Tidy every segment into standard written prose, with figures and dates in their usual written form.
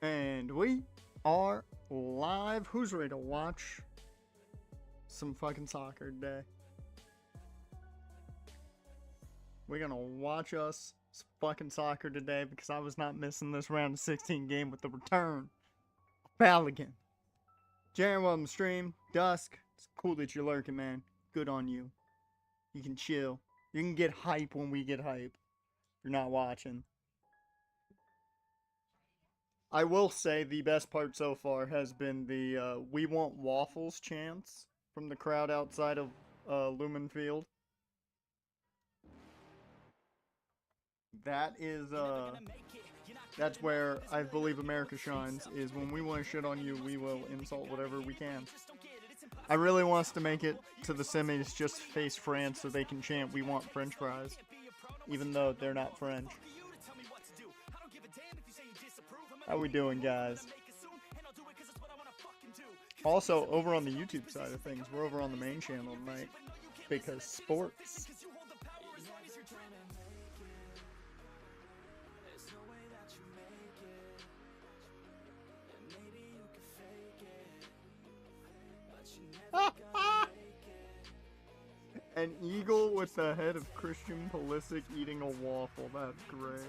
And we are live. Who's ready to watch some fucking soccer today? We're gonna watch us some fucking soccer today because I was not missing this round of 16 game with the return of Balo. Jaren, welcome to stream. Dusk, it's cool that you're lurking, man. Good on you. You can chill. You can get hype when we get hype. If you're not watching. I will say the best part so far has been the "We Want Waffles" chants from the crowd outside of Lumen Field. That is that's where I believe America shines. Is when we want to shit on you, we will insult whatever we can. I really want us to make it to the semis, just face France so they can chant "We want French fries," even though they're not French. How we doing, guys? Also, over on the YouTube side of things, we're over on the main channel tonight because sports. An eagle with the head of Christian Pulisic eating a waffle. That's great.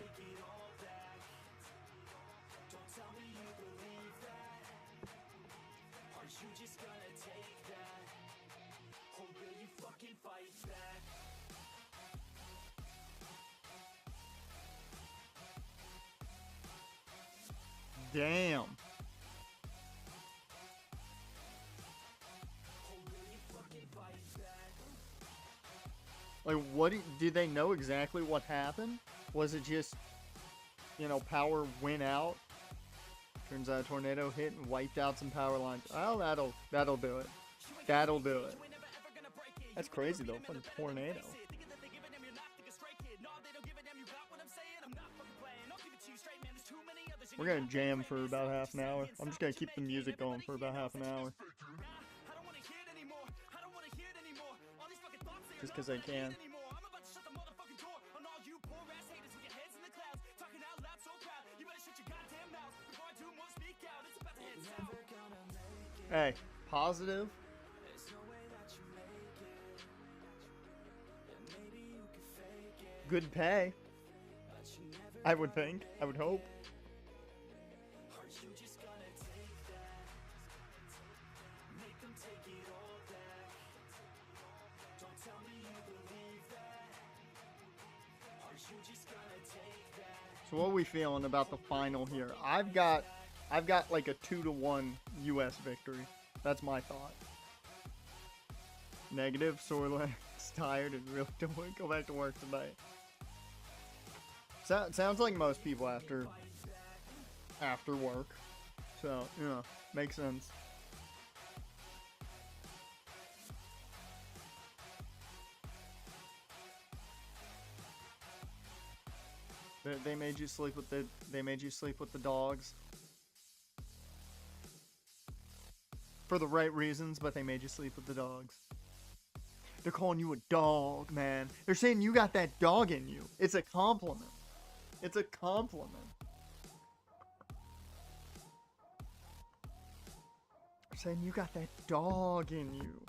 Damn. Like, what did they know exactly what happened? Was it just, you know, power went out? Turns out a tornado hit and wiped out some power lines. Oh, that'll do it. That'll do it. That's crazy though, fucking tornado. We're gonna jam for about half an hour. I'm just gonna keep the music going for about half an hour. Just because I can. Hey, positive. Good pay. I would think. I would hope. So what are we feeling about the final here? I've got like a 2-1 U.S. victory. That's my thought. Negative, sore legs, tired, and really don't want to go back to work tonight. Sounds like most people after work. So, yeah, makes sense. They made you sleep with the dogs. For the right reasons, but they made you sleep with the dogs. They're calling you a dog, man. They're saying you got that dog in you. It's a compliment. It's a compliment. They're saying you got that dog in you.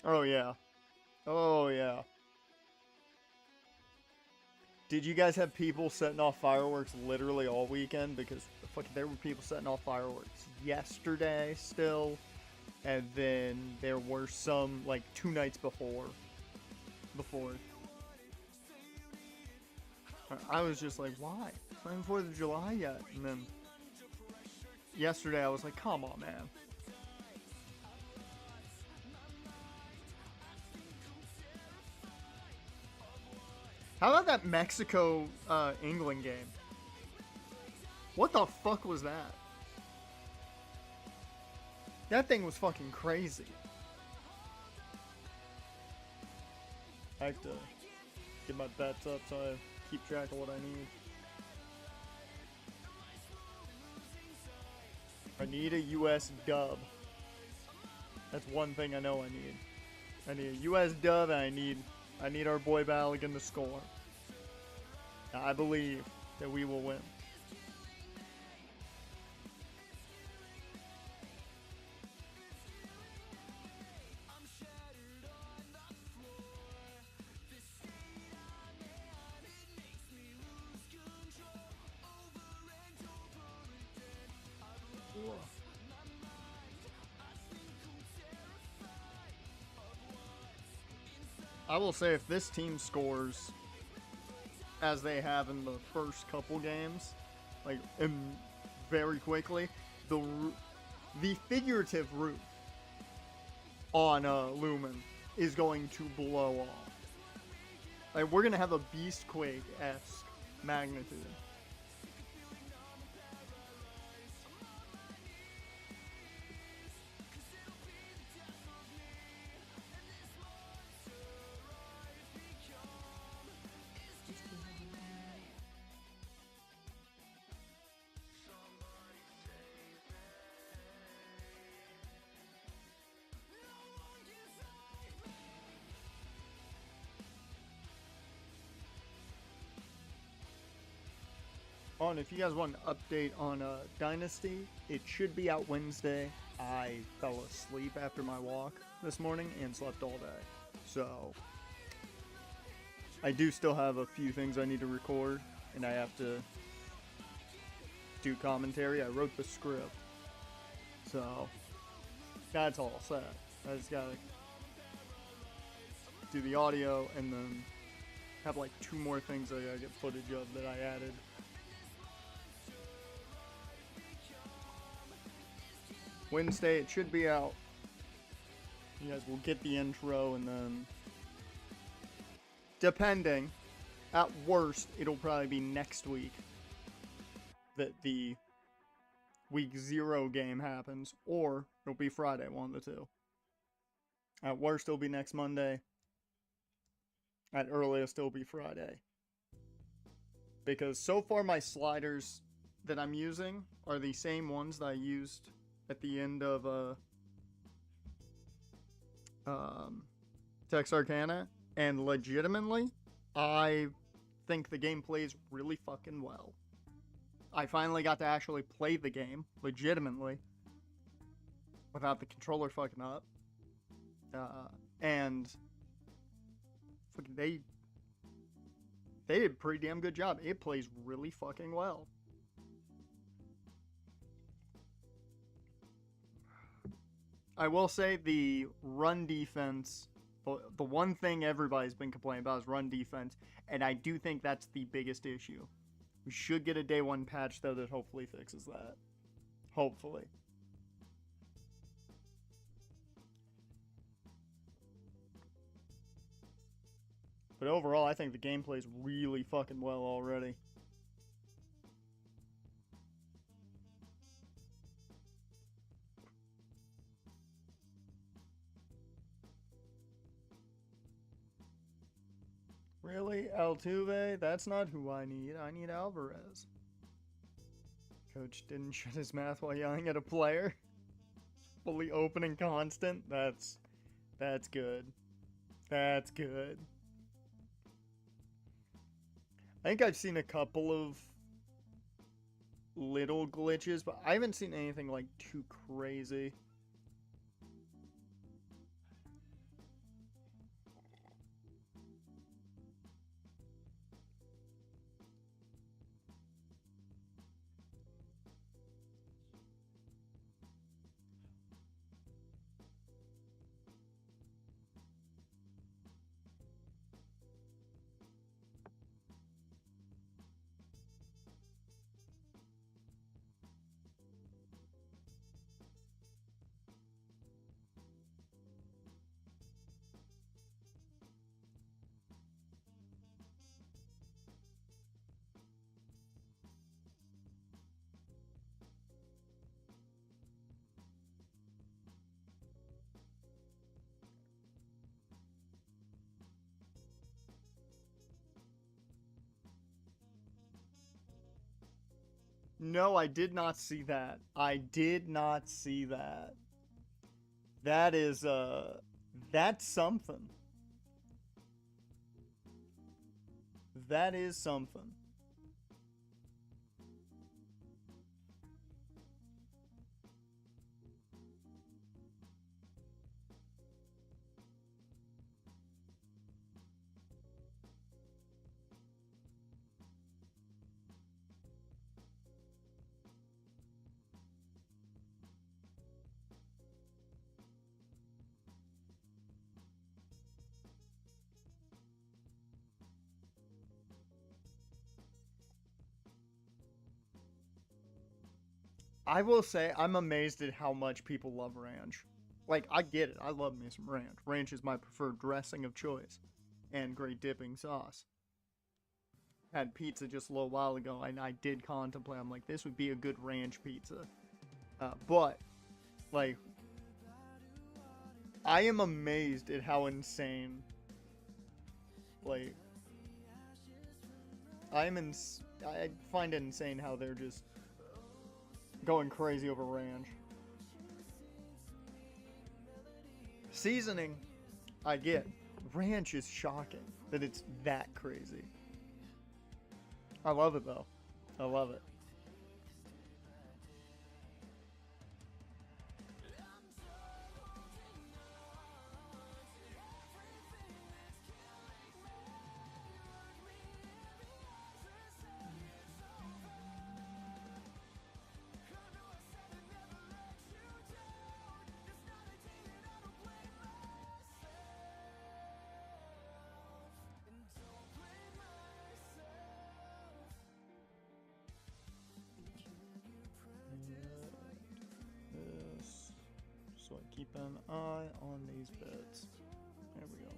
Oh yeah. Oh yeah. Did you guys have people setting off fireworks literally all weekend? Because fucking there were people setting off fireworks yesterday still, and then there were some like 2 nights before. I was just like, why? It's not even 4th of July yet. And then yesterday I was like, come on, man. How about that Mexico England game? What the fuck was that? That thing was fucking crazy. I have to get my bets up so I keep track of what I need. I need a US dub. That's one thing I know I need. I need a US dub and I need I need our boy Balogun to score. I believe that we will win. I will say if this team scores as they have in the first couple games, like very quickly, the figurative roof on Lumen is going to blow off. Like, we're gonna have a Beastquake-esque magnitude. Oh, and if you guys want an update on Dynasty, it should be out Wednesday. I fell asleep after my walk this morning and slept all day. So, I do still have a few things I need to record, and I have to do commentary. I wrote the script. So, that's all set. I just gotta do the audio and then have like 2 more things I gotta get footage of that I added. Wednesday, it should be out. You guys will get the intro, and then, depending, at worst, it'll probably be next week that the week 0 game happens, or it'll be Friday, one of the two. At worst, it'll be next Monday. At earliest, it'll be Friday. Because so far, my sliders that I'm using are the same ones that I used at the end of Texarkana, and legitimately, I think the game plays really fucking well. I finally got to actually play the game, legitimately, without the controller fucking up, and they did a pretty damn good job. It plays really fucking well. I will say the run defense, the one thing everybody's been complaining about is run defense, and I do think that's the biggest issue. We should get a day 1 patch, though, that hopefully fixes that. Hopefully. But overall, I think the game plays really fucking well already. Really? Altuve? That's not who I need. I need Alvarez. Coach didn't shut his mouth while yelling at a player. Fully open and constant. That's good. That's good. I think I've seen a couple of little glitches, but I haven't seen anything like too crazy. No, I did not see that. I did not see that. That is, that's something. that is something. I will say I'm amazed at how much people love ranch. Like, I get it. I love me some ranch. Ranch is my preferred dressing of choice. And great dipping sauce. Had pizza just a little while ago, and I did contemplate. I'm like, this would be a good ranch pizza. But, like, I am amazed at how insane, like, I find it insane how they're just going crazy over ranch. Seasoning, I get. Ranch is shocking that it's that crazy. I love it though. I love it. This, so I keep an eye on these bits. There we go.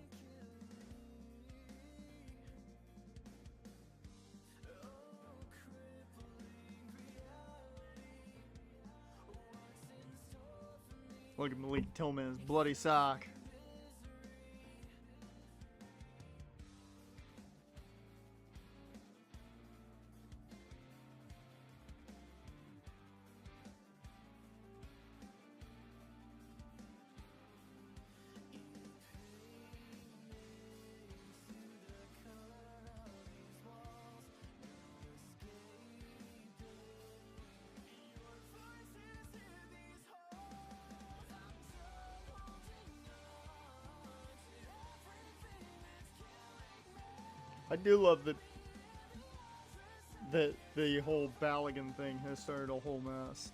Look at Malik Tillman's bloody sock. I do love that the whole Balogun thing has started a whole mess.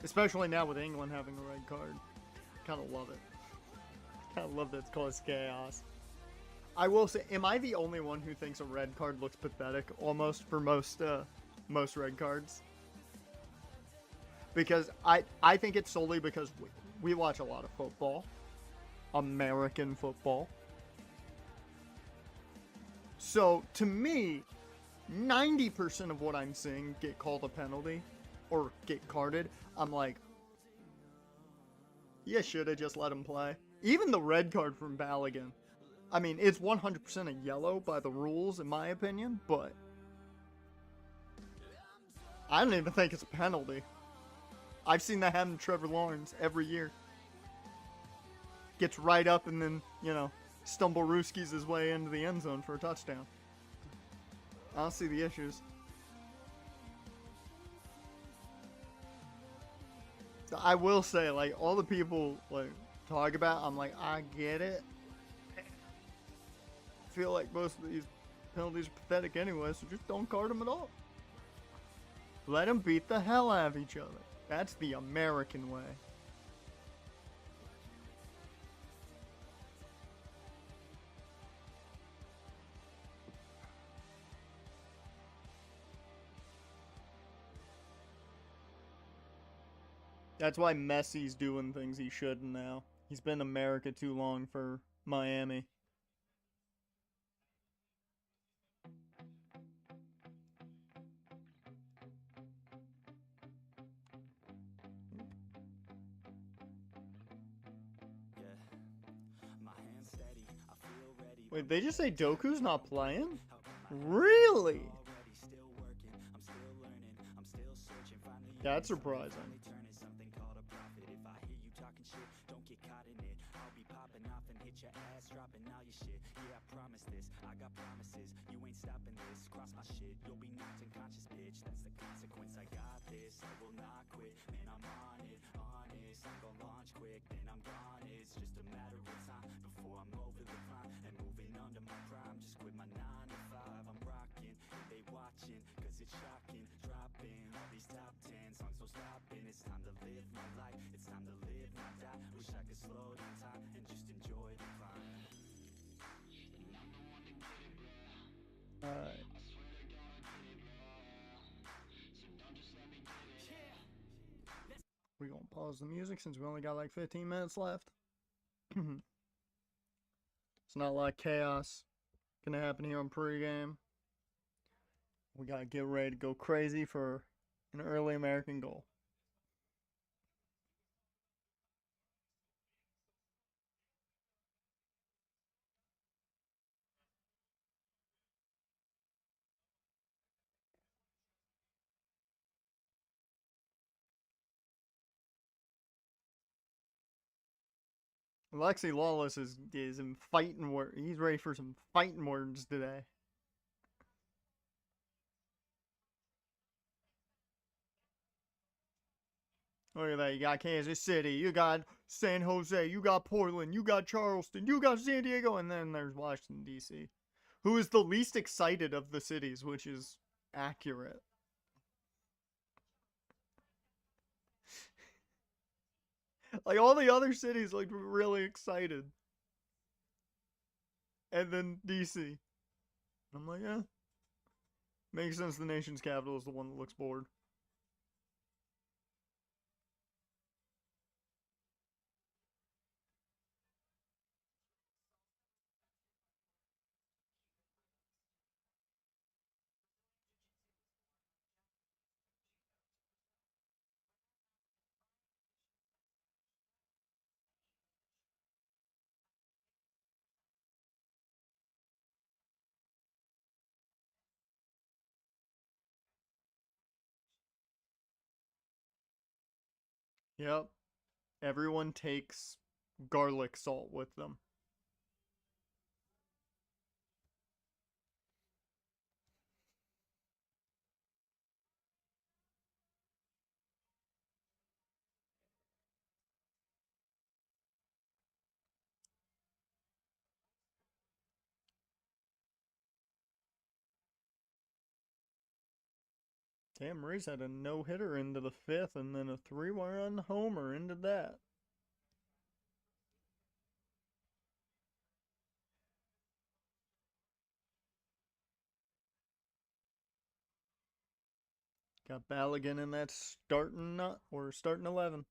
Especially now with England having a red card. Kind of love it. Kind of love that it's caused chaos. I will say, am I the only one who thinks a red card looks pathetic almost for most red cards? Because I think it's solely because we watch a lot of football. American football. So, to me, 90% of what I'm seeing get called a penalty or get carded, I'm like, you should have just let him play. Even the red card from Balogun. I mean, it's 100% a yellow by the rules, in my opinion, but I don't even think it's a penalty. I've seen that happen to Trevor Lawrence every year. Gets right up and then, you know, stumble-rooskies his way into the end zone for a touchdown. I don't see the issues. I will say, like, all the people, like, talk about, I'm like, I get it. I feel like most of these penalties are pathetic anyway, so just don't card them at all. Let them beat the hell out of each other. That's the American way. That's why Messi's doing things he shouldn't now. He's been in America too long for Miami. Wait, they just say Doku's not playing? Really? That's surprising. stopping this. Cross my shit, you'll be knocked unconscious, bitch. That's the consequence. I got this, I will not quit. Man, I'm on it, honest. I'm gon' launch quick, then I'm gone. It's just a matter of time before I'm over the climb and moving under my prime. Just quit my 9 to 5. I'm rocking, and they watching, cause it's shocking. Dropping all these top 10 songs, no stopping. It's time to live my life, it's time to live, not die. Wish I could slow down time and just enjoy the climb. Alright. We're gonna pause the music since we only got like 15 minutes left. It's not like chaos gonna happen here on pregame. We gotta get ready to go crazy for an early American goal. Alexi Lawless is in fighting words. He's ready for some fighting words today. Look at that. You got Kansas City. You got San Jose. You got Portland. You got Charleston. You got San Diego. And then there's Washington, D.C., who is the least excited of the cities, which is accurate. Like, all the other cities, like, were really excited. And then D.C. I'm like, yeah. Makes sense the nation's capital is the one that looks bored. Yep. Everyone takes garlic salt with them. Damn, Reese had a no-hitter into the fifth and then a 3-run homer into that. Got Balogun in that starting 11.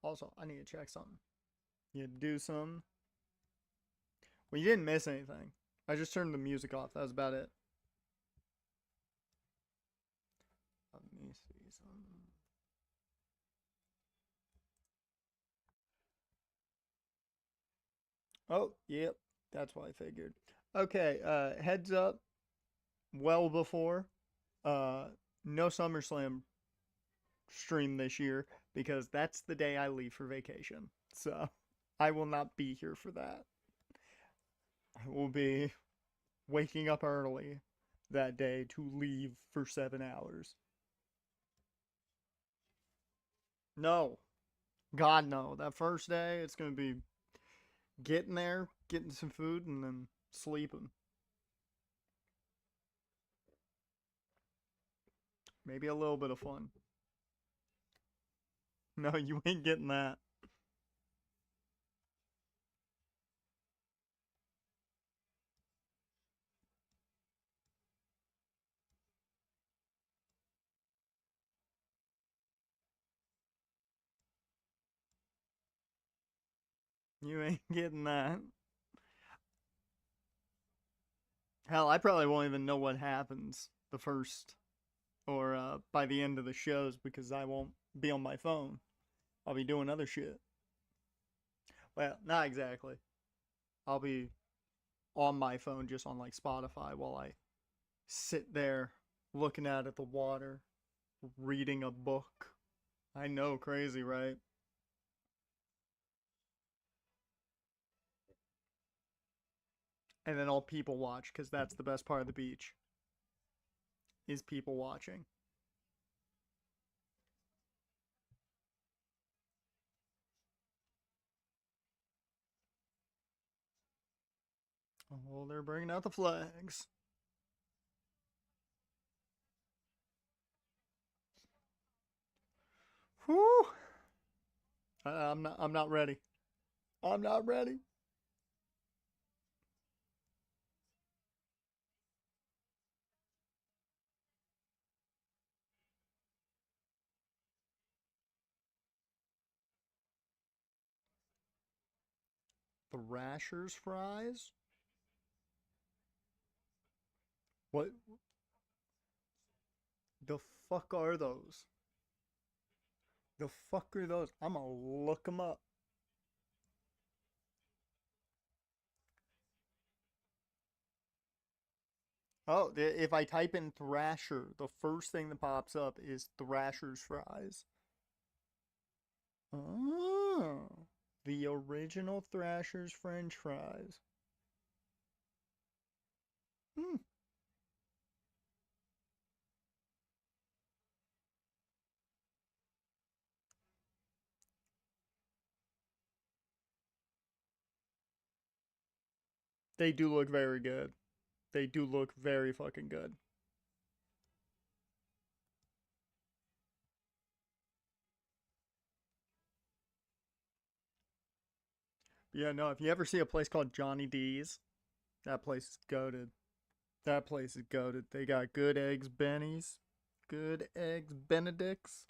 Also, I need to check something. You do something. Well, you didn't miss anything. I just turned the music off. That was about it. Let me see something. Oh, yep. That's what I figured. Okay, heads up. Well before. No SummerSlam stream this year because that's the day I leave for vacation. So I will not be here for that. I will be waking up early that day to leave for 7 hours. No. God, no. That first day, it's going to be getting there, getting some food, and then sleeping. Maybe a little bit of fun. No, you ain't getting that. You ain't getting that. Hell, I probably won't even know what happens the first or by the end of the shows because I won't be on my phone. I'll be doing other shit. Well, not exactly. I'll be on my phone just on like Spotify while I sit there looking out at the water, reading a book. I know, crazy, right? And then I'll people watch because that's the best part of the beach is people watching. Oh, they're bringing out the flags. Whew. I'm not. I'm not ready. I'm not ready. Thrasher's fries. What the fuck are those? The fuck are those? I'm gonna look them up. Oh, if I type in Thrasher, the first thing that pops up is Thrasher's fries. Oh, the original Thrasher's French fries. Hmm. They do look very good. They do look very fucking good. Yeah, no, if you ever see a place called Johnny D's, that place is goated. That place is goated. They got good eggs bennies, good eggs benedicts.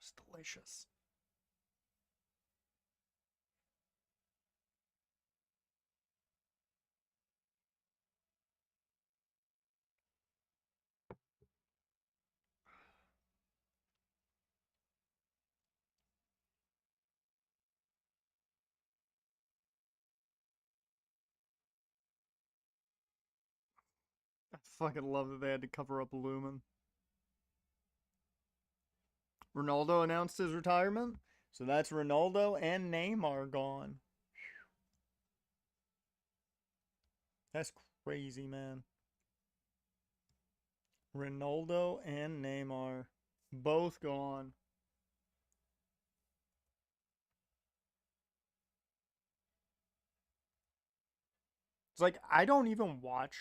It's delicious. I fucking love that they had to cover up Lumen. Ronaldo announced his retirement, so that's Ronaldo and Neymar gone. That's crazy, man. Ronaldo and Neymar both gone. It's like I don't even watch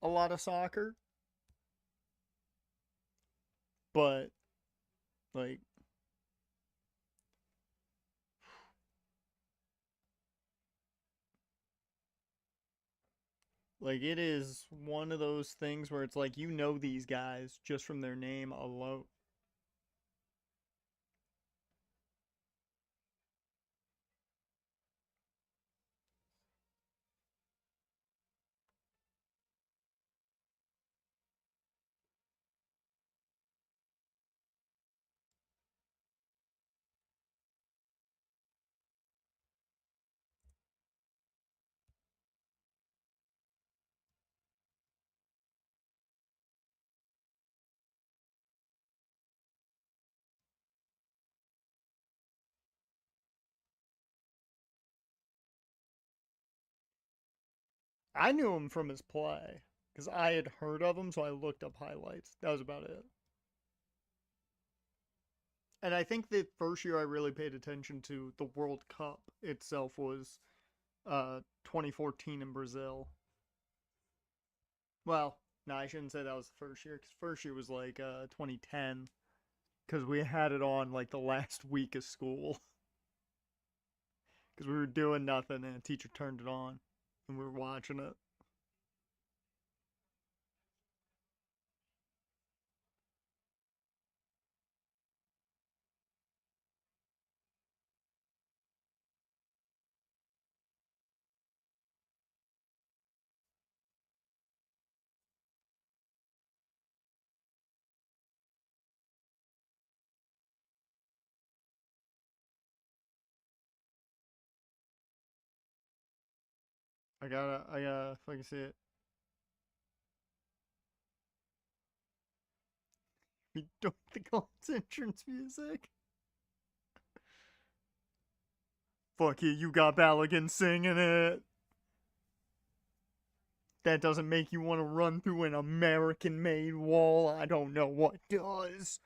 a lot of soccer, but like it is one of those things where it's like you know these guys just from their name alone. I knew him from his play because I had heard of him, so I looked up highlights. That was about it. And I think the first year I really paid attention to the World Cup itself was 2014 in Brazil. Well, no, I shouldn't say that was the first year because first year was like 2010 because we had it on like the last week of school because we were doing nothing and a teacher turned it on and we were watching it. I gotta fucking see it. We don't think it's entrance music. Fuck you got Balogun singing it. That doesn't make you want to run through an American made wall. I don't know what does.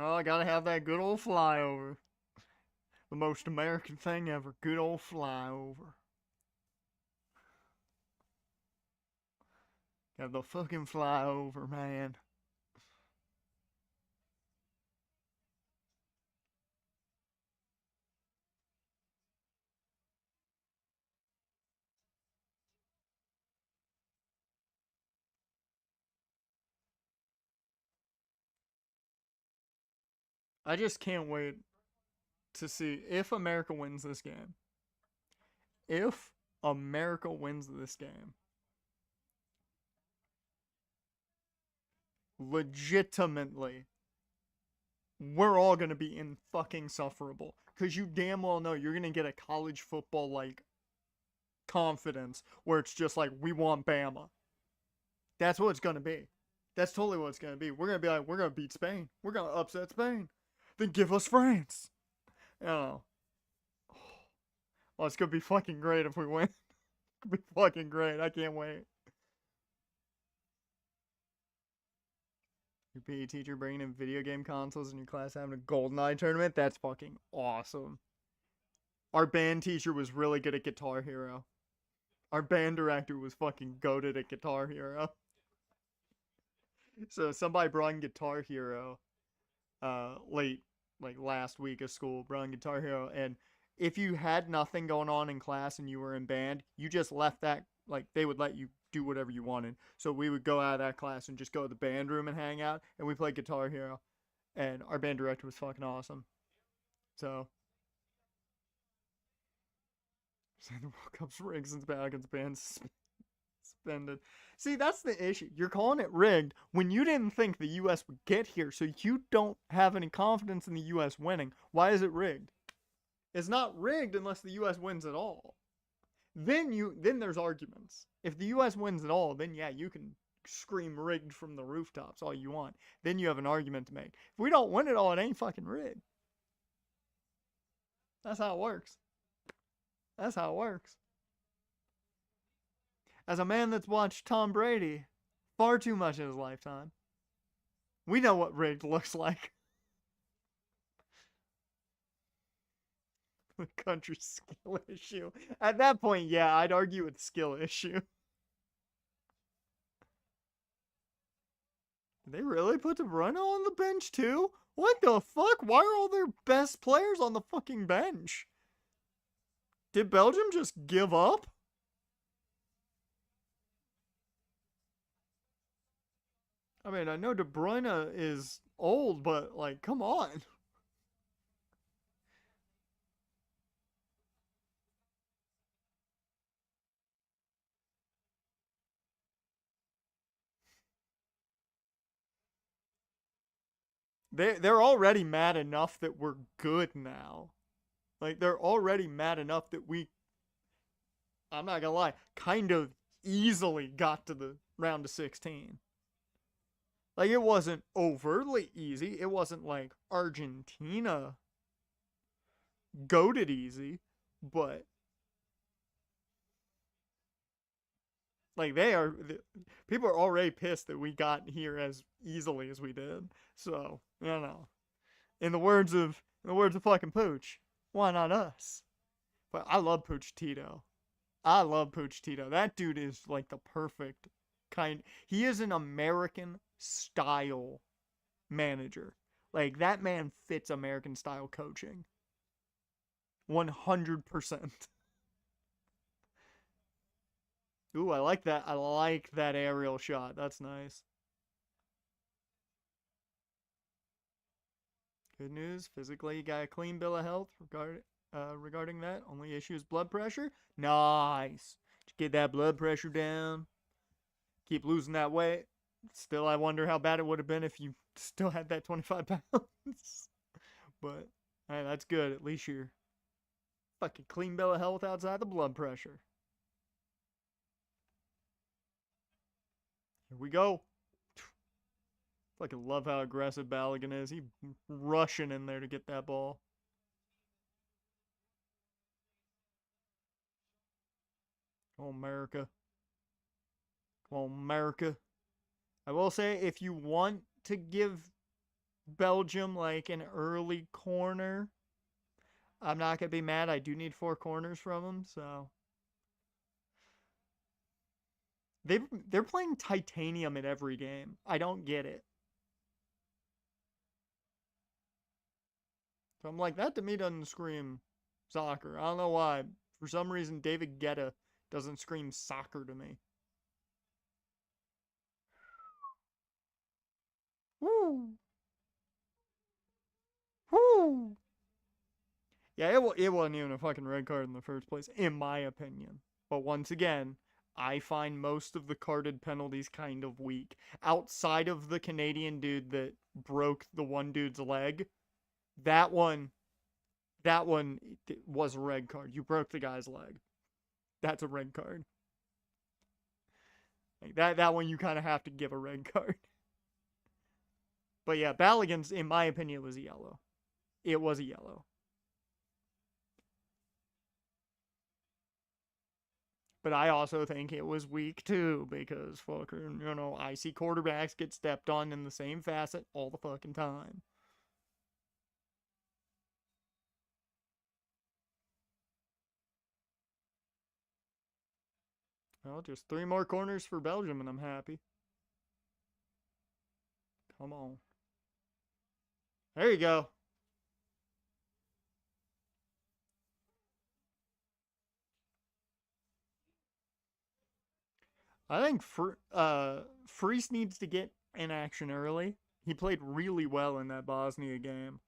Oh, I gotta have that good old flyover. The most American thing ever. Good old flyover. Got the fucking flyover, man. I just can't wait to see if America wins this game. If America wins this game, legitimately, we're all gonna be in fucking sufferable. Cause you damn well know you're gonna get a college football like confidence where it's just like we want Bama. That's what it's gonna be. That's totally what it's gonna be. We're gonna be like, we're gonna beat Spain. We're gonna upset Spain. Then give us France. I don't know. Well, it's gonna be fucking great if we win. It's gonna be fucking great. I can't wait. Your PE teacher bringing in video game consoles in your class having a GoldenEye tournament? That's fucking awesome. Our band teacher was really good at Guitar Hero. Our band director was fucking goated at Guitar Hero. So somebody brought in Guitar Hero late, like last week of school, brought in Guitar Hero, and if you had nothing going on in class and you were in band, you just left that, like they would let you do whatever you wanted. So we would go out of that class and just go to the band room and hang out, and we played Guitar Hero. And our band director was fucking awesome. So the World Cup's rigged since Balgon's band suspended. See, that's the issue. You're calling it rigged when you didn't think the U.S. would get here, so you don't have any confidence in the U.S. winning. Why is it rigged? It's not rigged unless the U.S. wins at all. Then there's arguments. If the U.S. wins at all, then yeah, you can scream rigged from the rooftops all you want. Then you have an argument to make. If we don't win it all, it ain't fucking rigged. That's how it works. That's how it works. As a man that's watched Tom Brady far too much in his lifetime, we know what rigged looks like. The country's skill issue. At that point, yeah, I'd argue it's skill issue. Did they really put De Bruyne on the bench too? What the fuck? Why are all their best players on the fucking bench? Did Belgium just give up? I mean, I know De Bruyne is old, but like, come on. They're already mad enough that we're good now. Like they're already mad enough that we, I'm not gonna lie, kind of easily got to the round of 16. Like it wasn't overtly easy. It wasn't like Argentina goated easy, but like people are already pissed that we got here as easily as we did. So, you know, in the words of fucking Pooch, why not us? But I love Pooch Tito. I love Pooch Tito. That dude is like the perfect kind. He is an American style manager. Like that man fits American style coaching. 100%. Ooh, I like that. I like that aerial shot. That's nice. Good news. Physically, you got a clean bill of health regarding that. Only issue is blood pressure. Nice. Just get that blood pressure down. Keep losing that weight. Still, I wonder how bad it would have been if you still had that 25 pounds. But, hey, that's good. At least you're fucking clean bill of health outside the blood pressure. Here we go. Fucking love how aggressive Balogun is. He rushing in there to get that ball. Come on, America. Come on, America. I will say, if you want to give Belgium like an early corner, I'm not going to be mad. I do need 4 corners from them, so. They're playing titanium in every game. I don't get it. So I'm like, that to me doesn't scream soccer. I don't know why. For some reason, David Guetta doesn't scream soccer to me. Woo! Woo! Yeah, it wasn't even a fucking red card in the first place, in my opinion. But once again, I find most of the carded penalties kind of weak. Outside of the Canadian dude that broke the one dude's leg, that one was a red card. You broke the guy's leg. That's a red card. Like that one you kind of have to give a red card. But yeah, Balogun's, in my opinion, was a yellow. It was a yellow. But I also think it was weak too, because fucking, I see quarterbacks get stepped on in the same facet all the fucking time. Well, just 3 more corners for Belgium and I'm happy. Come on. There you go. I think Freese needs to get in action early. He played really well in that Bosnia game.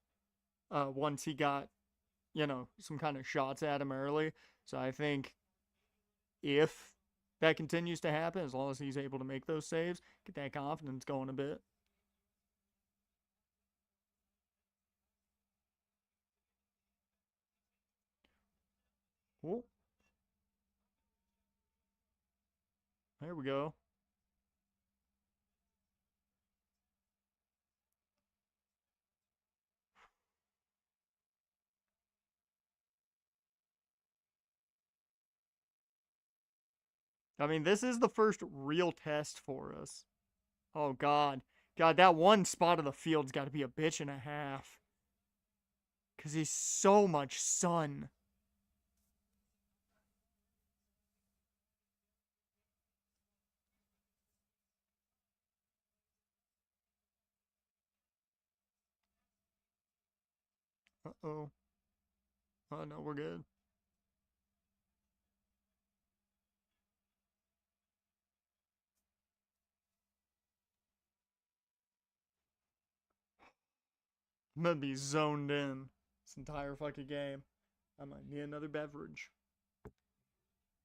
Once he got, some kind of shots at him early. So I think if that continues to happen, as long as he's able to make those saves, get that confidence going a bit. Cool. There we go. I mean, this is the first real test for us. Oh, God. God, that one spot of the field's got to be a bitch and a half. Because he's so much sun. Uh-oh. Oh, no, we're good. I'm gonna be zoned in this entire fucking game. I might need another beverage.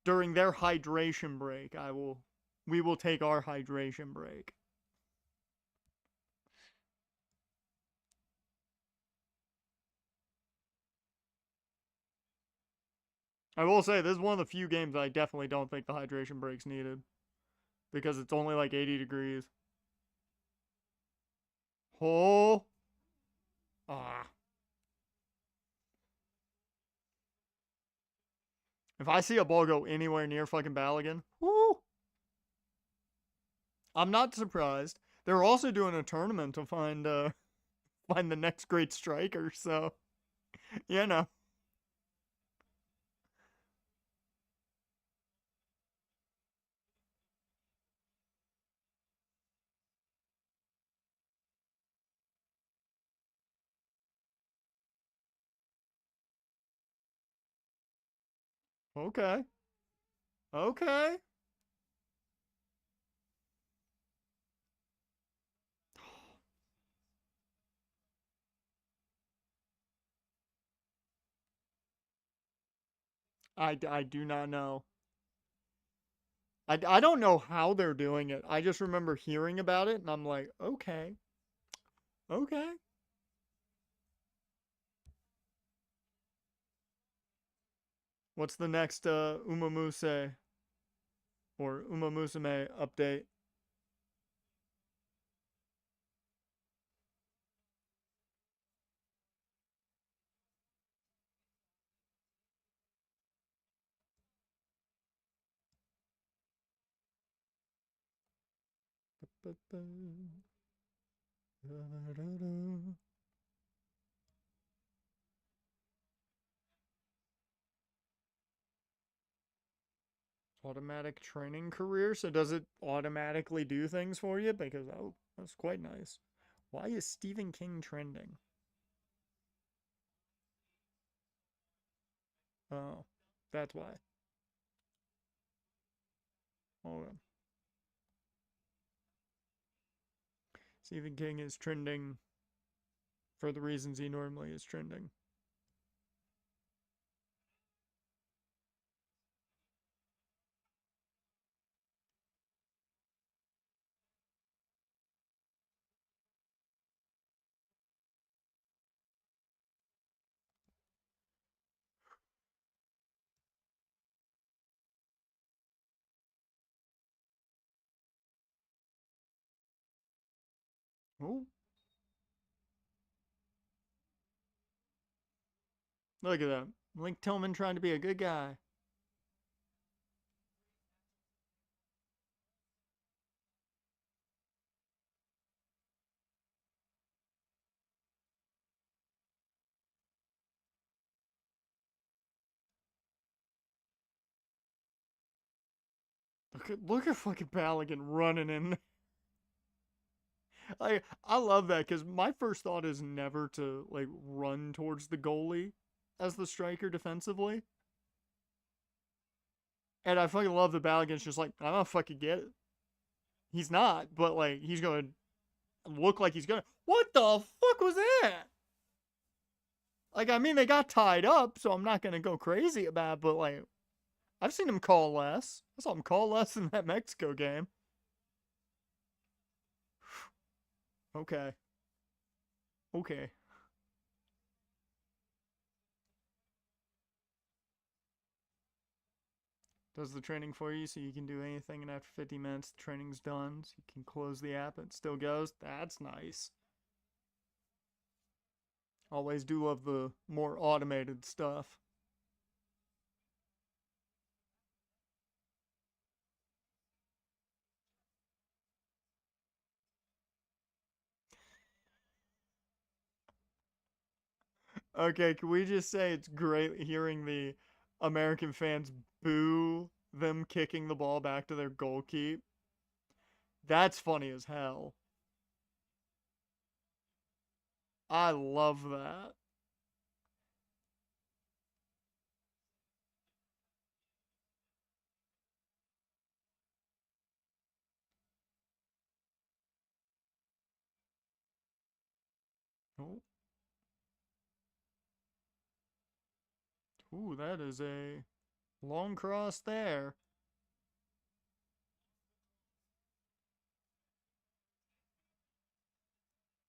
During their hydration break, we will take our hydration break. I will say, this is one of the few games I definitely don't think the hydration break's needed. Because it's only like 80 degrees. Oh. Ah. If I see a ball go anywhere near fucking Balogun, whoo. I'm not surprised. They're also doing a tournament to find the next great striker, so you know. Okay. Okay. I do not know. I don't know how they're doing it. I just remember hearing about it, and I'm like, okay, okay. What's the next Umamuse or Umamusume update? Automatic training career. So does it automatically do things for you? Because oh, that's quite nice. Why is Stephen King trending? Oh, that's why. Oh, yeah. Stephen King is trending for the reasons he normally is trending. Oh, look at that. Link Tillman trying to be a good guy. Look at fucking Balogun running in. I love that because my first thought is never to like run towards the goalie as the striker defensively. And I fucking love the Balogun's just like, I'm gonna fucking get it. He's not, but like he's gonna look like he's gonna. What the fuck was that? Like, I mean, they got tied up, so I'm not gonna go crazy about it, but like I've seen him call less. I saw him call less in that Mexico game. Okay. Okay. Does the training for you so you can do anything, and after 50 minutes, the training's done, so you can close the app and it still goes? That's nice. Always do love the more automated stuff. Okay, can we just say it's great hearing the American fans boo them kicking the ball back to their goal keep? That's funny as hell. I love that. Oh, ooh, that is a long cross there.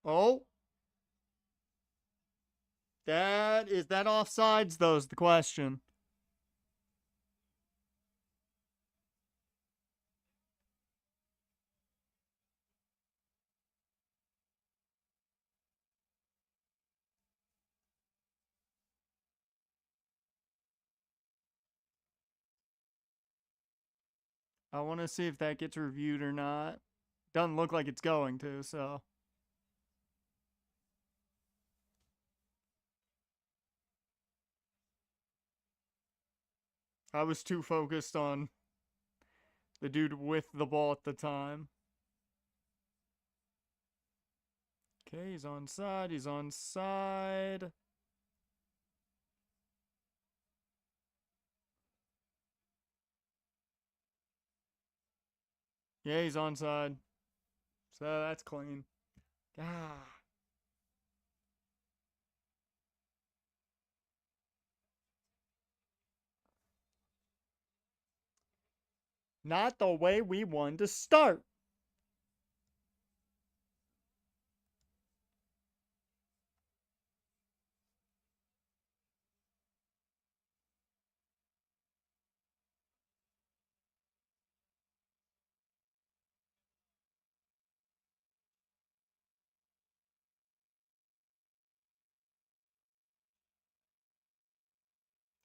Oh, that offsides though is the question. I want to see if that gets reviewed or not. Doesn't look like it's going to, so I was too focused on the dude with the ball at the time. Okay, he's on side. He's on side. Yeah, he's on side. So that's clean. Ah. Not the way we wanted to start.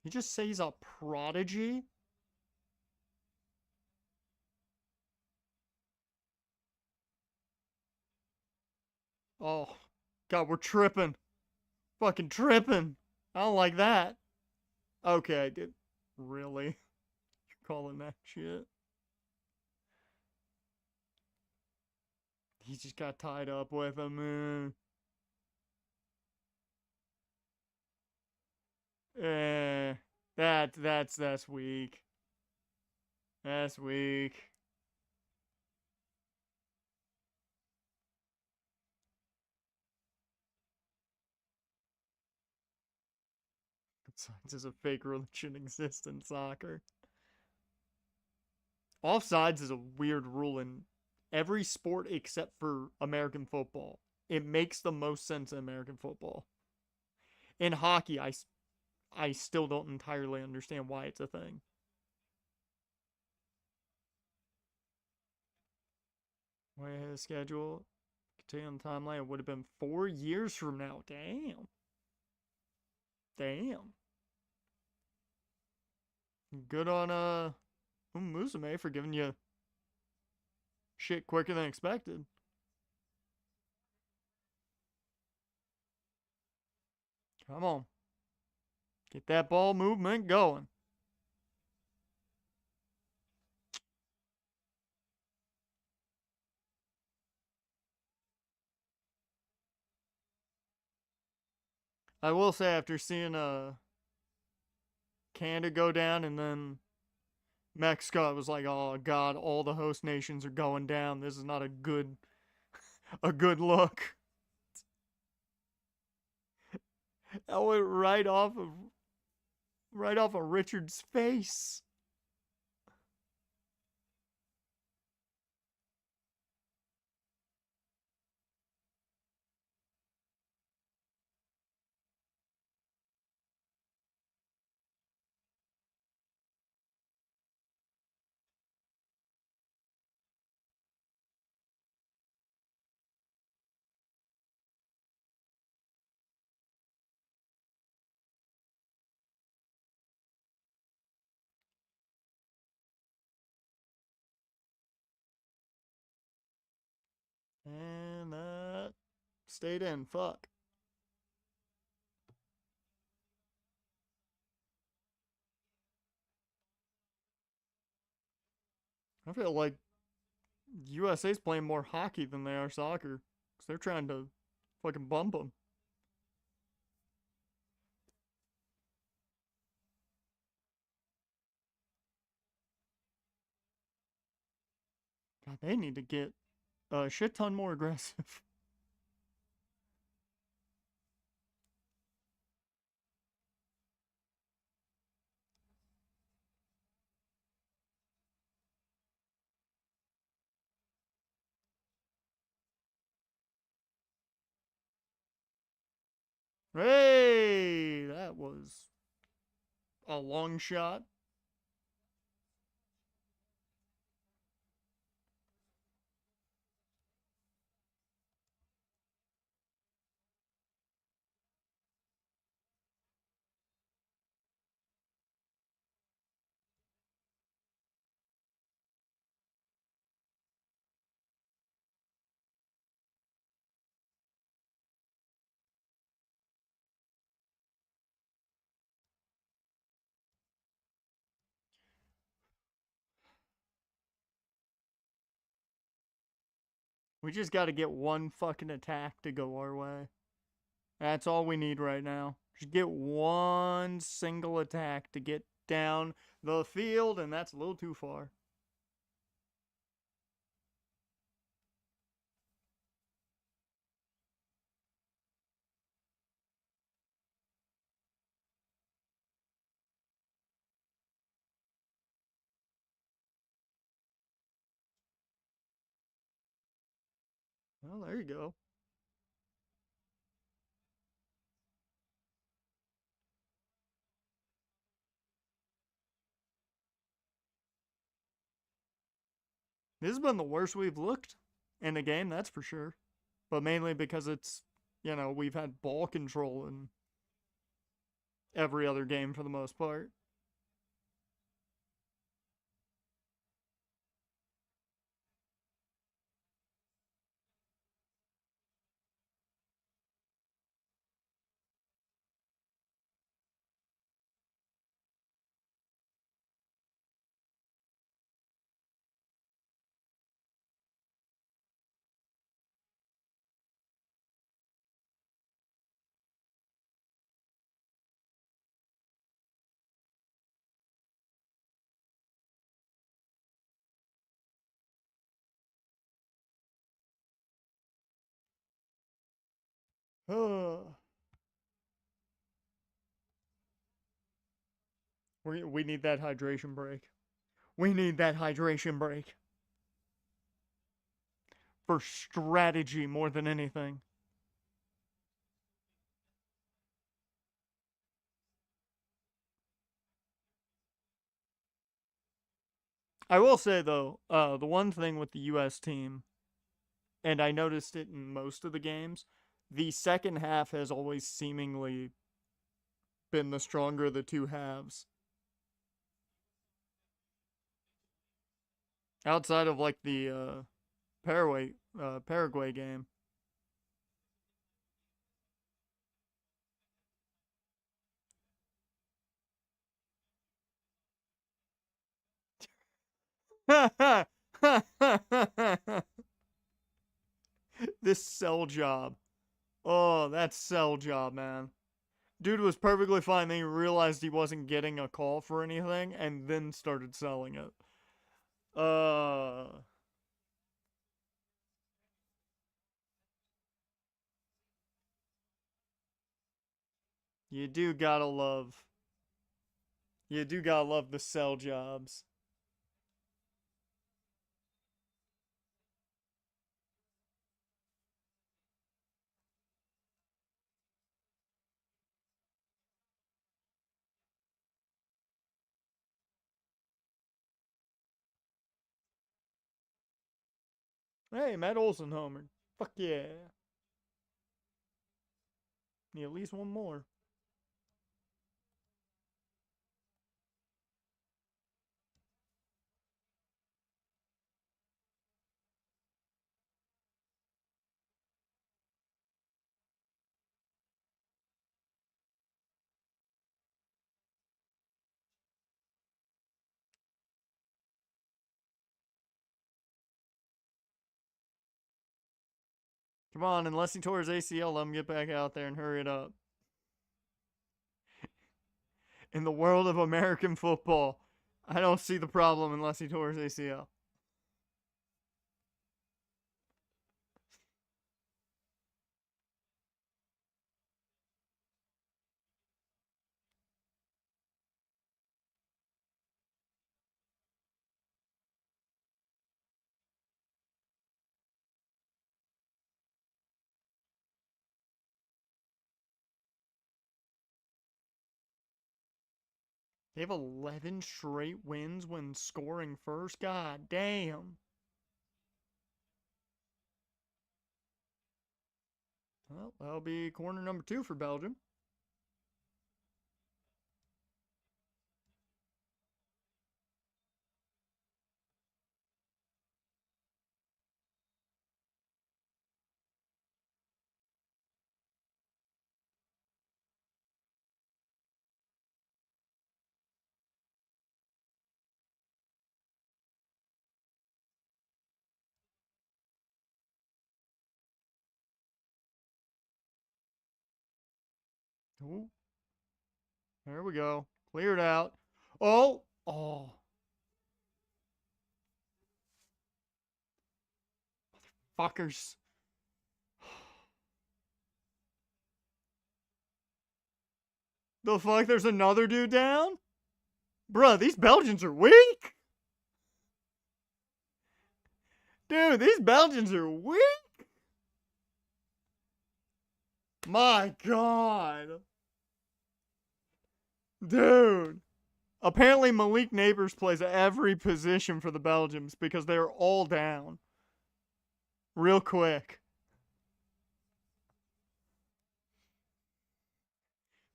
You just say he's a prodigy? Oh, God, we're tripping. Fucking tripping. I don't like that. Okay, dude. Really? You're calling that shit? He just got tied up with him. That's weak. That's weak. Offsides is a fake religion exists in soccer. Offsides is a weird rule in every sport except for American football. It makes the most sense in American football. In hockey, I still don't entirely understand why it's a thing. Way ahead of schedule. Continue on the timeline. It would have been 4 years from now. Damn. Damn. Good on Musume for giving you shit quicker than expected. Come on. Get that ball movement going. I will say after seeing Canada go down and then Mexico, I was like, oh God, all the host nations are going down. This is not a good look. That went right off of Richard's face. And that stayed in. Fuck. I feel like USA's playing more hockey than they are soccer. Because they're trying to fucking bump them. God, they need to get a shit ton more aggressive. Hey, that was a long shot. We just got to get one fucking attack to go our way. That's all we need right now. Just get one single attack to get down the field, and that's a little too far. Oh, there you go. This has been the worst we've looked in a game, that's for sure. But mainly because it's, we've had ball control in every other game for the most part. We need that hydration break. We need that hydration break. For strategy more than anything. I will say, though, the one thing with the U.S. team, and I noticed it in most of the games, the second half has always seemingly been the stronger of the two halves. Outside of like the Paraguay game. This cell job. Oh, that cell job, man. Dude was perfectly fine. Then he realized he wasn't getting a call for anything and then started selling it. Uh, you do gotta love. You do gotta love the cell jobs. Hey, Matt Olson homered. Fuck yeah. Need at least one more. Come on, unless he tore his ACL, let him get back out there and hurry it up. In the world of American football, I don't see the problem unless he tore his ACL. They have 11 straight wins when scoring first. God damn. Well, that'll be corner number 2 for Belgium. Ooh, there we go. Cleared out. Oh, oh. Fuckers. The fuck? There's another dude down? Bruh, these Belgians are weak. Dude, these Belgians are weak. My God. Dude. Apparently Malik Neighbors plays every position for the Belgians because they're all down. Real quick.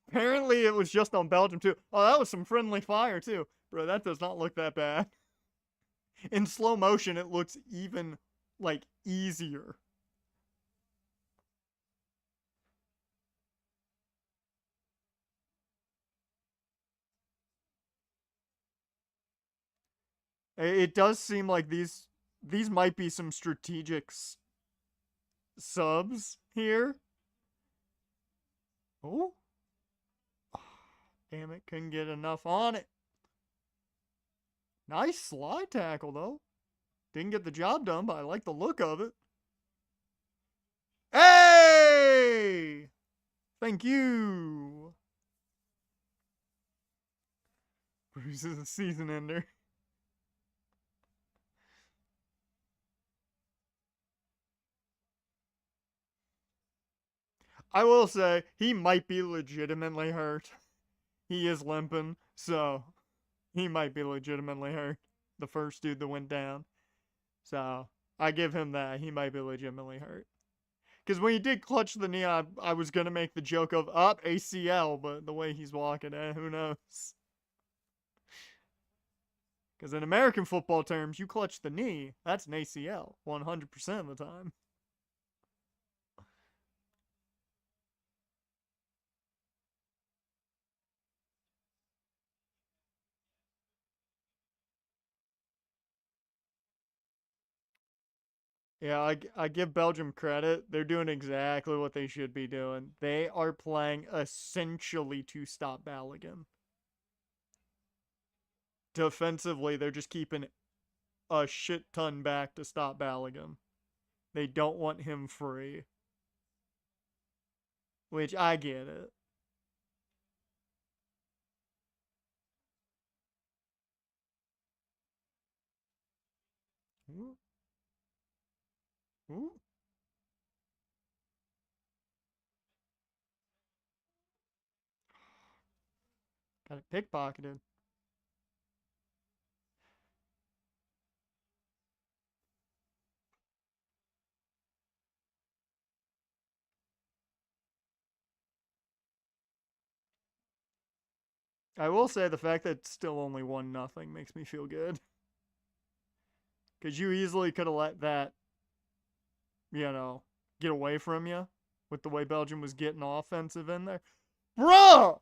Apparently it was just on Belgium too. Oh, that was some friendly fire too. Bro, that does not look that bad. In slow motion, it looks even, like, easier. It does seem like these might be some strategic subs here. Oh. Damn it, couldn't get enough on it. Nice slide tackle, though. Didn't get the job done, but I like the look of it. Hey! Thank you. Bruce is a season ender. I will say, he might be legitimately hurt. He is limping, so he might be legitimately hurt. The first dude that went down. So, I give him that. He might be legitimately hurt. Because when he did clutch the knee, I was going to make the joke of, up, ACL, but the way he's walking, who knows? Because in American football terms, you clutch the knee, that's an ACL 100% of the time. Yeah, I give Belgium credit. They're doing exactly what they should be doing. They are playing essentially to stop Balogun. Defensively, they're just keeping a shit ton back to stop Balogun. They don't want him free. Which I get it. Ooh, ooh. Got it pickpocketed. I will say the fact that it's still only 1-0 makes me feel good. Because you easily could have let that, you know, get away from you with the way Belgium was getting offensive in there. Bruh!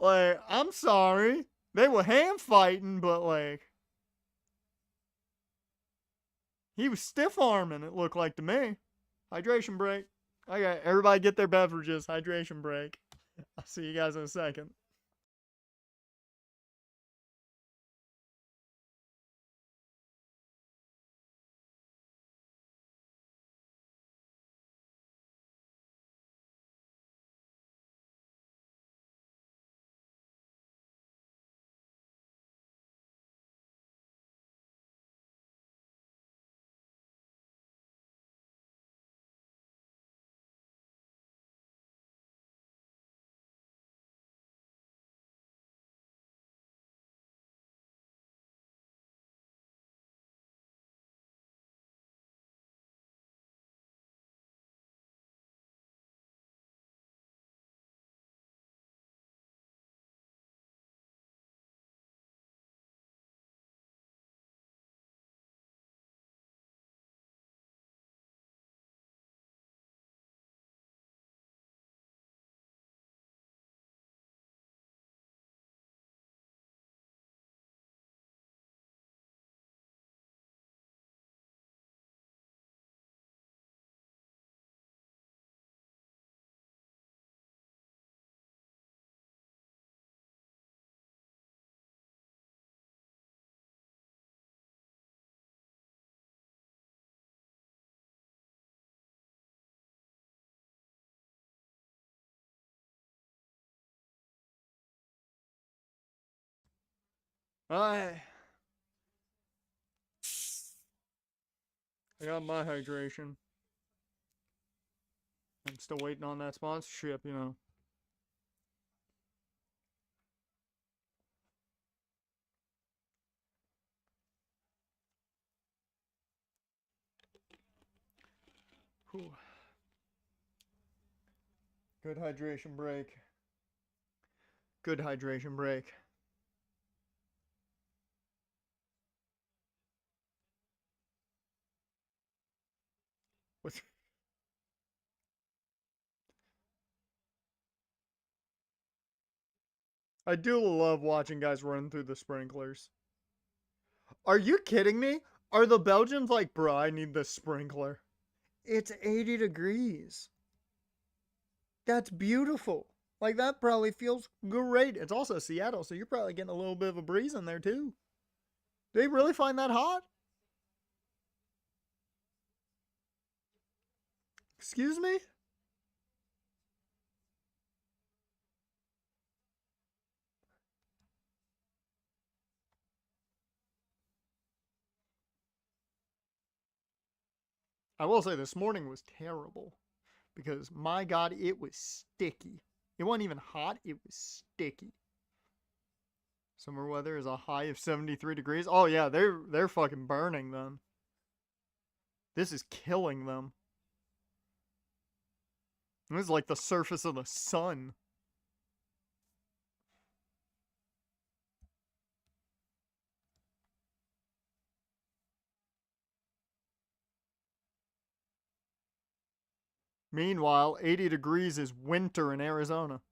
Like, I'm sorry. They were hand fighting, but, like, he was stiff arming, it looked like to me. Hydration break. Okay, everybody get their beverages. Hydration break. I'll see you guys in a second. Alright. I got my hydration. I'm still waiting on that sponsorship, you know. Whew. Good hydration break. Good hydration break. What's... I do love watching guys run through the sprinklers. Are you kidding me? Are the Belgians like, bro, I need the sprinkler? It's 80 degrees. That's beautiful. Like, that probably feels great. It's also Seattle, so you're probably getting a little bit of a breeze in there, too. Do they really find that hot? Excuse me? I will say this morning was terrible because, my God, it was sticky. It wasn't even hot, it was sticky. Summer weather is a high of 73 degrees. Oh yeah, they're fucking burning them. This is killing them. This is like the surface of the sun. Meanwhile, 80 degrees is winter in Arizona.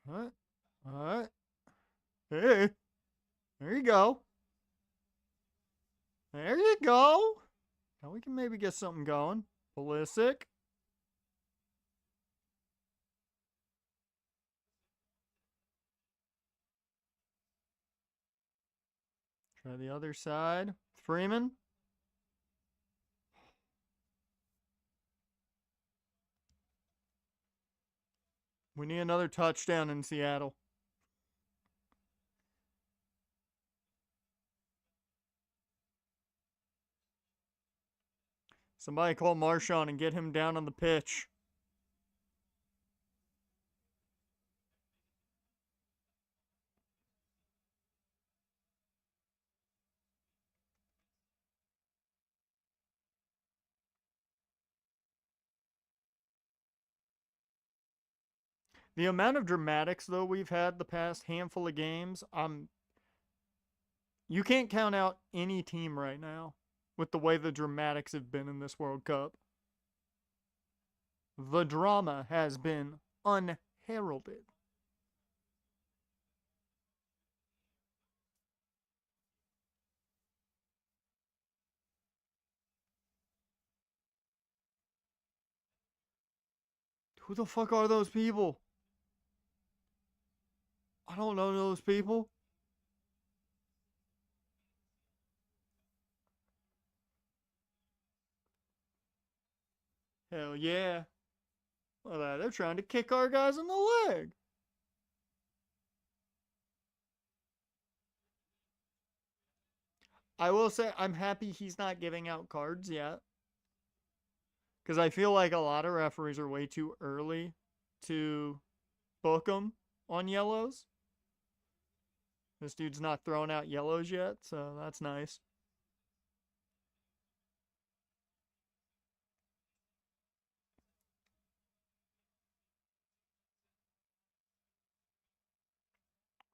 Alright. Alright. Hey. There you go. There you go. Now we can maybe get something going. Pulisic. Try the other side. Freeman. We need another touchdown in Seattle. Somebody call Marshawn and get him down on the pitch. The amount of dramatics, though, we've had the past handful of games, you can't count out any team right now with the way the dramatics have been in this World Cup. The drama has been unheralded. Who the fuck are those people? I don't know those people. Hell yeah. Well, they're trying to kick our guys in the leg. I will say I'm happy he's not giving out cards yet. Because I feel like a lot of referees are way too early to book them on yellows. This dude's not throwing out yellows yet, so that's nice.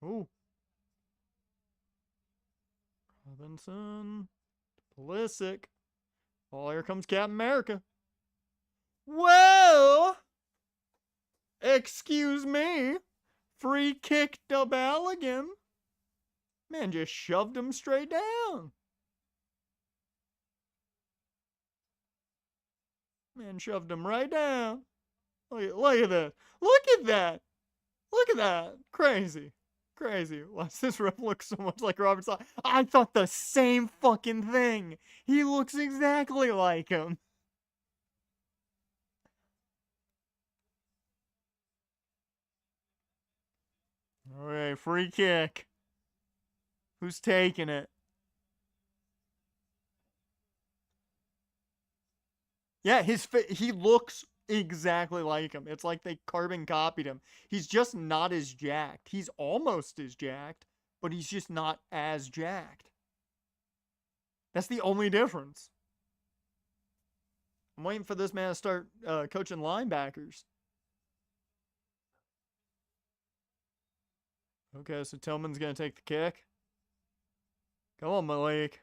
Ooh. Robinson. Pulisic. Oh, here comes Captain America. Well, excuse me. Free kick to Belgium. Man just shoved him straight down. Man shoved him right down. Look at that. Look at that. Look at that. Crazy. Crazy. Why does this ref look so much like Robert Sala? I thought the same fucking thing. He looks exactly like him. Alright, free kick. Who's taking it? Yeah, he looks exactly like him. It's like they carbon copied him. He's just not as jacked. He's almost as jacked, but he's just not as jacked. That's the only difference. I'm waiting for this man to start coaching linebackers. Okay, so Tillman's gonna take the kick. Come on, Malik.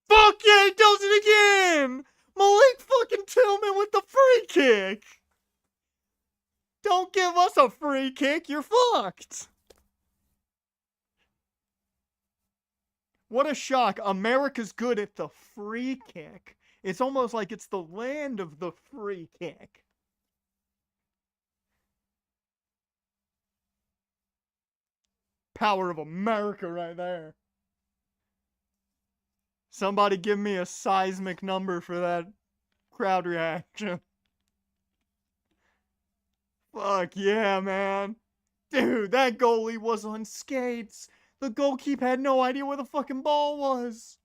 Fuck yeah, he does it again! Malik fucking Tillman with the free kick! Don't give us a free kick, you're fucked! What a shock. America's good at the free kick. It's almost like it's the land of the free kick. Power of America right there. Somebody give me a seismic number for that crowd reaction. Fuck yeah, man. Dude, that goalie was on skates. The goalkeeper had no idea where the fucking ball was.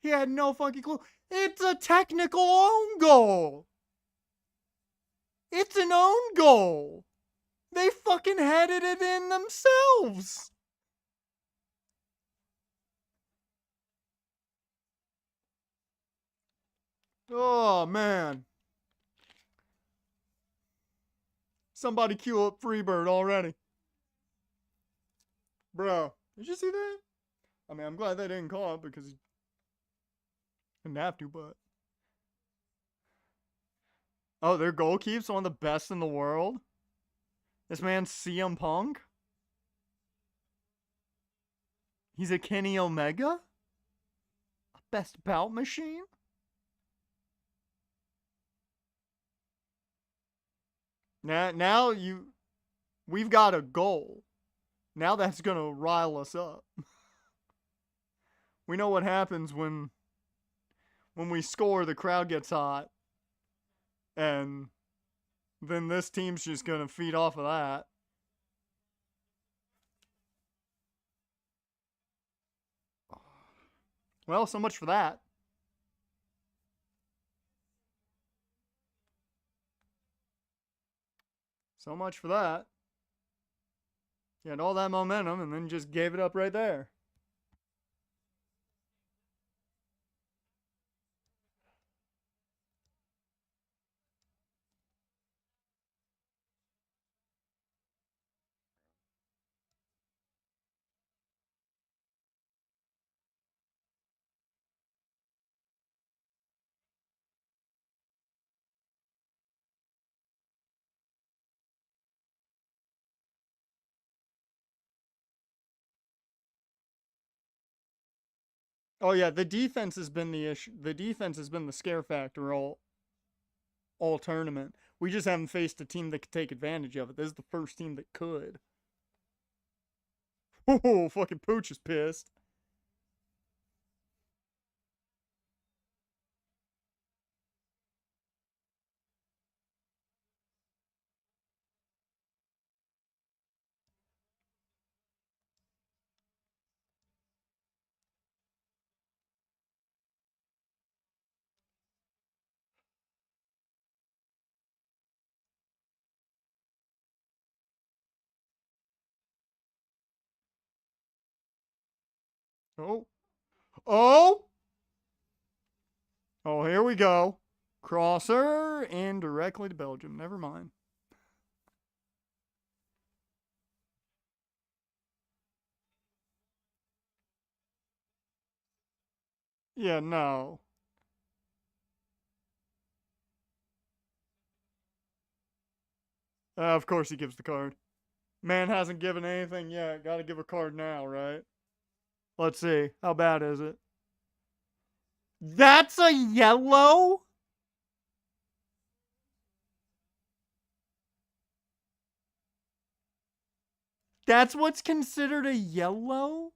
He had no fucking clue. It's a technical own goal. It's an own goal. They fucking headed it in themselves. Oh, man. Somebody queue up Freebird already. Bro, did you see that? I mean, I'm glad they didn't call it because he didn't have to, but. Oh, their goalkeeper's one of the best in the world? This man's CM Punk? He's a Kenny Omega? A best bout machine? Now we've got a goal. Now that's gonna rile us up. We know what happens when we score, the crowd gets hot. And then this team's just gonna feed off of that. Well, so much for that. So much for that. You had all that momentum and then just gave it up right there. Oh yeah, the defense has been the issue. The defense has been the scare factor all tournament. We just haven't faced a team that could take advantage of it. This is the first team that could. Oh, fucking Pooch is pissed. Oh. Oh! Oh, here we go. Crosser and directly to Belgium. Never mind. Yeah, no. Of course he gives the card. Man hasn't given anything yet. Gotta give a card now, right? Let's see. How bad is it? That's a yellow? That's what's considered a yellow?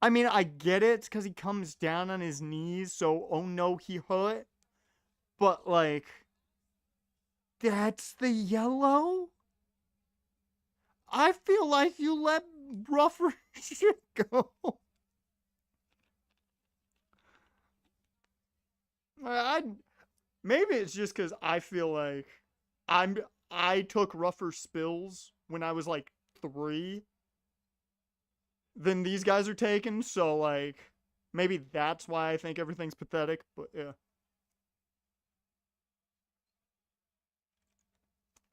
I mean, I get it. It's because he comes down on his knees, so oh no, he hurt. But, like, that's the yellow? I feel like you let rougher shit go. I maybe it's just because I feel like I'm I took rougher spills when I was like 3 than these guys are taking, so like maybe that's why I think everything's pathetic. But yeah,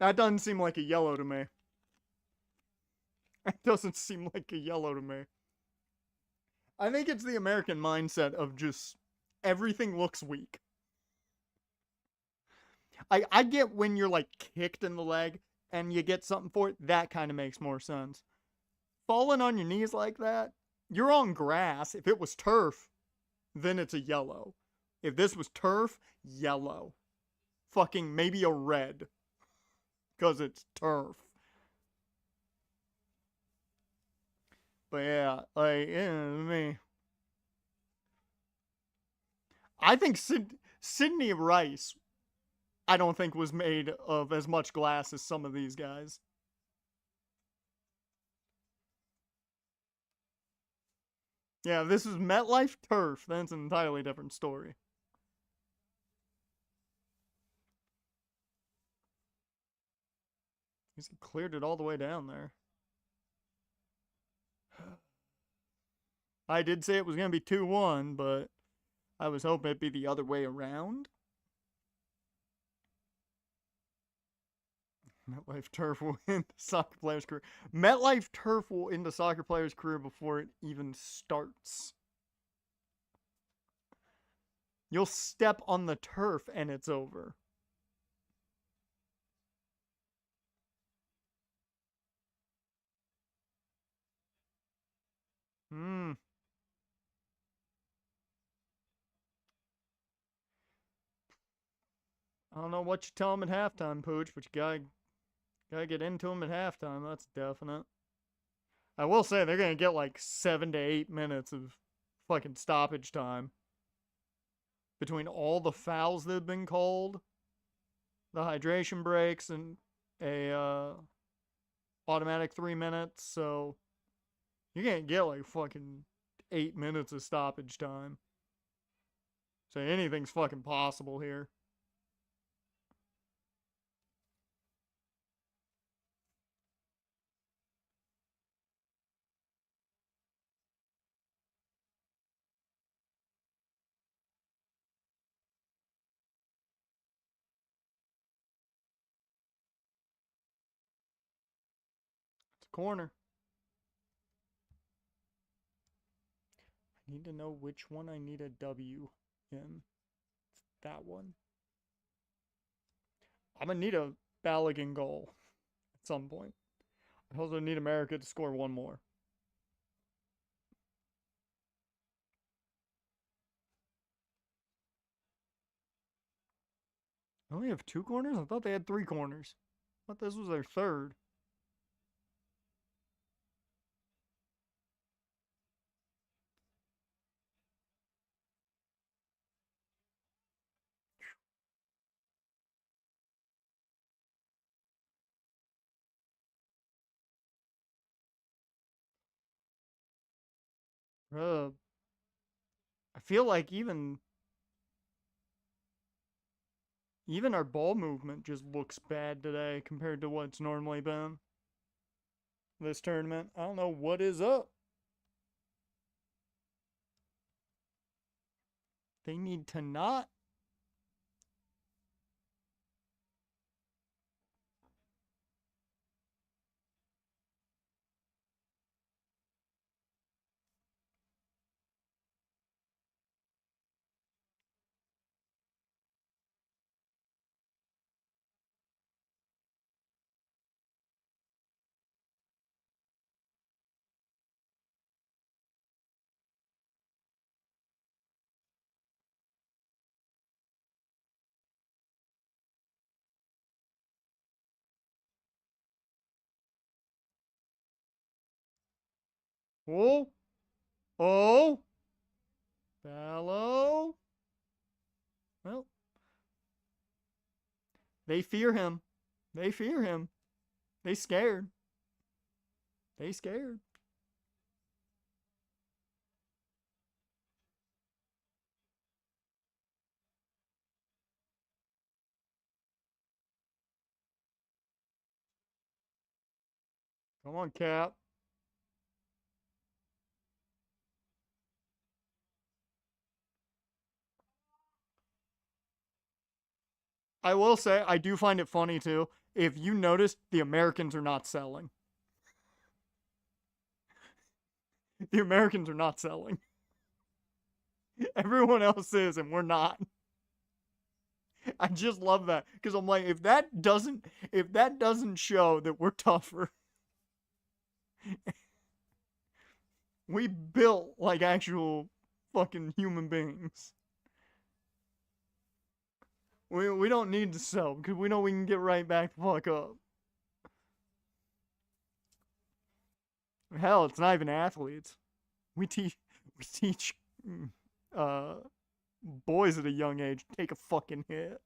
that doesn't seem like a yellow to me. That doesn't seem like a yellow to me. I think it's the American mindset of just everything looks weak. I get when you're like kicked in the leg and you get something for it, that kind of makes more sense. Falling on your knees like that, you're on grass. If it was turf, then it's a yellow. If this was turf, yellow. Fucking maybe a red. Because it's turf. But yeah, like, yeah, me. I think Sydney Rice, I don't think was made of as much glass as some of these guys. Yeah, if this is MetLife turf, then it's an entirely different story. He's cleared it all the way down there. I did say it was going to be 2-1, but I was hoping it'd be the other way around. MetLife Turf will end the soccer player's career. MetLife Turf will end the soccer player's career before it even starts. You'll step on the turf and it's over. Hmm. I don't know what you tell them at halftime, Pooch, but you gotta get into them at halftime. That's definite. I will say they're gonna get like 7 to 8 minutes of fucking stoppage time between all the fouls that have been called, the hydration breaks, and a automatic 3 minutes. So you're gonna get like fucking 8 minutes of stoppage time. So anything's fucking possible here. It's a corner. I need to know which one I need a W in. It's that one. I'm gonna need a Balogun goal at some point. I also need America to score one more. I only have 2 corners? I thought they had 3 corners. I thought this was their third. I feel like even our ball movement just looks bad today compared to what it's normally been this tournament. I don't know what is up. They need to not. Oh, oh, Balo. Well, they fear him. They fear him. They scared. They scared. Come on, Cap. I will say, I do find it funny too. If you notice, the Americans are not selling. The Americans are not selling. Everyone else is, and we're not. I just love that because I'm like, if that doesn't show that we're tougher, we built like actual fucking human beings. We don't need to sell because we know we can get right back the fuck up. Hell, it's not even athletes. We teach uh boys at a young age take a fucking hit.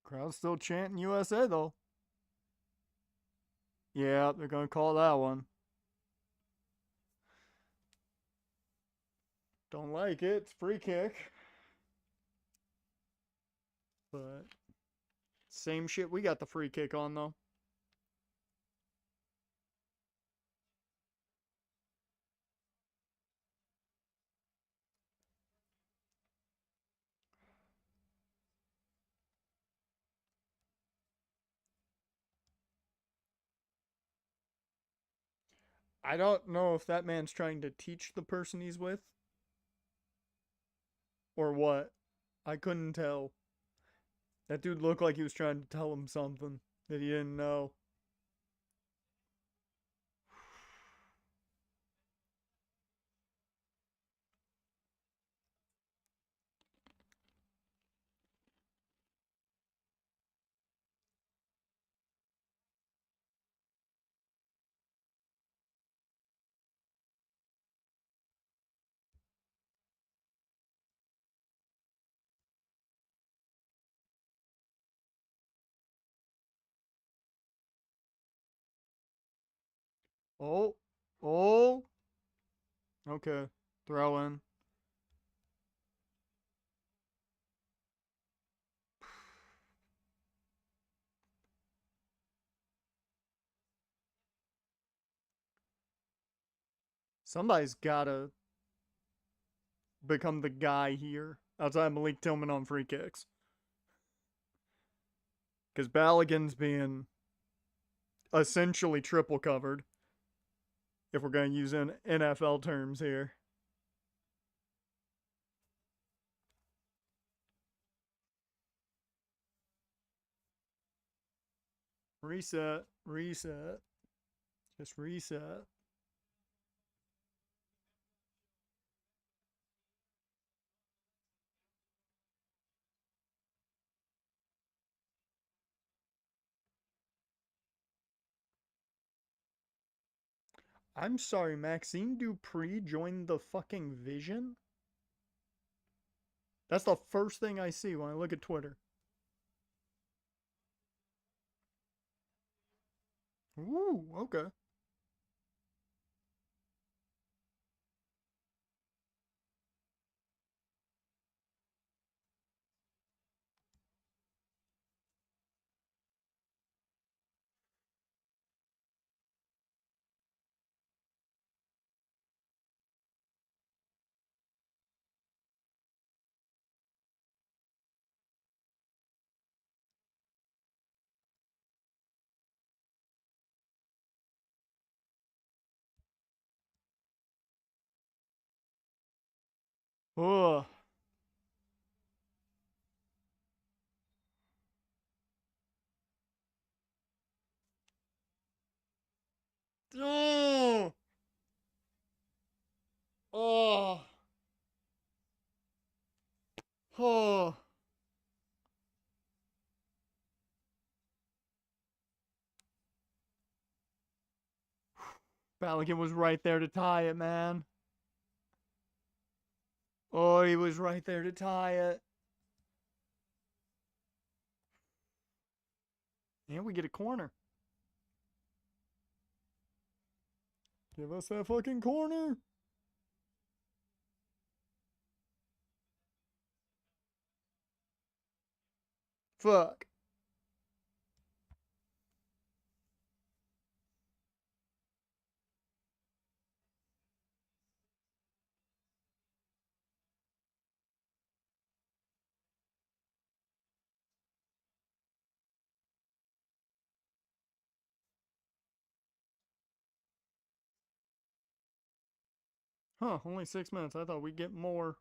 Crowd's still chanting USA though. Yeah, they're gonna call that one. Don't like it. It's free kick. But same shit. We got the free kick on though. I don't know if that man's trying to teach the person he's with or what. I couldn't tell. That dude looked like he was trying to tell him something that he didn't know. Oh, oh. Okay, throw in. Somebody's gotta become the guy here outside Malik Tillman on free kicks. Because Balogun's being essentially triple covered, if we're going to use in NFL terms here. Reset, reset, just reset. I'm sorry, Maxime Dupree joined the fucking Vision? That's the first thing I see when I look at Twitter. Ooh, okay. Ugh. Oh. Oh. Oh. Balogun was right there to tie it, man. Oh, he was right there to tie it. And we get a corner. Give us that fucking corner. Fuck. Huh, only 6 minutes. I thought we'd get more.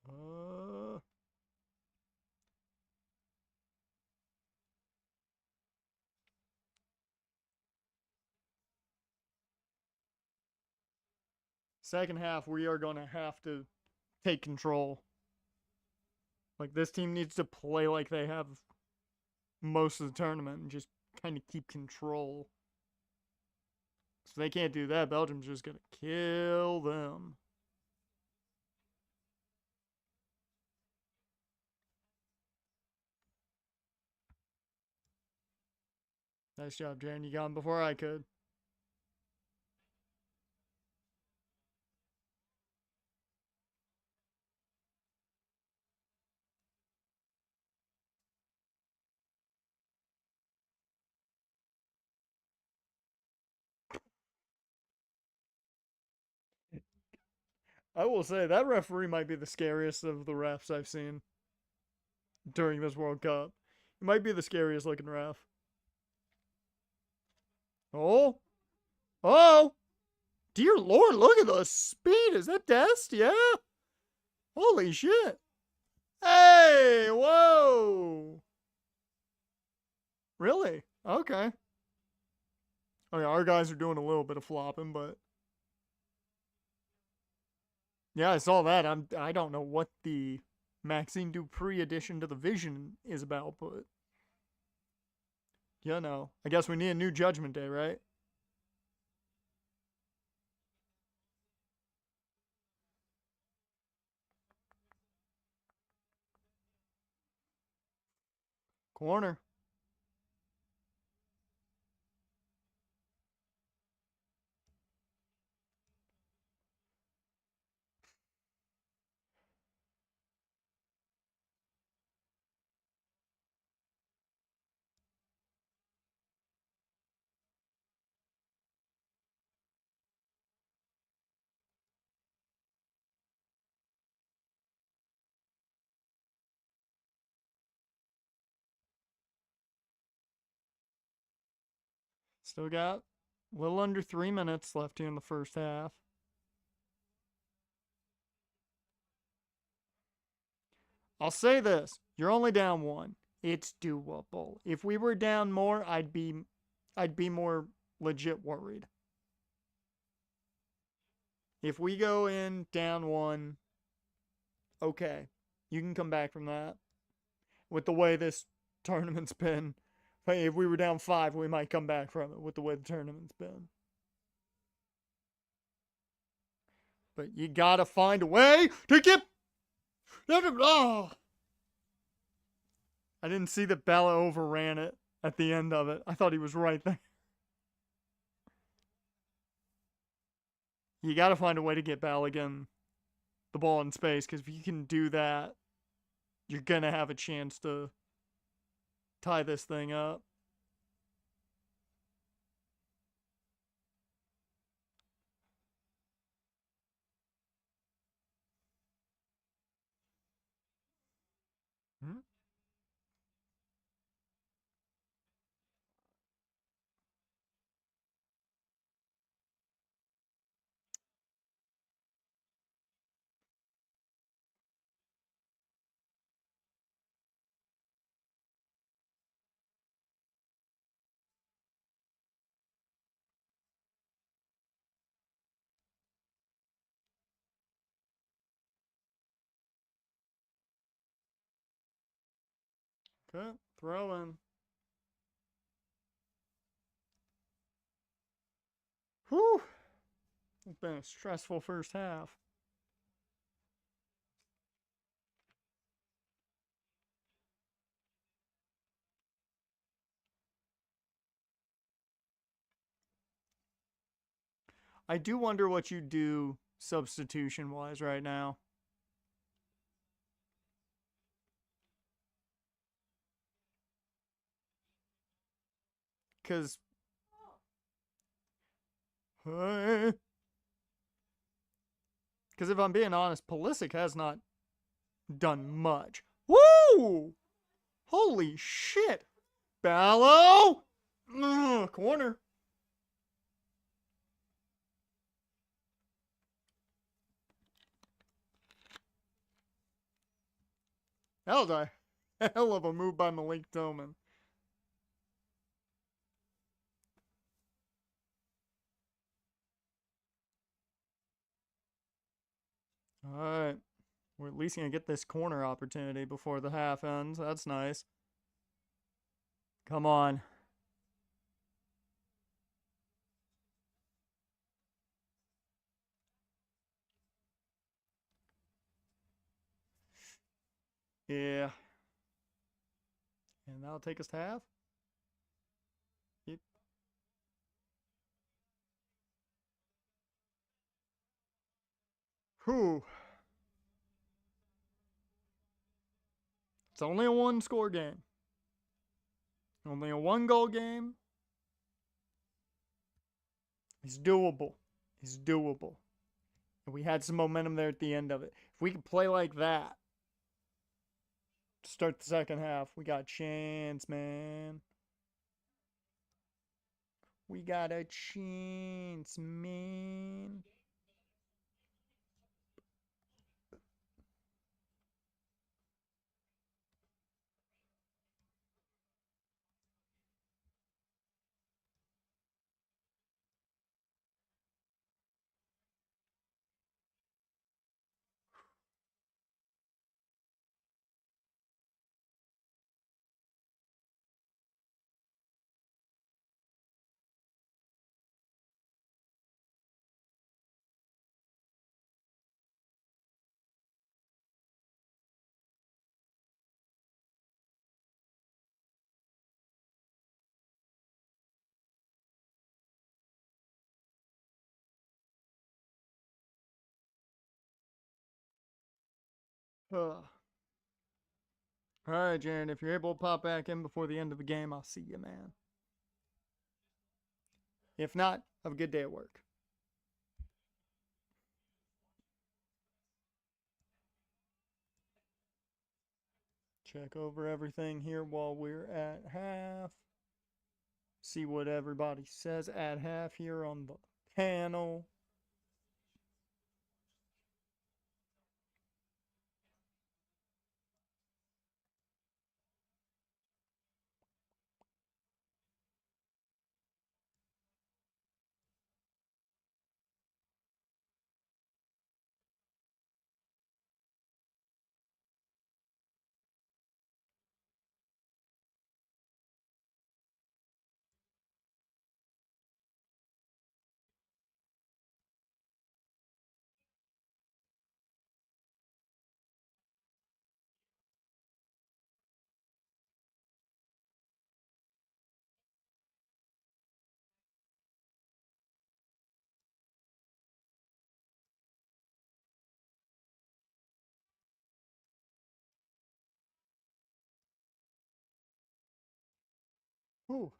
Uh, Second half, we are going to have to take control. Like, this team needs to play like they have most of the tournament and just kind of keep control. So they can't do that. Belgium's just going to kill them. Nice job, Jaren. You got him before I could. I will say that referee might be the scariest of the refs I've seen during this World Cup. He might be the scariest looking ref. Oh, oh, dear Lord, look at the speed. Is that Dest? Yeah. Holy shit. Hey, whoa. Really? Okay. Oh yeah, our guys are doing a little bit of flopping, but yeah, I saw that. I don't know what the Maxine Dupree addition to the Vision is about, but yeah, no. I guess we need a new Judgment Day, right? Corner. Still got a little under 3 minutes left here in the first half. I'll say this: you're only down one. It's doable. If we were down more, I'd be more legit worried. If we go in down one, okay, you can come back from that. With the way this tournament's been, hey, if we were down five, we might come back from it. With the way the tournament's been, but you gotta find a way to get. Oh, I didn't see that Balo overran it at the end of it. I thought he was right there. You got to find a way to get Balogun the ball in space, because if you can do that, you're going to have a chance to tie this thing up. Hmm? Okay, throw in. Whew. It's been a stressful first half. I do wonder what you do substitution wise right now. Because, because if I'm being honest, Pulisic has not done much. Woo! Holy shit! Balo! Corner. That was a hell of a move by Malik Tillman. Alright. We're at least going to get this corner opportunity before the half ends. That's nice. Come on. Yeah. And that'll take us to half. Yep. Whew. It's only a one score game. Only a one goal game. It's doable. It's doable. And we had some momentum there at the end of it. If we could play like that to start the second half, we got a chance, man. We got a chance, man. Ugh. All right, Jaron, if you're able to pop back in before the end of the game, I'll see you, man. If not, have a good day at work. Check over everything here while we're at half. See what everybody says at half here on the panel. Whew.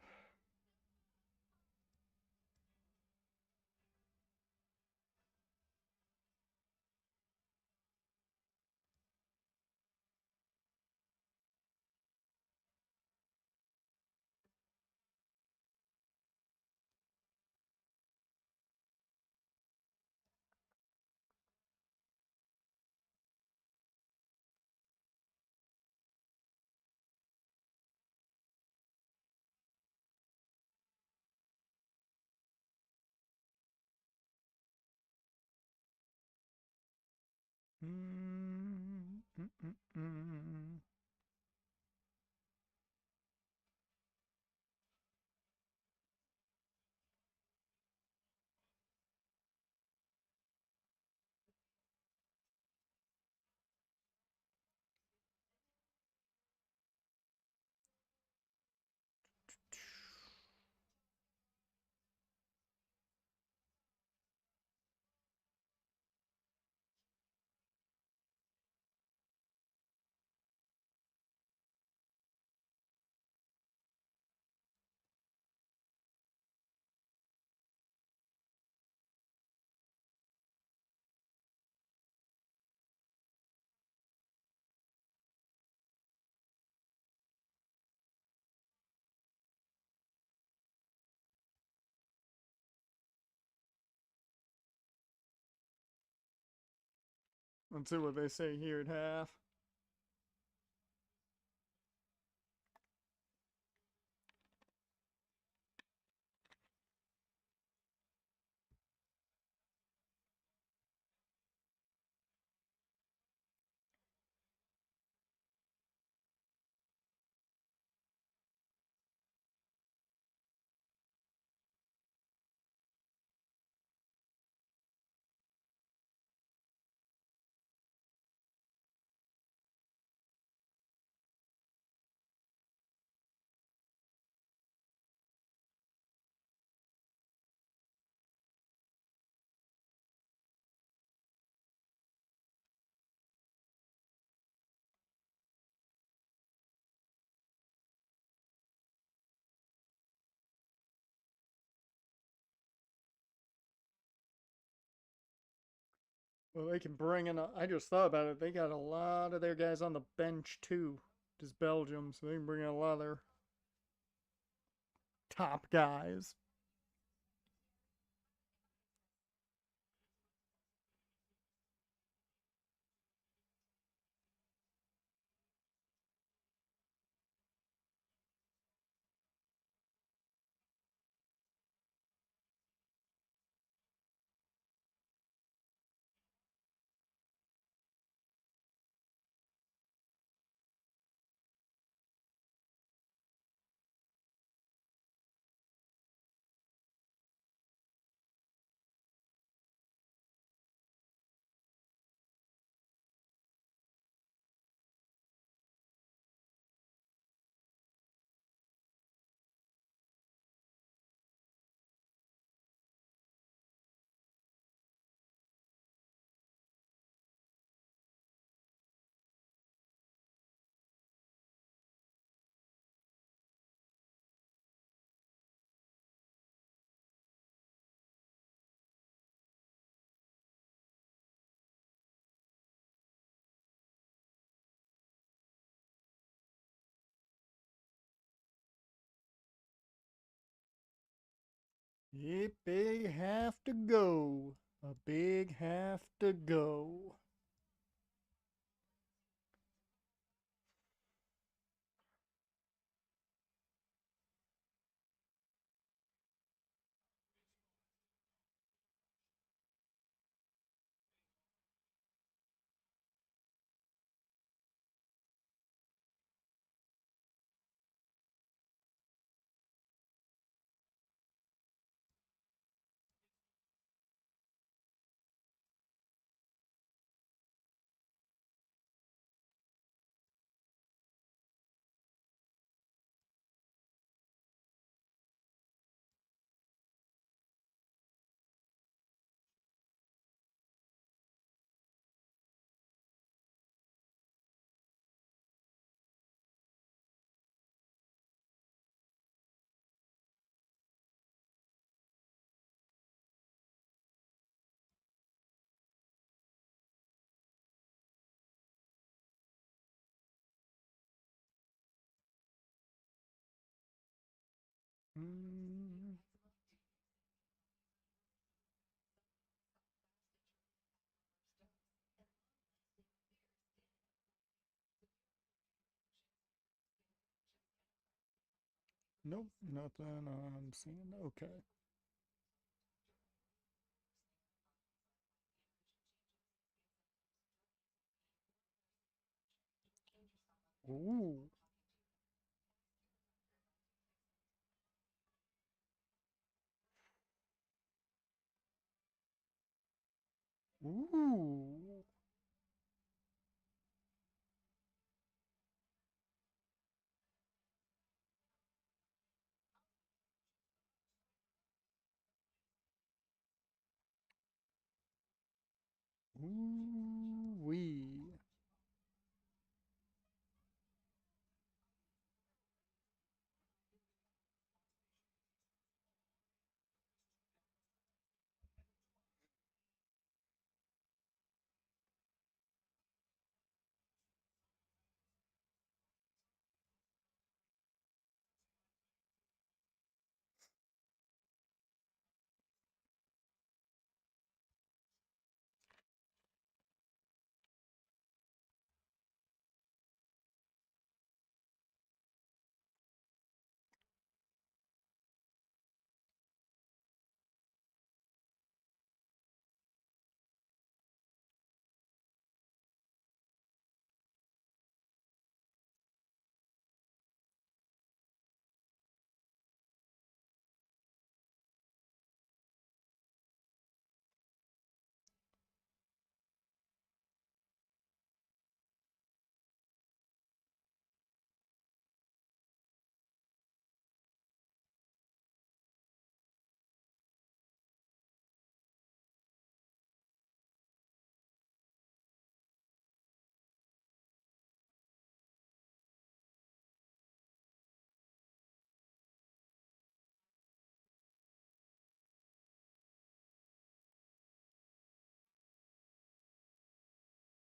Mm, mm, mm, mm. Let's see what they say here at half. Well, they can bring in. I just thought about it. They got a lot of their guys on the bench too. Just Belgium, so they can bring in a lot of their top guys. Yep, big half to go. A big half to go. Mm, nope, nothing I'm seeing. Okay. Ooh. Ooh. Ooh wee.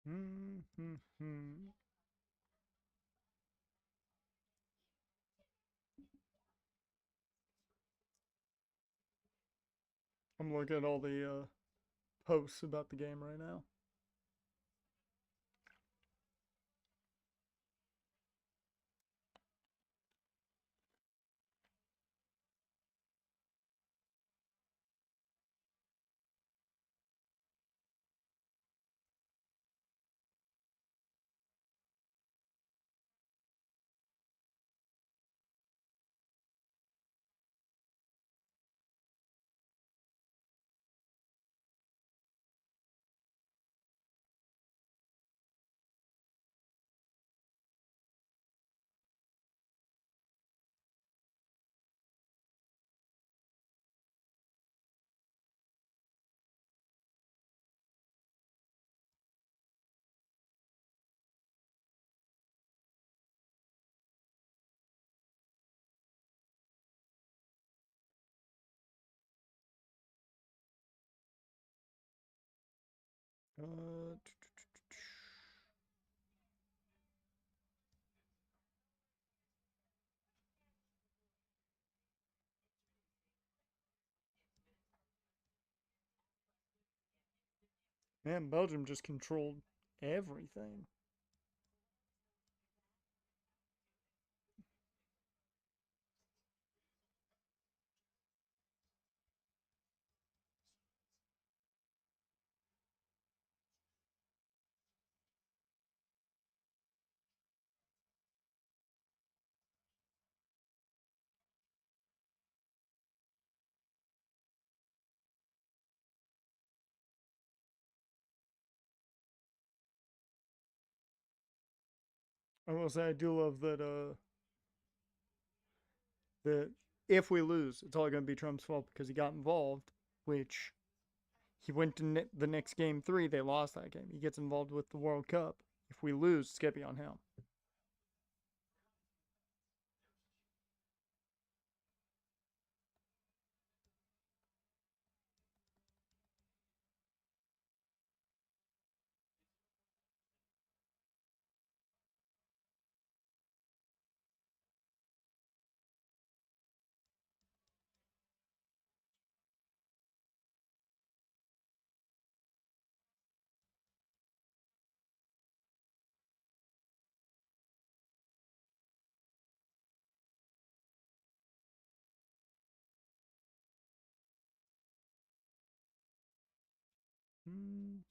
Mm-hmm. I'm looking at all the posts about the game right now. Uh, Man, Belgium just controlled everything. I will say I do love that if we lose, it's all going to be Trump's fault because he got involved, which he went to the next game 3. They lost that game. He gets involved with the World Cup. If we lose, it's going to be on him. Mm.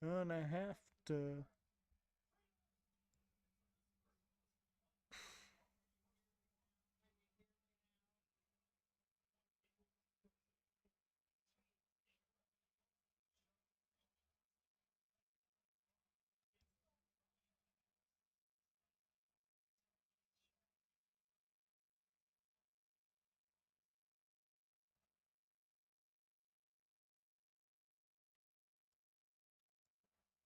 And I have to.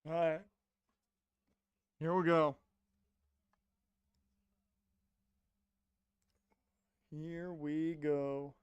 All right, here we go. Here we go.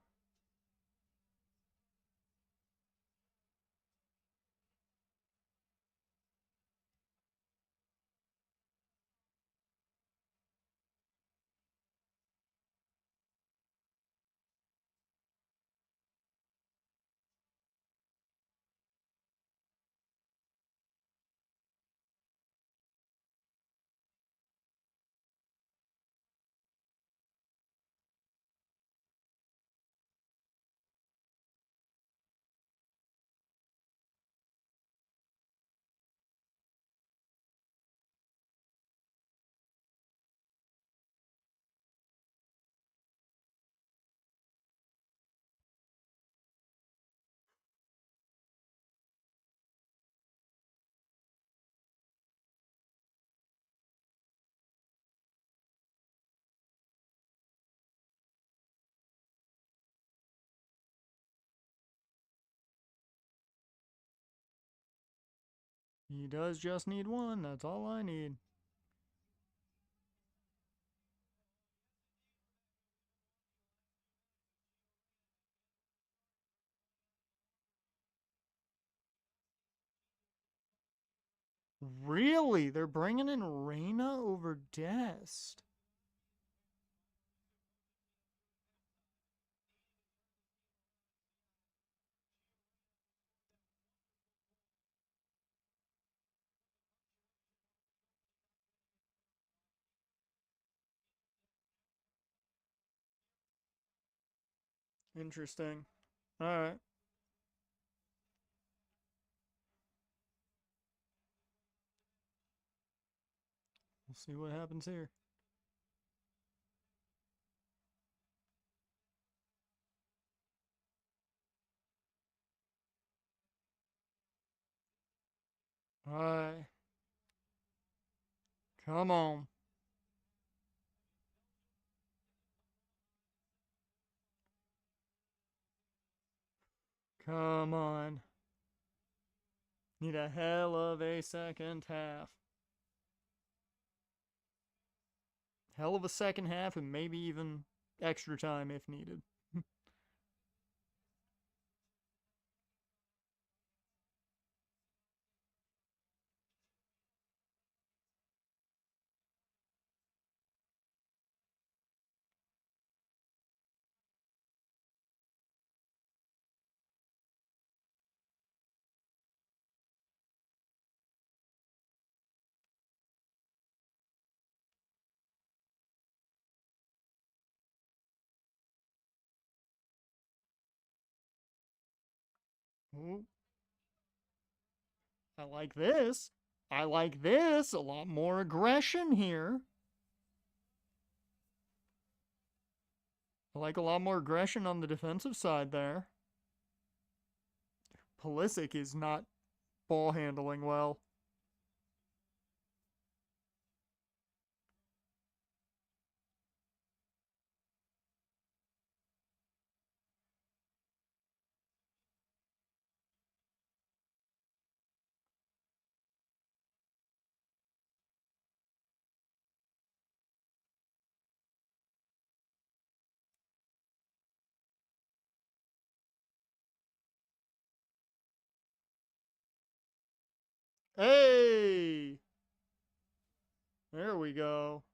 He does just need one. That's all I need. Really? They're bringing in Reyna over Dest. Interesting. Alright. We'll see what happens here. Alright. Come on. Come on. Need a hell of a second half. Hell of a second half and maybe even extra time if needed. Ooh, I like this. I like this. A lot more aggression here. I like a lot more aggression on the defensive side there. Pulisic is not ball handling well. Hey! There we go.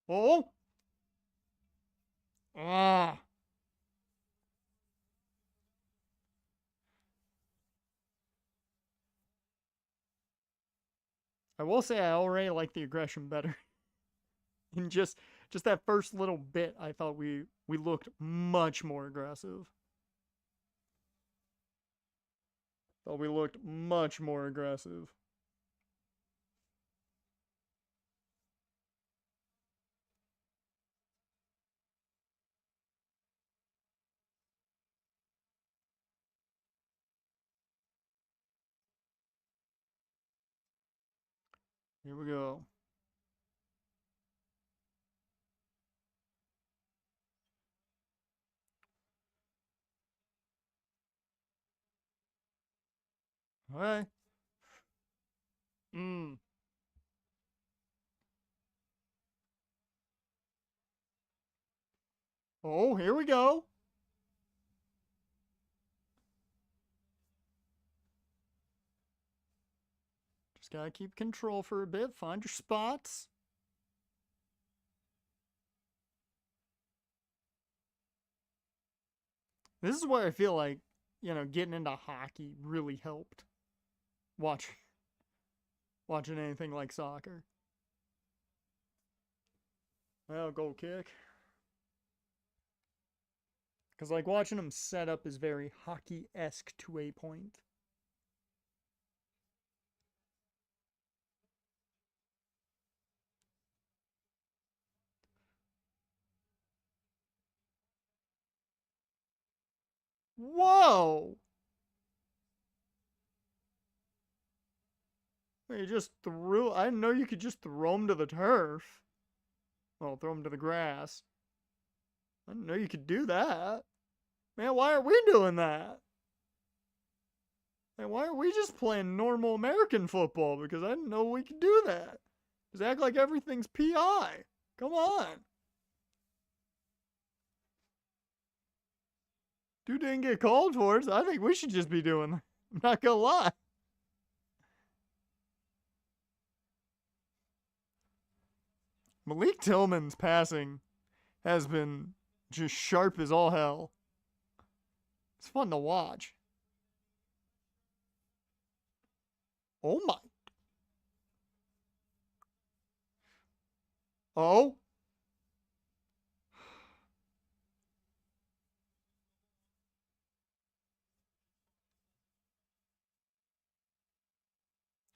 Oh! Ah! I will say I already like the aggression better. In just that first little bit, I thought we looked much more aggressive. Thought we looked much more aggressive. Here we go. All right. Mm. Oh, here we go. Just gotta keep control for a bit. Find your spots. This is where I feel like, getting into hockey really helped. Watch, watching anything like soccer. Well, goal kick. Because, like, watching them set up is very hockey esque to a point. Whoa! You just threw. I didn't know you could just throw them to the turf. Well, throw them to the grass. I didn't know you could do that. Man, why are we doing that? Man, why are we just playing normal American football? Because I didn't know we could do that. Just act like everything's PI. Come on. Dude didn't get called for it, so I think we should just be doing that. I'm not gonna lie. Malik Tillman's passing has been just sharp as all hell. It's fun to watch. Oh my. Oh.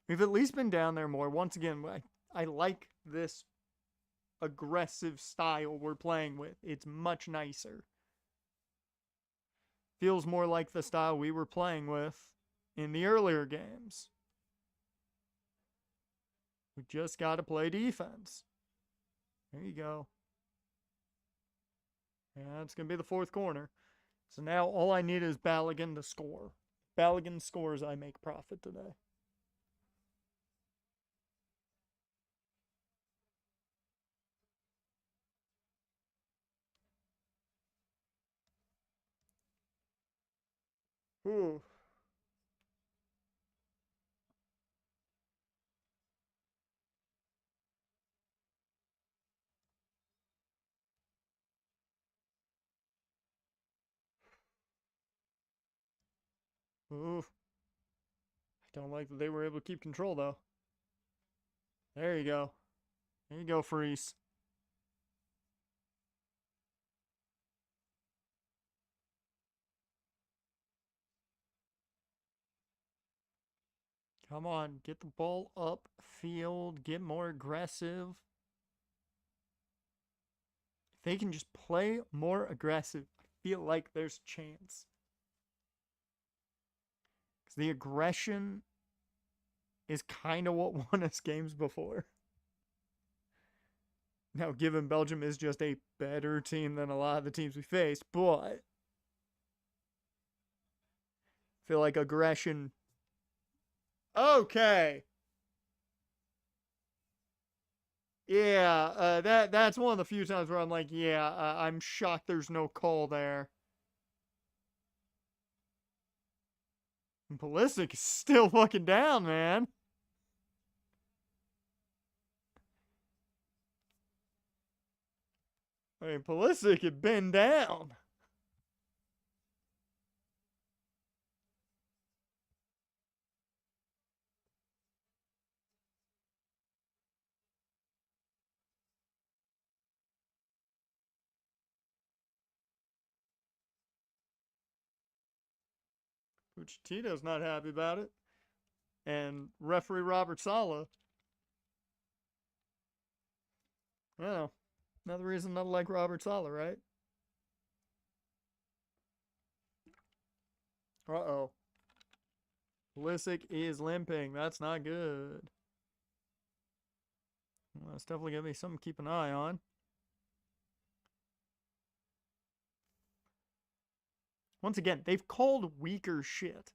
We've at least been down there more. Once again, I like this aggressive style we're playing with. It's much nicer. Feels more like the style we were playing with in the earlier games. We just got to play defense. There you go. Yeah, it's going to be the fourth corner. So now all I need is Balogun to score. Balogun scores, I make profit today. Ooh. Ooh. I don't like that they were able to keep control, though. There you go. There you go, Freeze. Come on, get the ball up field, get more aggressive. If they can just play more aggressive, I feel like there's a chance. Because the aggression is kind of what won us games before. Now, given Belgium is just a better team than a lot of the teams we faced, but I feel like aggression. Okay. Yeah, that's one of the few times where I'm like, yeah, I'm shocked there's no call there. And Pulisic is still fucking down, man. I mean, Pulisic had been down. Pochettino's not happy about it. And referee Robert Saleh, well, another reason not to like Robert Saleh, right? Uh-oh. Pulisic is limping. That's not good. Well, that's definitely going to be something to keep an eye on. Once again, they've called weaker shit.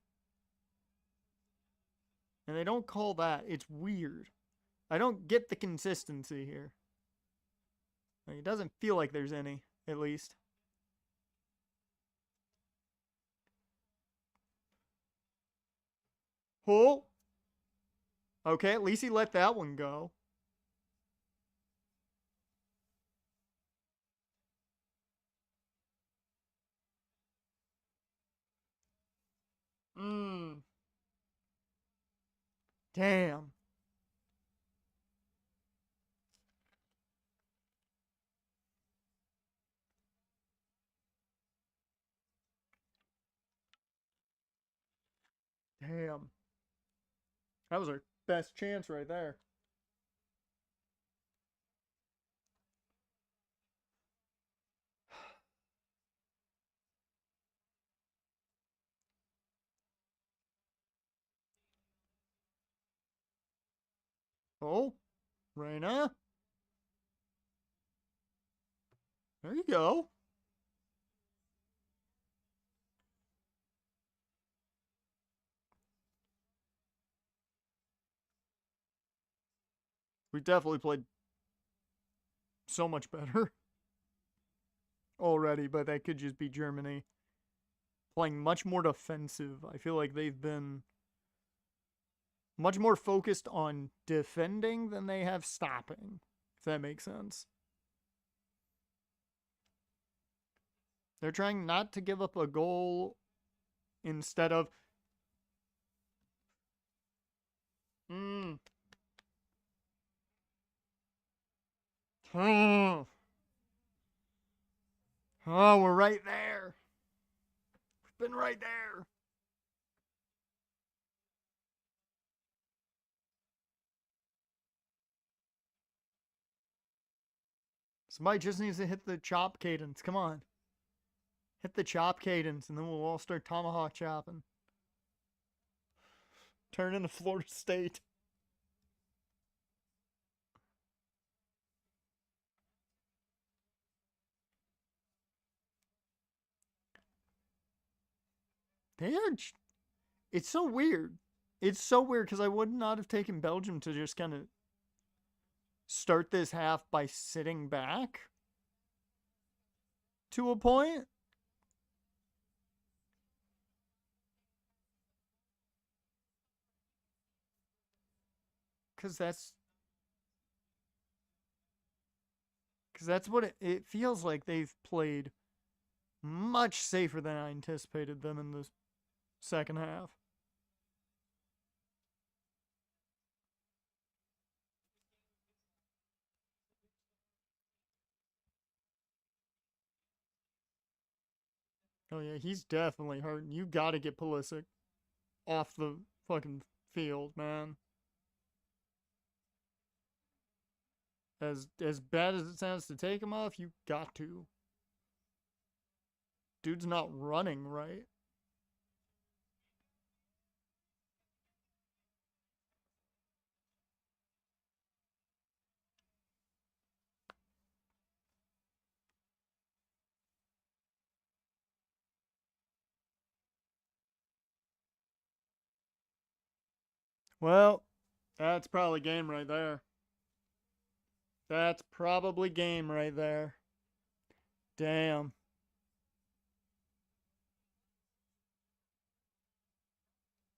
And they don't call that. It's weird. I don't get the consistency here. Like, it doesn't feel like there's any, at least. Oh! Okay, at least he let that one go. Mmm. Damn. Damn. That was our best chance right there. Oh, Reina. There you go. We definitely played so much better already, but that could just be Germany playing much more defensive. I feel like they've been much more focused on defending than they have stopping, if that makes sense. They're trying not to give up a goal instead of. Hmm. Oh, oh, we're right there. We've been right there. Somebody just needs to hit the chop cadence. Come on. Hit the chop cadence, and then we'll all start tomahawk chopping. Turn into Florida State. They are. It's so weird. It's so weird because I would not have taken Belgium to just kind of start this half by sitting back to a point. Because that's what it feels like. They've played much safer than I anticipated them in the second half. Oh yeah, he's definitely hurting. You got to get Pulisic off the fucking field, man. As bad as it sounds to take him off, you got to. Dude's not running right. Well, that's probably game right there. That's probably game right there. Damn.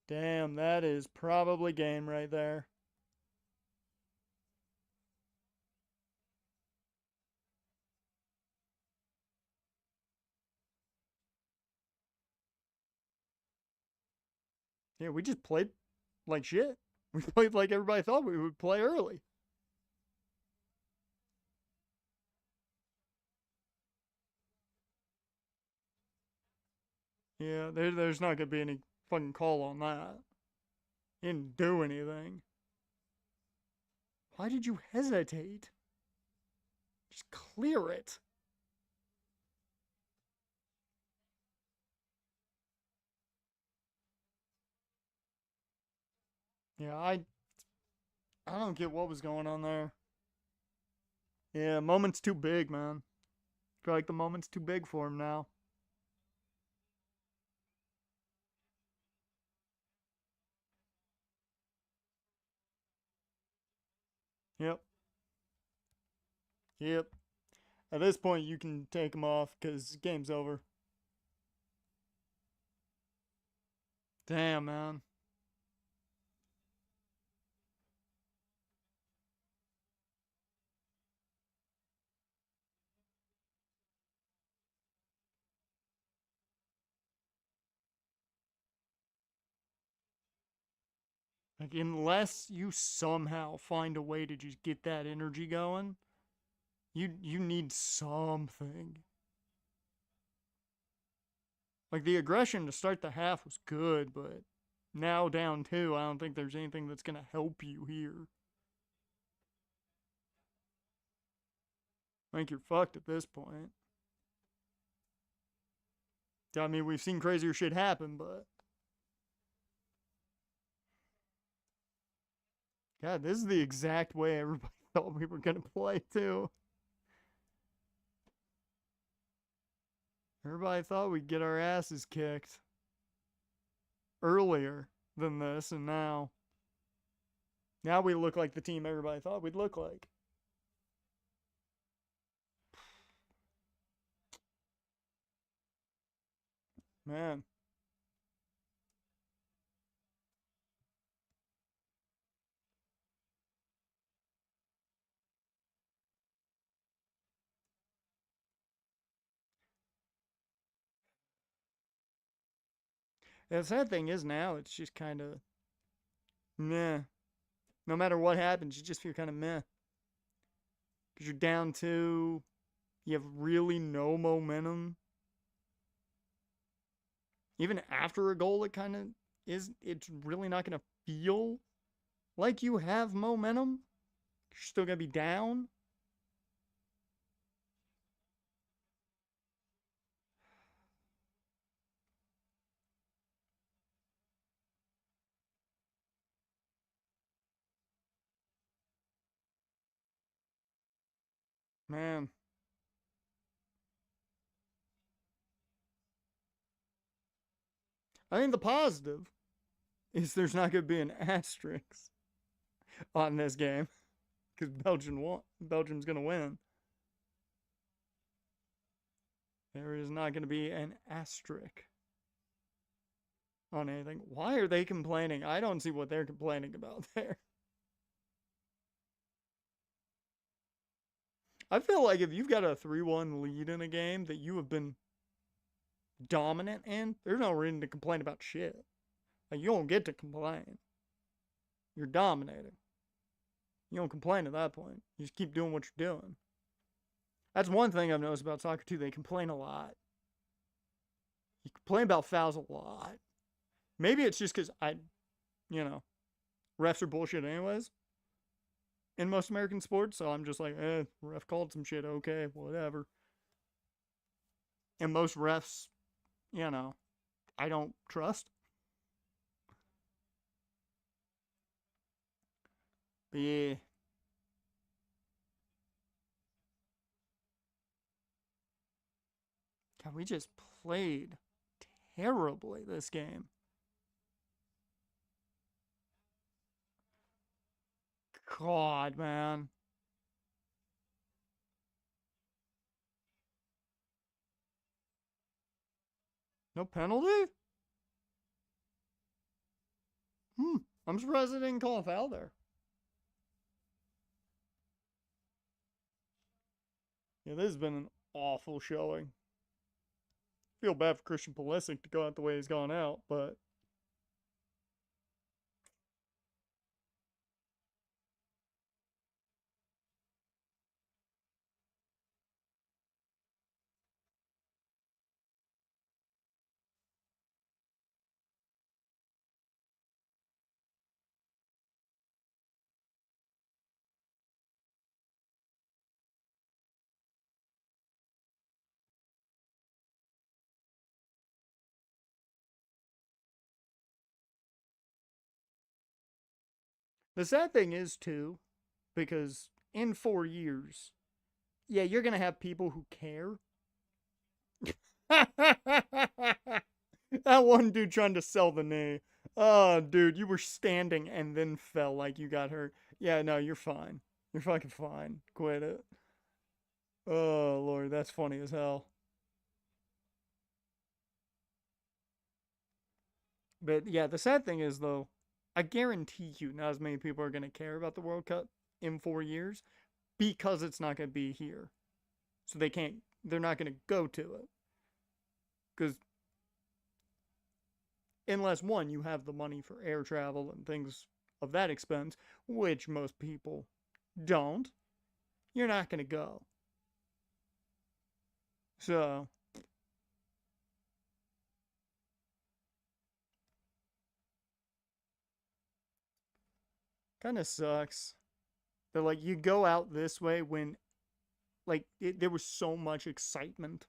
Damn, that is probably game right there. Yeah, we just played like shit. We played like everybody thought we would play early. Yeah, there's not gonna be any fucking call on that. You didn't do anything. Why did you hesitate? Just clear it. Yeah, I don't get what was going on there. Yeah, moment's too big, man. I feel like the moment's too big for him now. Yep. Yep. At this point, you can take him off because game's over. Damn, man. Like, unless you somehow find a way to just get that energy going, you need something. Like, the aggression to start the half was good, but now down two, I don't think there's anything that's gonna help you here. I think you're fucked at this point. I mean, we've seen crazier shit happen, but God, this is the exact way everybody thought we were going to play, too. Everybody thought we'd get our asses kicked earlier than this, and now we look like the team everybody thought we'd look like. Man. The sad thing is now it's just kind of meh. No matter what happens, you just feel kind of meh. Because you're down two, you have really no momentum. Even after a goal, it kind of is, it's really not going to feel like you have momentum. You're still going to be down. Man. I think the positive is there's not going to be an asterisk on this game because Belgium's going to win. There is not going to be an asterisk on anything. Why are they complaining? I don't see what they're complaining about there. I feel like if you've got a 3-1 lead in a game that you have been dominant in, there's no reason to complain about shit. Like, you don't get to complain. You're dominating. You don't complain at that point. You just keep doing what you're doing. That's one thing I've noticed about soccer too. They complain a lot. You complain about fouls a lot. Maybe it's just because refs are bullshit anyways in most American sports. So I'm just like, ref called some shit. Okay, whatever. And most refs, I don't trust. But yeah. God, we just played terribly this game. God, man. No penalty? I'm surprised they didn't call a foul there. Yeah, this has been an awful showing. Feel bad for Christian Pulisic to go out the way he's gone out, but the sad thing is too, because in 4 years, yeah, you're gonna have people who care. That one dude trying to sell the knee. Oh, dude, you were standing and then fell like you got hurt. Yeah, no, you're fine. You're fucking fine. Quit it. Oh, Lord, that's funny as hell. But yeah, the sad thing is, though, I guarantee you not as many people are going to care about the World Cup in 4 years because it's not going to be here. So they're not going to go to it. Because unless, one, you have the money for air travel and things of that expense, which most people don't, you're not going to go. So, kind of sucks that, like, you go out this way when, like, there was so much excitement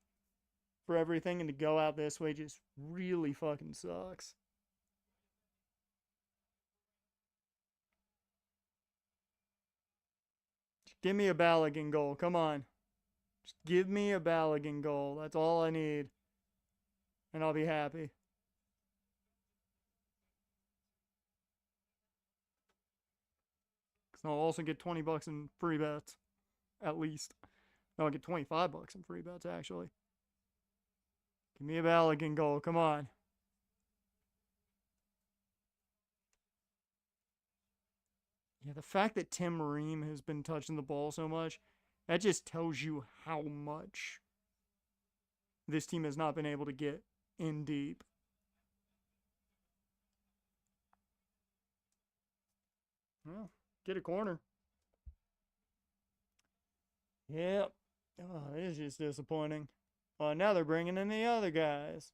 for everything, and to go out this way just really fucking sucks. Give me a Balogun goal. Come on. Just give me a Balogun goal. That's all I need. And I'll be happy. Because I'll also get 20 bucks in free bets. At least. No, I'll get 25 bucks in free bets, actually. Give me a Balogun goal. Come on. Yeah, the fact that Tim Ream has been touching the ball so much, that just tells you how much this team has not been able to get in deep. Well, get a corner. Yep. Oh, it's just disappointing. Oh, now they're bringing in the other guys.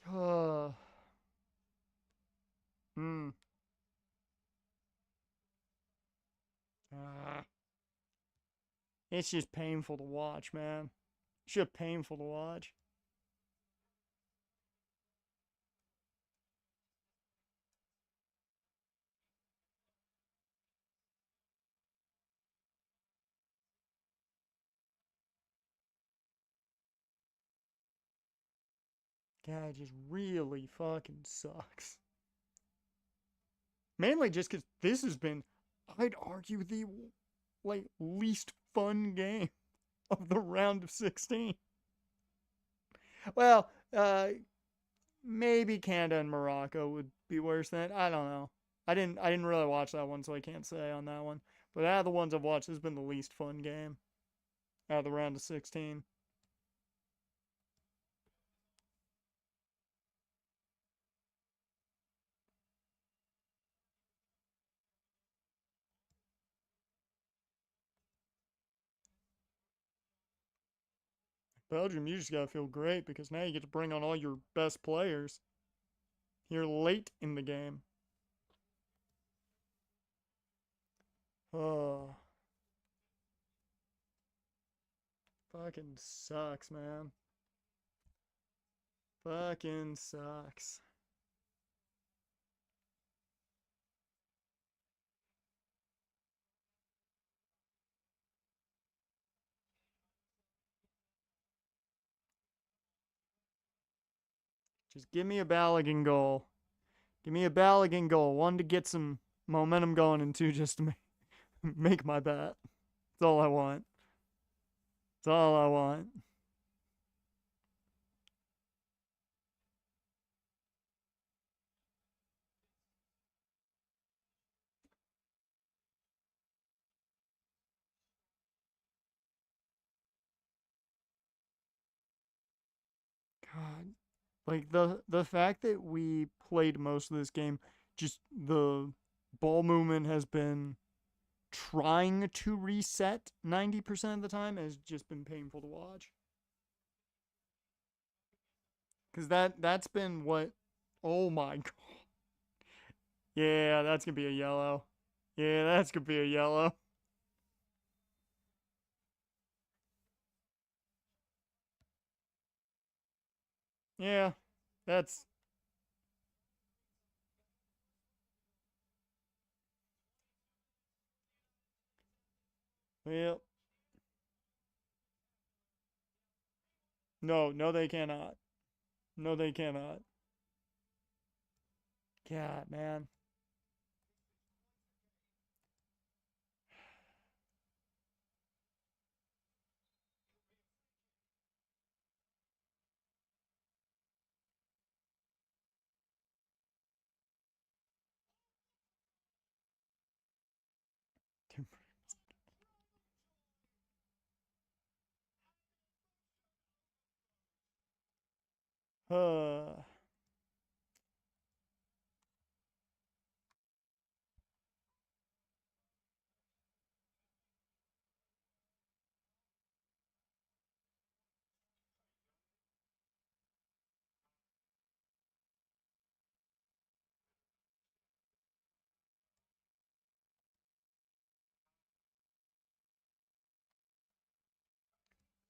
Uh, hmm. Ah, it's just painful to watch, man. It's just painful to watch. God, it just really fucking sucks. Mainly just because this has been, I'd argue, the like least fun game of the round of 16. Well, maybe Canada and Morocco would be worse than it. I don't know. I didn't really watch that one, so I can't say on that one. But out of the ones I've watched, this has been the least fun game out of the round of 16. Belgium, you just gotta feel great because now you get to bring on all your best players here late in the game. Oh, fucking sucks, man. Fucking sucks. Just give me a Balogun goal. Give me a Balogun goal. One to get some momentum going, and two just to make my bet. That's all I want. That's all I want. God, like the fact that we played most of this game, just the ball movement has been trying to reset 90% of the time has just been painful to watch. Cause that's been what. Oh my god. Yeah, that's gonna be a yellow. Yeah, that's gonna be a yellow. Yeah, that's. Well, no, no, they cannot. No, they cannot. God, man. Uh,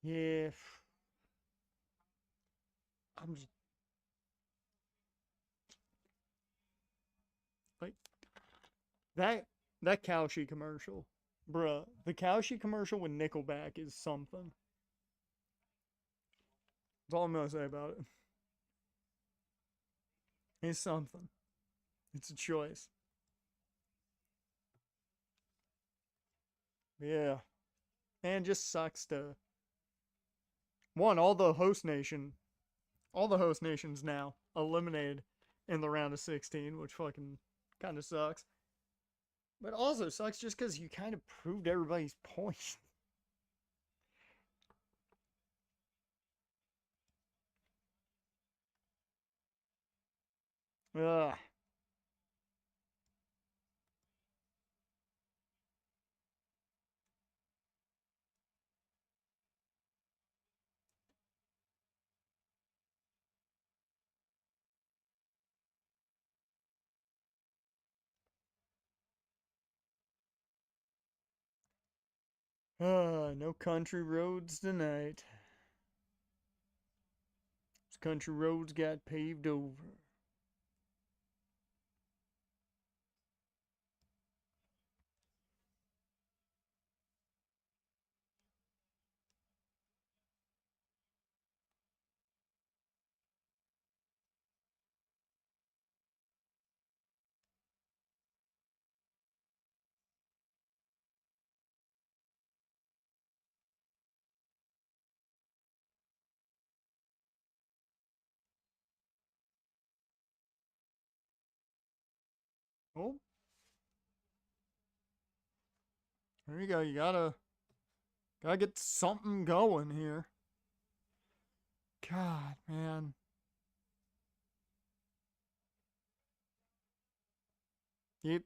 Yeah. I'm just like that that Cowshy commercial. Bruh, the Cowshy commercial with Nickelback is something. That's all I'm gonna say about it. It's something. It's a choice. Yeah. And it just sucks to one, all the host nations now eliminated in the round of 16, which fucking kind of sucks. But also sucks just because you kind of proved everybody's point. Ugh. No country roads tonight. Those country roads got paved over. Oh, there you go. You gotta get something going here. God, man. Yep,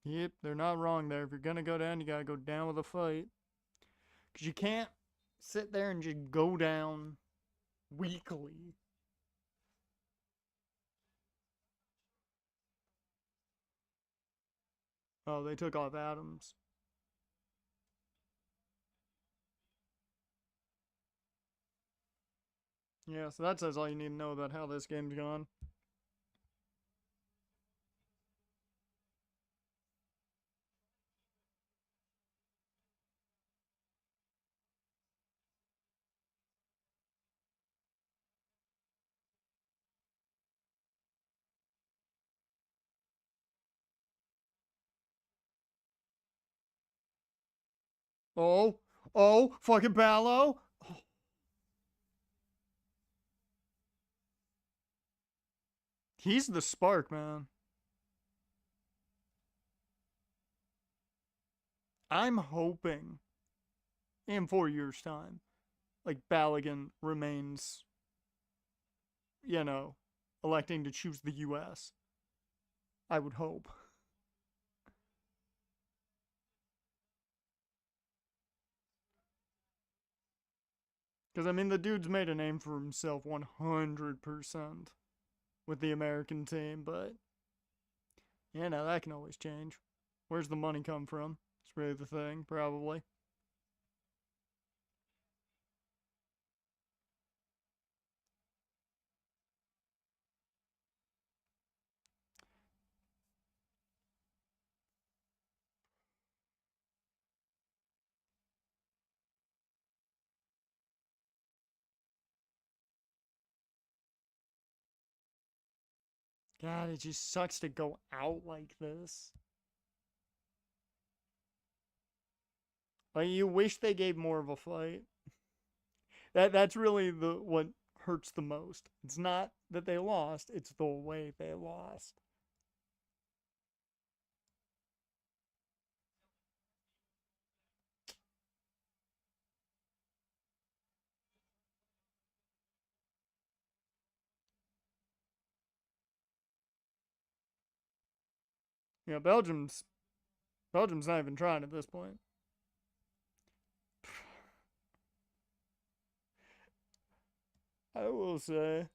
yep. They're not wrong there. If you're gonna go down, you gotta go down with a fight. Cause you can't sit there and just go down weakly. Oh, they took off Adams. Yeah, so that says all you need to know about how this game's gone. Oh, oh, fucking Balo. Oh, he's the spark, man. I'm hoping in 4 years' time, like Balogun remains, you know, electing to choose the U.S. I would hope. Because, I mean, the dude's made a name for himself 100% with the American team, but, you know, that can always change. Where's the money come from? It's really the thing, probably. God, it just sucks to go out like this. Like, you wish they gave more of a fight. That's really the what hurts the most. It's not that they lost, it's the way they lost. You know, Belgium's not even trying at this point. I will say,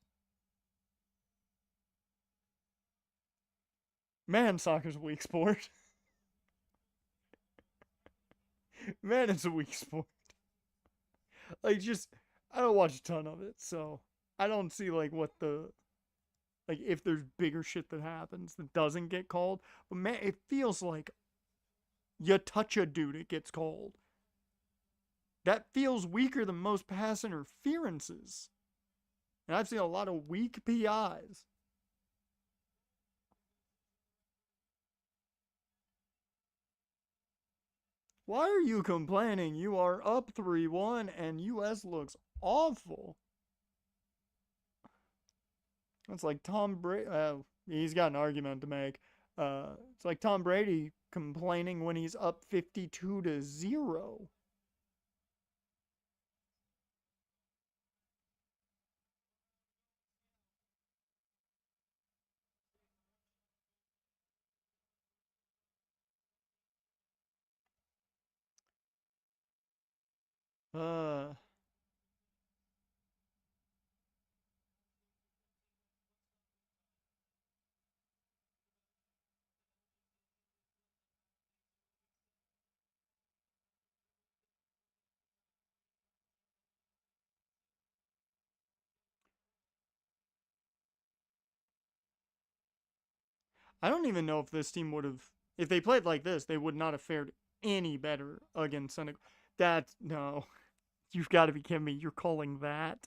man, soccer's a weak sport. Man, it's a weak sport. Like, just, I don't watch a ton of it, so I don't see, like, what the, like, if there's bigger shit that happens that doesn't get called. But man, it feels like you touch a dude, it gets called. That feels weaker than most pass interferences. And I've seen a lot of weak PIs. Why are you complaining? You are up 3-1 and US looks awful. It's like Tom Brady. He's got an argument to make. It's like Tom Brady complaining when he's up 52-0. Uh, I don't even know if this team would have, if they played like this, they would not have fared any better against Senegal. That's, no, you've got to be kidding me. You're calling that?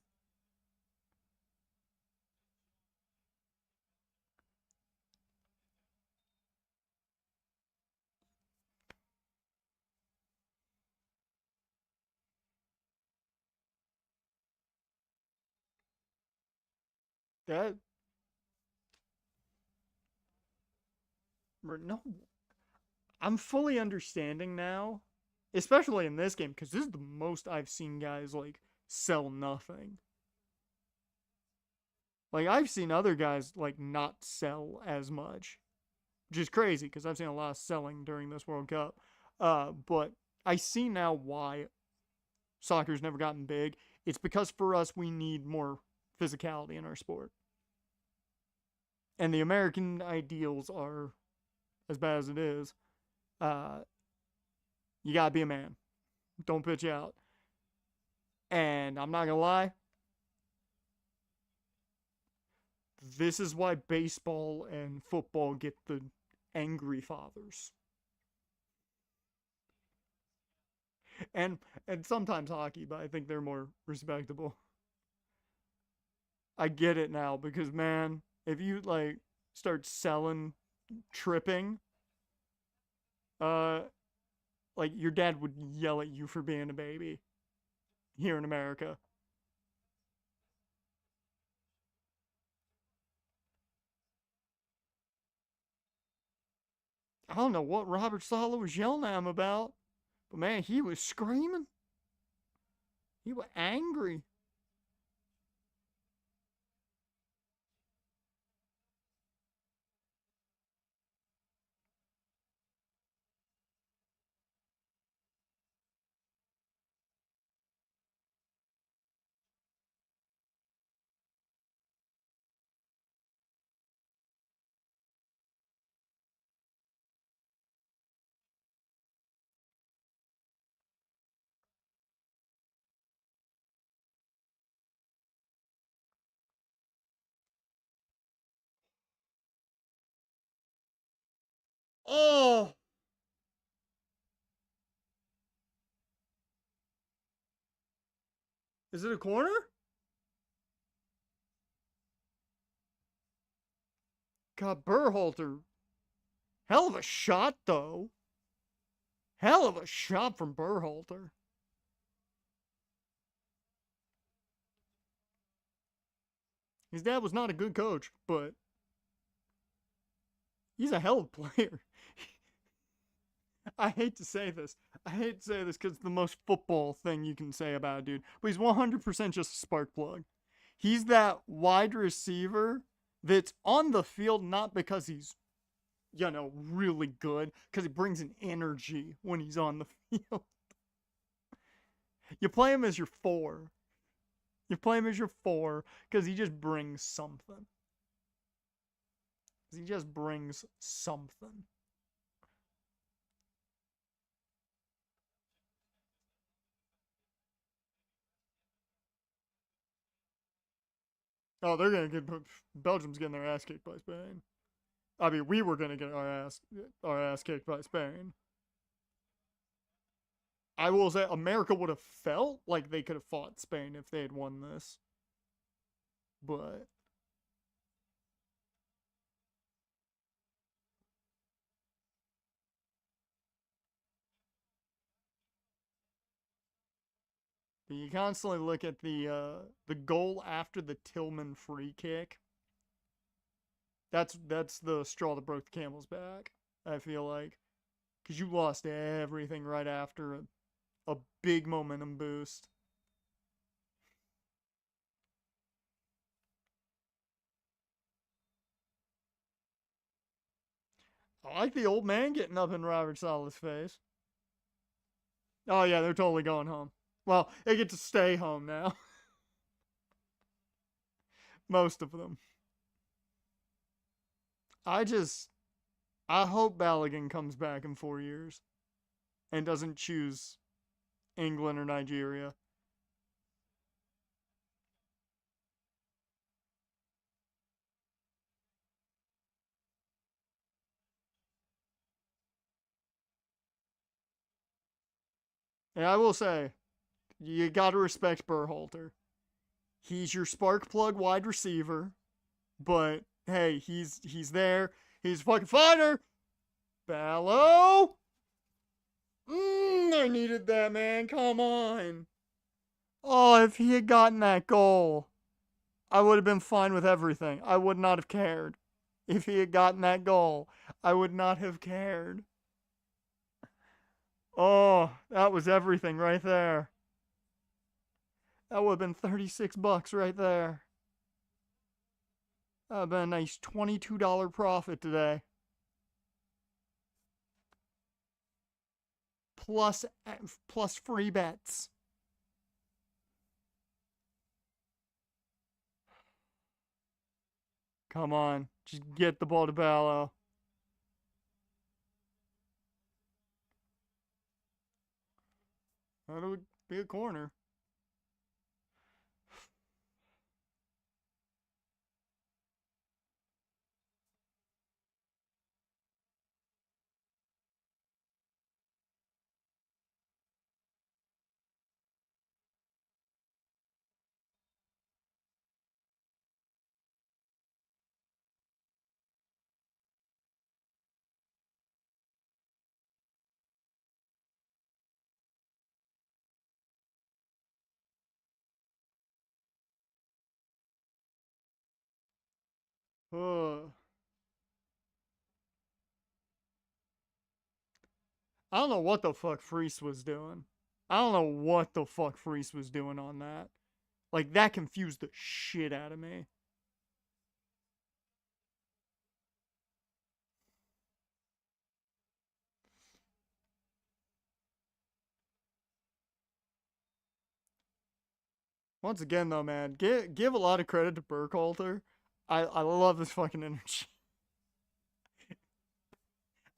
That, no, I'm fully understanding now, especially in this game, because this is the most I've seen guys like sell nothing. Like I've seen other guys like not sell as much, which is crazy because I've seen a lot of selling during this World Cup. But I see now why soccer's never gotten big. It's because for us we need more physicality in our sport, and the American ideals are as bad as it is. Uh, you gotta be a man. Don't pitch out. And I'm not gonna lie, this is why baseball and football get the angry fathers. And and sometimes hockey, but I think they're more respectable. I get it now because man, if you like start selling tripping, uh like your dad would yell at you for being a baby here in America. I don't know what Robert Sala was yelling at him about, but man, he was screaming. He was angry. Oh, is it a corner? God, Burhalter. Hell of a shot, though. Hell of a shot from Burhalter. His dad was not a good coach, but he's a hell of a player. I hate to say this. I hate to say this because it's the most football thing you can say about a dude. But he's 100% just a spark plug. He's that wide receiver that's on the field not because he's, really good, because he brings an energy when he's on the field. You play him as your four. You play him as your four because he just brings something. He just brings something. Oh, they're gonna get Belgium's getting their ass kicked by Spain. I mean, we were gonna get our ass kicked by Spain. I will say America would have felt like they could have fought Spain if they had won this, but you constantly look at the goal after the Tillman free kick. That's the straw that broke the camel's back. I feel like because you lost everything right after a big momentum boost. I like the old man getting up in Robert Sala's face. Oh yeah, they're totally going home. Well, they get to stay home now. Most of them. I just I hope Balogun comes back in 4 years and doesn't choose England or Nigeria. And I will say, you gotta respect Berhalter. He's your spark plug wide receiver, but hey, he's there. He's a fucking fighter. Balo. I needed that, man. Come on. Oh, if he had gotten that goal, I would have been fine with everything. I would not have cared. If he had gotten that goal, I would not have cared. Oh, that was everything right there. That would have been $36 right there. That would have been a nice $22 profit today. Plus, plus free bets. Come on, just get the ball to Balo. That would be a corner. Oh. I don't know what the fuck Freese was doing. I don't know what the fuck Freese was doing on that. Like, that confused the shit out of me. Once again, though, man, give a lot of credit to Burkhalter. I love this fucking energy.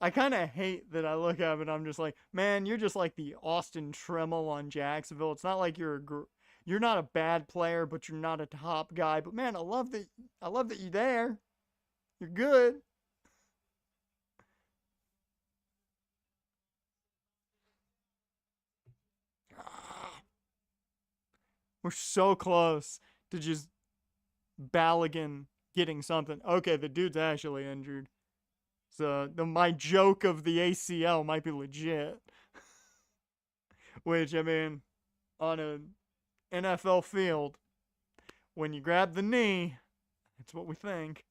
I kind of hate that I look at it and I'm just like, man, you're just like the Austin Tremmel on Jacksonville. It's not like you're not a bad player, but you're not a top guy. But man, I love that you're there. You're good. We're so close to just Balogun getting something. Okay, the dude's actually injured. So my joke of the ACL might be legit. Which I mean, on an NFL field, when you grab the knee, it's what we think.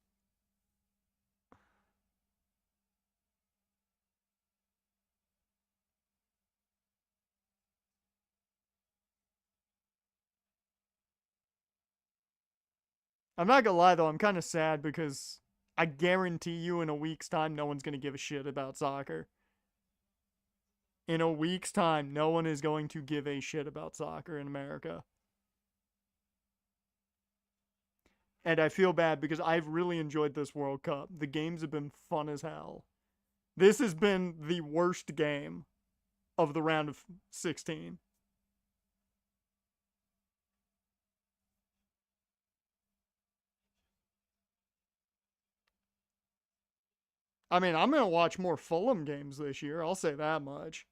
I'm not gonna lie though, I'm kind of sad because I guarantee you in a week's time, no one's gonna give a shit about soccer. In a week's time, no one is going to give a shit about soccer in America. And I feel bad because I've really enjoyed this World Cup. The games have been fun as hell. This has been the worst game of the round of 16. I mean, I'm going to watch more Fulham games this year. I'll say that much.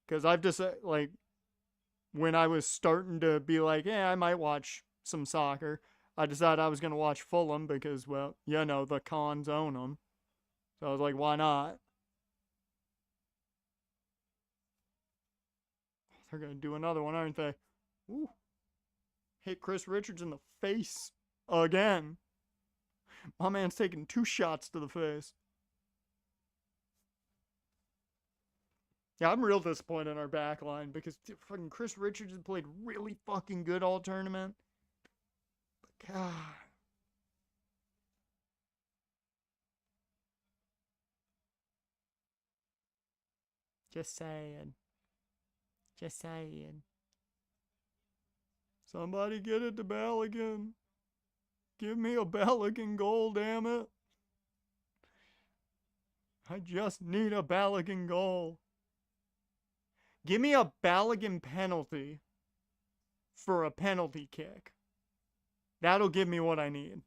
Because I've just, like, when I was starting to be like, yeah, I might watch some soccer, I decided I was going to watch Fulham because, well, you know, the cons own them. So I was like, why not? They're going to do another one, aren't they? Ooh. Hit Chris Richards in the face again. My man's taking 2 shots to the face. Yeah, I'm real disappointed in our back line because fucking Chris Richards has played really fucking good all tournament. But God. Just saying. Just saying. Somebody get it to Balogun. Give me a Balogun goal, damn it. I just need a Balogun goal. Give me a Balogun penalty for a penalty kick. That'll give me what I need.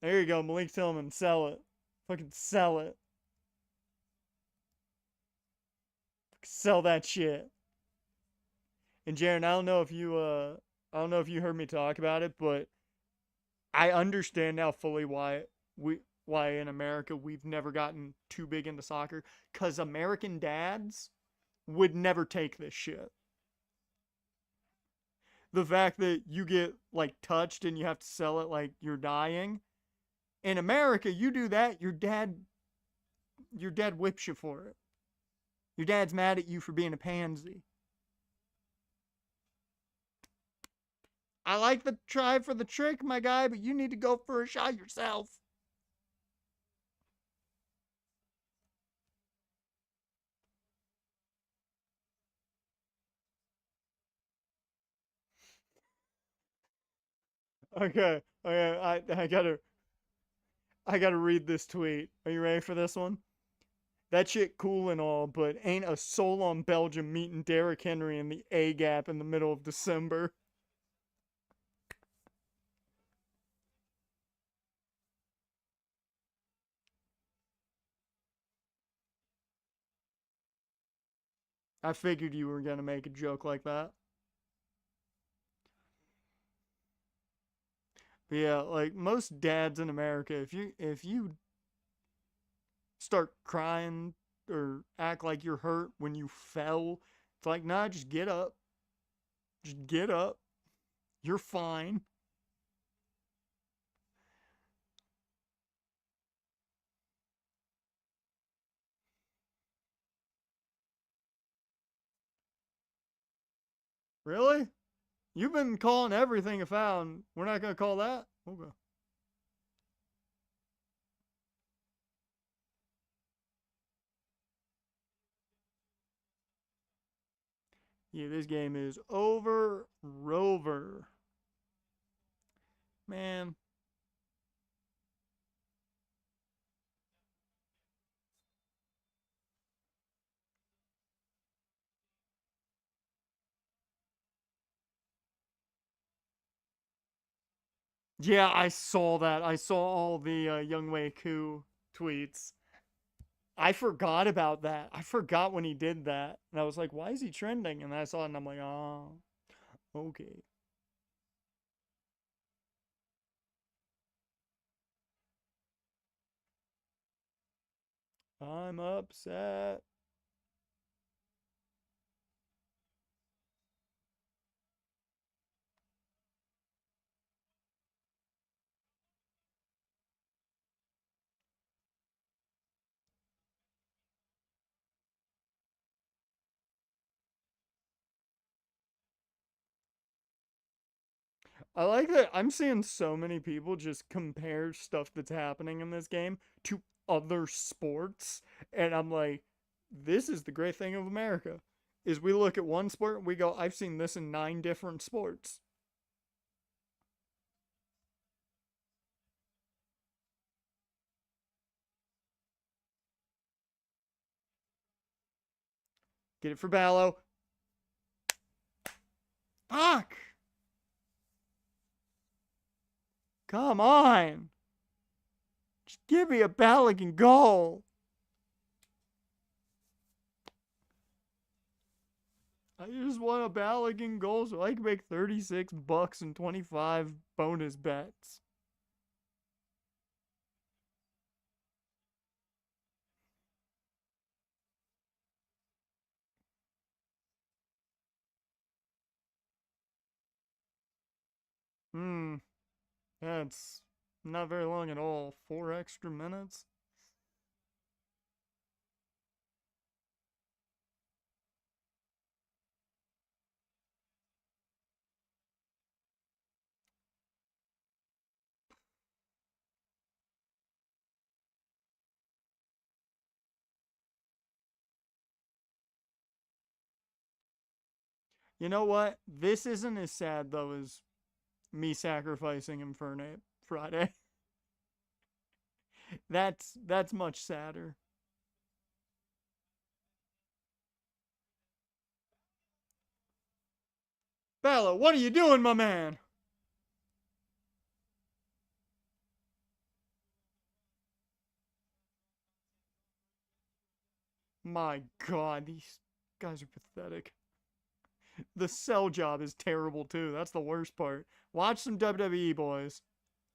There you go, Malik Tillman. Sell it. Fucking sell it. Sell that shit. And Jaron, I don't know if you heard me talk about it, but I understand now fully why in America we've never gotten too big into soccer. Cause American dads would never take this shit. The fact that you get like touched and you have to sell it like you're dying. In America, you do that, your dad whips you for it. Your dad's mad at you for being a pansy. I like the try for the trick, my guy, but you need to go for a shot yourself. Okay, okay, I gotta read this tweet. Are you ready for this one? That shit cool and all, but ain't a soul on Belgium meeting Derrick Henry in the A gap in the middle of December. I figured you were gonna make a joke like that. But yeah, like most dads in America, if you start crying or act like you're hurt when you fell, it's like, nah, just get up. Just get up. You're fine. Really? You've been calling everything a foul, and we're not gonna call that? Okay. Yeah, this game is over, Rover. Man. Yeah, I saw that. I saw all the Young Wei Koo tweets. I forgot about that. I forgot when he did that. And I was like, why is he trending? And I saw it and I'm like, oh, okay. I'm upset. I like that I'm seeing so many people just compare stuff that's happening in this game to other sports. And I'm like, this is the great thing of America. Is we look at one sport and we go, I've seen this in 9 different sports. Get it for Balo. Fuck! Come on! Give me a Balogun goal. I just want a Balogun goal so I can make $36 and 25 bonus bets. That's not very long at all. 4 extra minutes. You know what? This isn't as sad though as me sacrificing him for Nate Friday. That's much sadder. Balo, what are you doing, my man? My god, these guys are pathetic. The sell job is terrible too. That's the worst part. Watch some WWE, boys.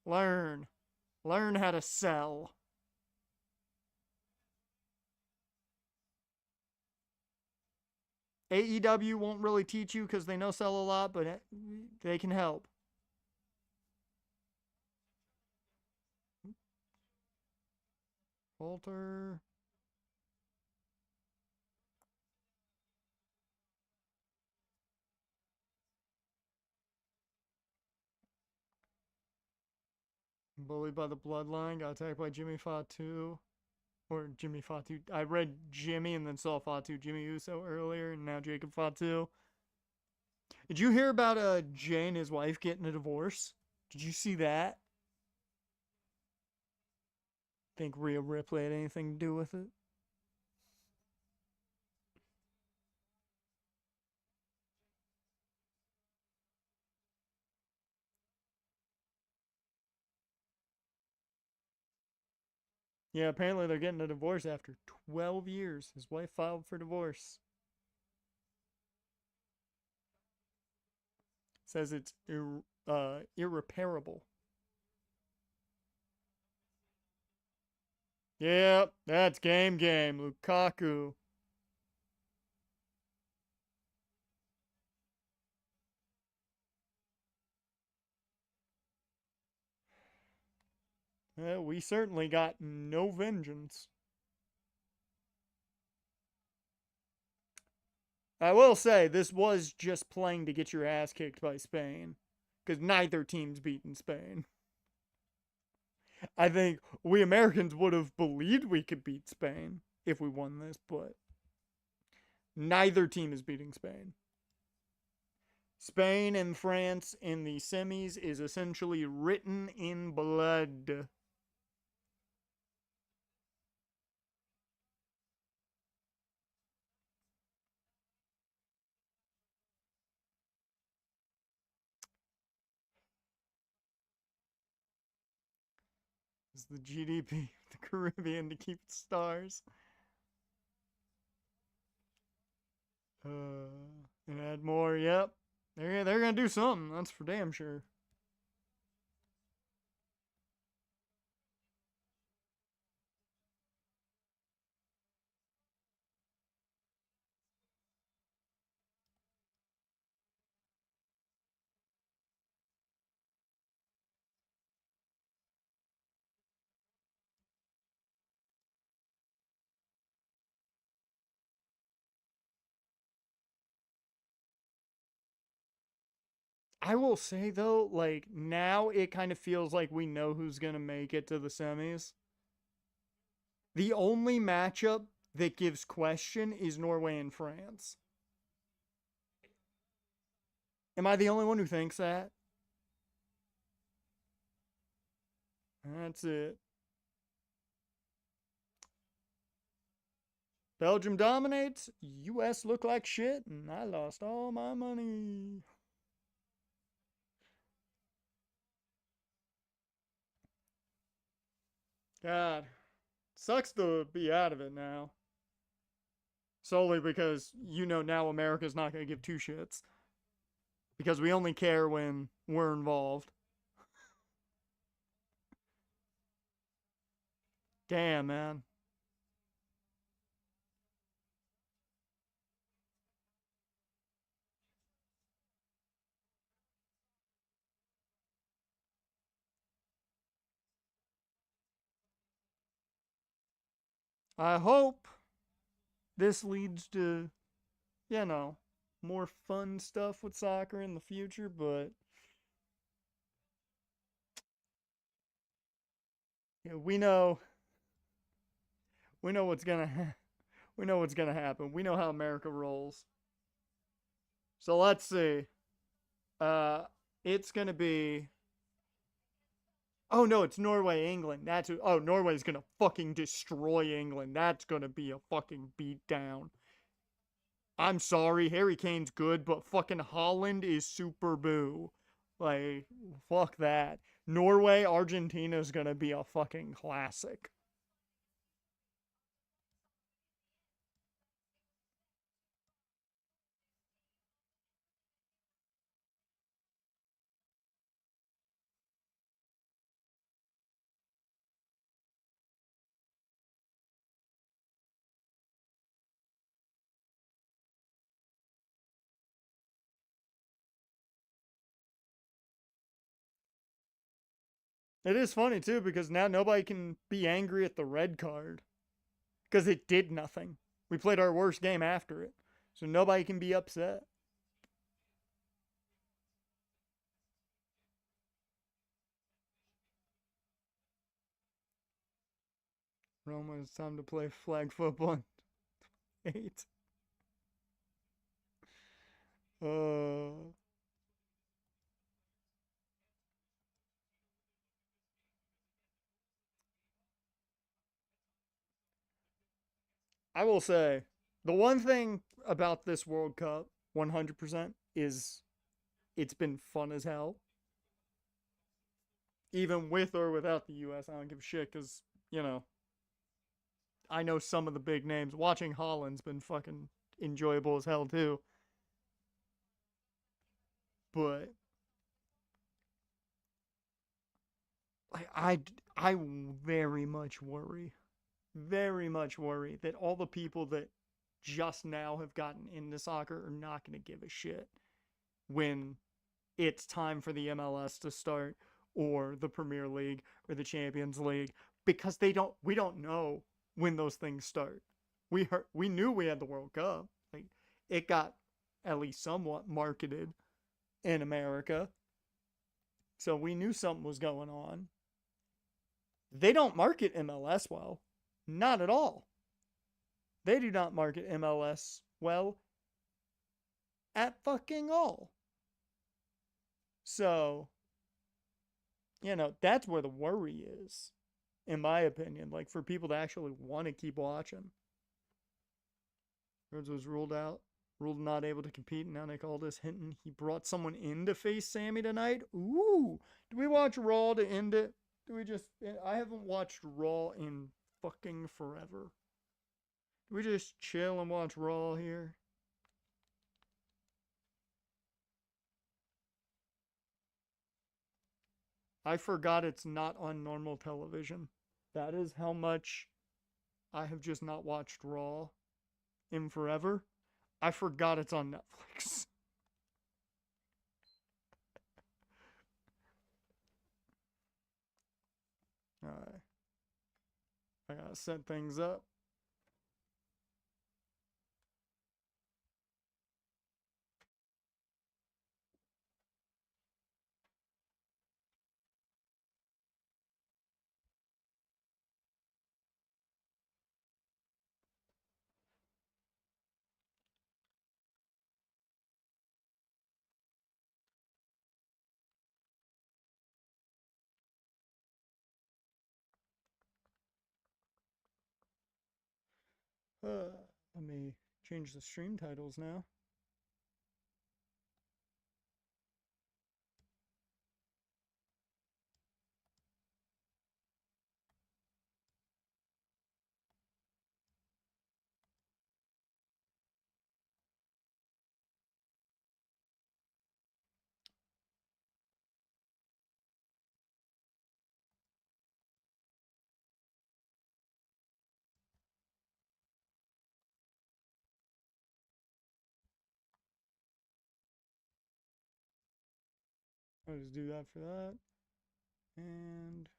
Learn. Learn how to sell. AEW won't really teach you because they know sell a lot, but they can help. Walter. Bullied by the bloodline. Got attacked by Jimmy Fatu. Or Jimmy Fatu. I read Jimmy and then saw Fatu. Jimmy Uso earlier, and now Jacob Fatu. Did you hear about Jay and his wife getting a divorce? Did you see that? Think Rhea Ripley had anything to do with it? Yeah, apparently they're getting a divorce after 12 years. His wife filed for divorce. Says it's irreparable. Yep, that's game. Lukaku. We certainly got no vengeance. I will say, this was just playing to get your ass kicked by Spain. Because neither team's beaten Spain. I think we Americans would have believed we could beat Spain if we won this, but neither team is beating Spain. Spain and France in the semis is essentially written in blood. It's the GDP of the Caribbean to keep its stars. And add more. Yep, they're gonna do something. That's for damn sure. I will say though, like now it kind of feels like we know who's gonna make it to the semis. The only matchup that gives question is Norway and France. Am I the only one who thinks that? That's it. Belgium dominates. US look like shit, and I lost all my money. God, sucks to be out of it now. Solely because you know now America's not going to give two shits. Because we only care when we're involved. Damn, man. I hope this leads to, you know, more fun stuff with soccer in the future, but you know, we know what's gonna we know what's gonna happen. We know how America rolls. So let's see. Uh, it's gonna be. Oh no, it's Norway, England. Norway's gonna fucking destroy England. That's gonna be a fucking beatdown. I'm sorry, Harry Kane's good, but fucking Holland is super boo. Like, fuck that. Norway, Argentina's gonna be a fucking classic. It is funny too because now nobody can be angry at the red card because it did nothing. We played our worst game after it, so nobody can be upset. Roma, it's time to play flag football. 8. Uh, I will say the one thing about this World Cup, 100%, is it's been fun as hell. Even with or without the US, I don't give a shit because, you know, I know some of the big names. Watching Holland's been fucking enjoyable as hell too. But I very much worry that all the people that just now have gotten into soccer are not going to give a shit when it's time for the MLS to start or the Premier League or the Champions League because we don't know when those things start. We knew we had the World Cup. Like it got at least somewhat marketed in America. So we knew something was going on. They don't market MLS well. Not at all. They do not market MLS well at fucking all. So, you know, that's where the worry is, in my opinion. Like, for people to actually want to keep watching. Rhodes was ruled not able to compete, and now they call this Hinton. He brought someone in to face Sammy tonight. Ooh. Do we watch Raw to end it? Do we just. I haven't watched Raw in fucking forever. Do we just chill and watch Raw here? I forgot it's not on normal television. That is how much I have just not watched Raw in forever. I forgot it's on Netflix. Alright. I gotta set things up. Let me change the stream titles now. I'll just do that for that. And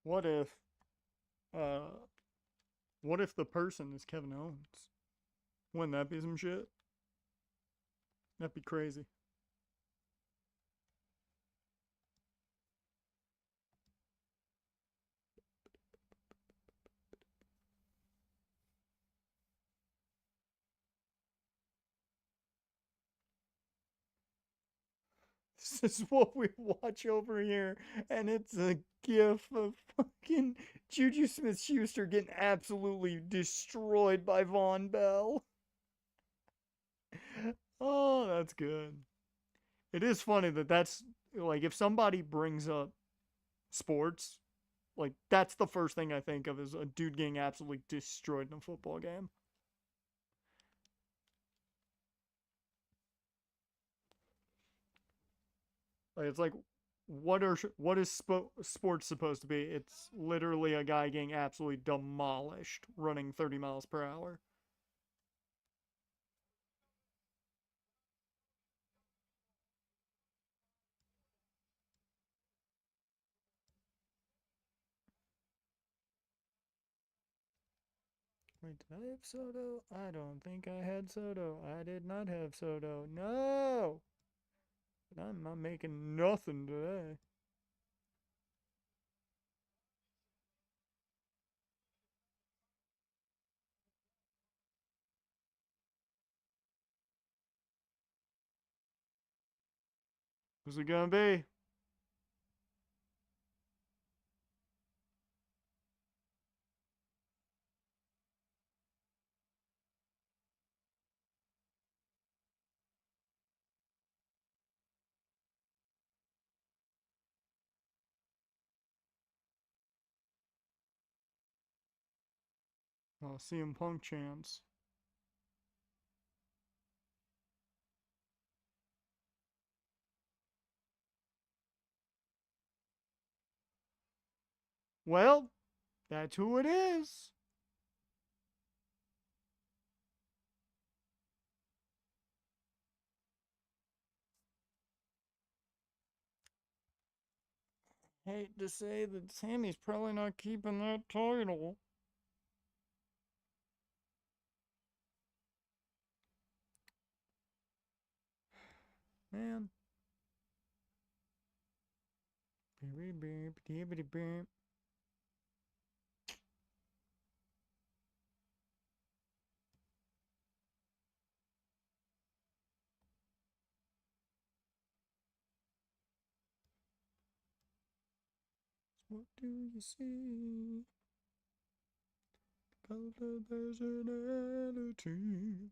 what if uh what if the person is Kevin Owens? Wouldn't that be some shit? That'd be crazy. This is what we watch over here, and it's a gif of fucking Juju Smith Schuster getting absolutely destroyed by Von Bell. Oh, that's good. It is funny that that's like if somebody brings up sports, like that's the first thing I think of is a dude getting absolutely destroyed in a football game. Like it's like what is sports supposed to be? It's literally a guy getting absolutely demolished running 30 miles per hour. Wait, did I have Soto? I don't think I had Soto. I did not have Soto. No! I'm not making nothing today. Who's it gonna be? Oh, CM Punk chance. Well, that's who it is. Hate to say that Sammy's probably not keeping that title. Man. What do you see? Color personality.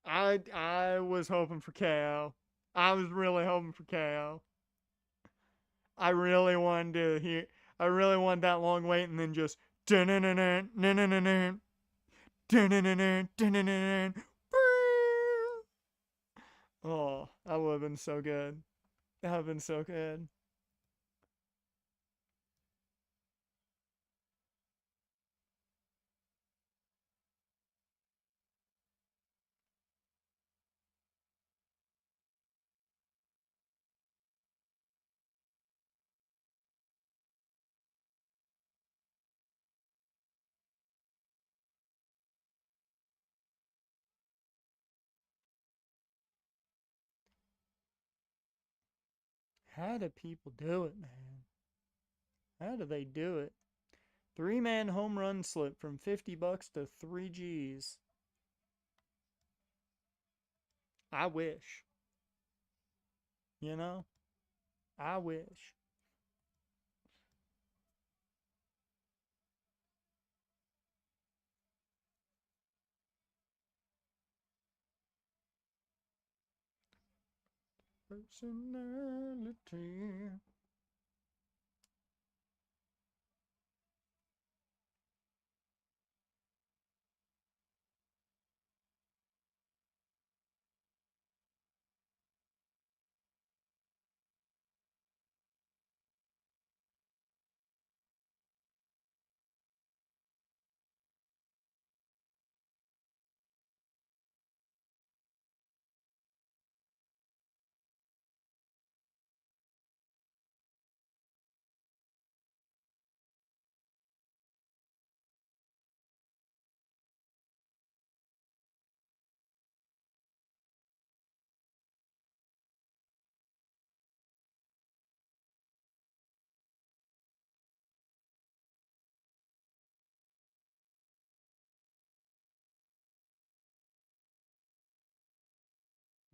I was hoping for KO. I was really hoping for KO. I really wanted to hear. I really wanted that long wait and then just. Oh, that would have been so good. That would have been so good. How do people do it, man? How do they do it? 3-man home run slip from $50 to 3 G's. I wish. You know? I wish. Personality.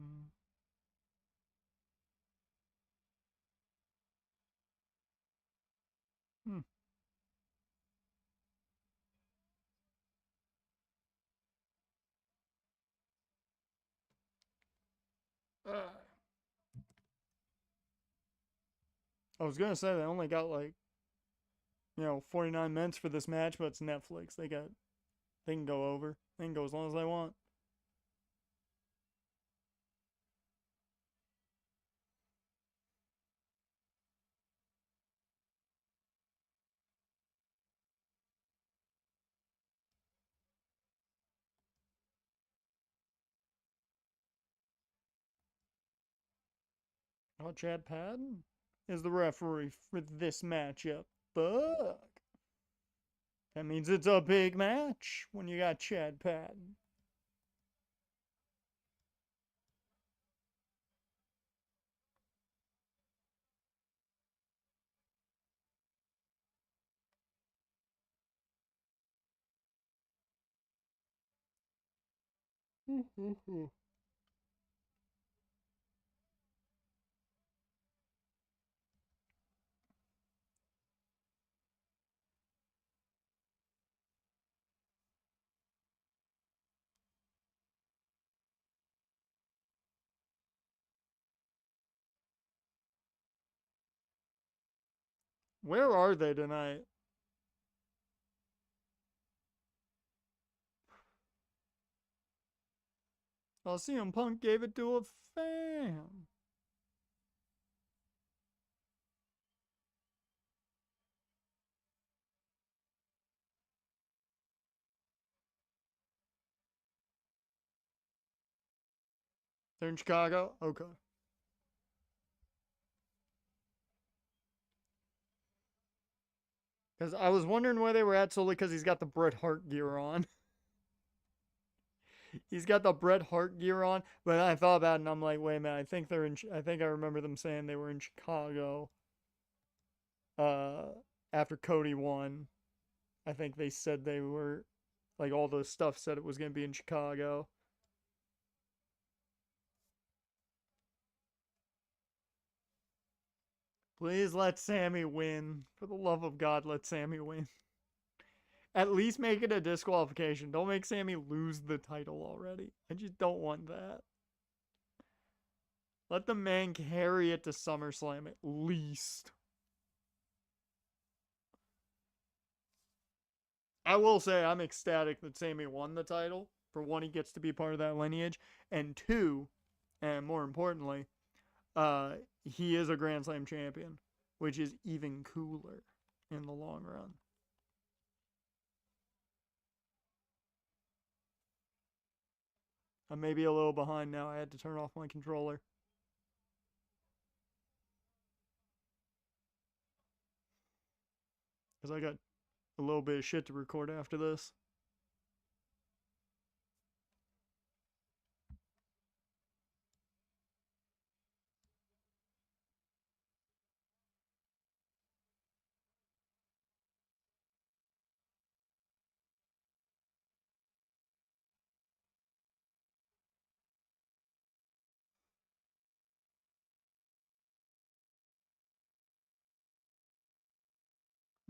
Mm. Hmm. I was gonna say they only got like 49 minutes for this match, but it's Netflix. They can go over. They can go as long as they want. Oh, Chad Patton is the referee for this matchup. Fuck. That means it's a big match when you got Chad Patton. Where are they tonight? CM Punk gave it to a fan. They're in Chicago? Okay. Because I was wondering where they were at solely because he's got the Bret Hart gear on. He's got the Bret Hart gear on, but I thought about it and I'm like, wait a minute, I think they're in. I think I remember them saying they were in Chicago. Uh, After Cody won, I think they said they were, like all the stuff said it was gonna be in Chicago. Please let Sammy win. For the love of God, let Sammy win. At least make it a disqualification. Don't make Sammy lose the title already. I just don't want that. Let the man carry it to SummerSlam at least. I will say I'm ecstatic that Sammy won the title. For one, he gets to be part of that lineage, and two, and more importantly, he is a Grand Slam champion, which is even cooler in the long run. I'm maybe a little behind now. I had to turn off my controller. Because I got a little bit of shit to record after this.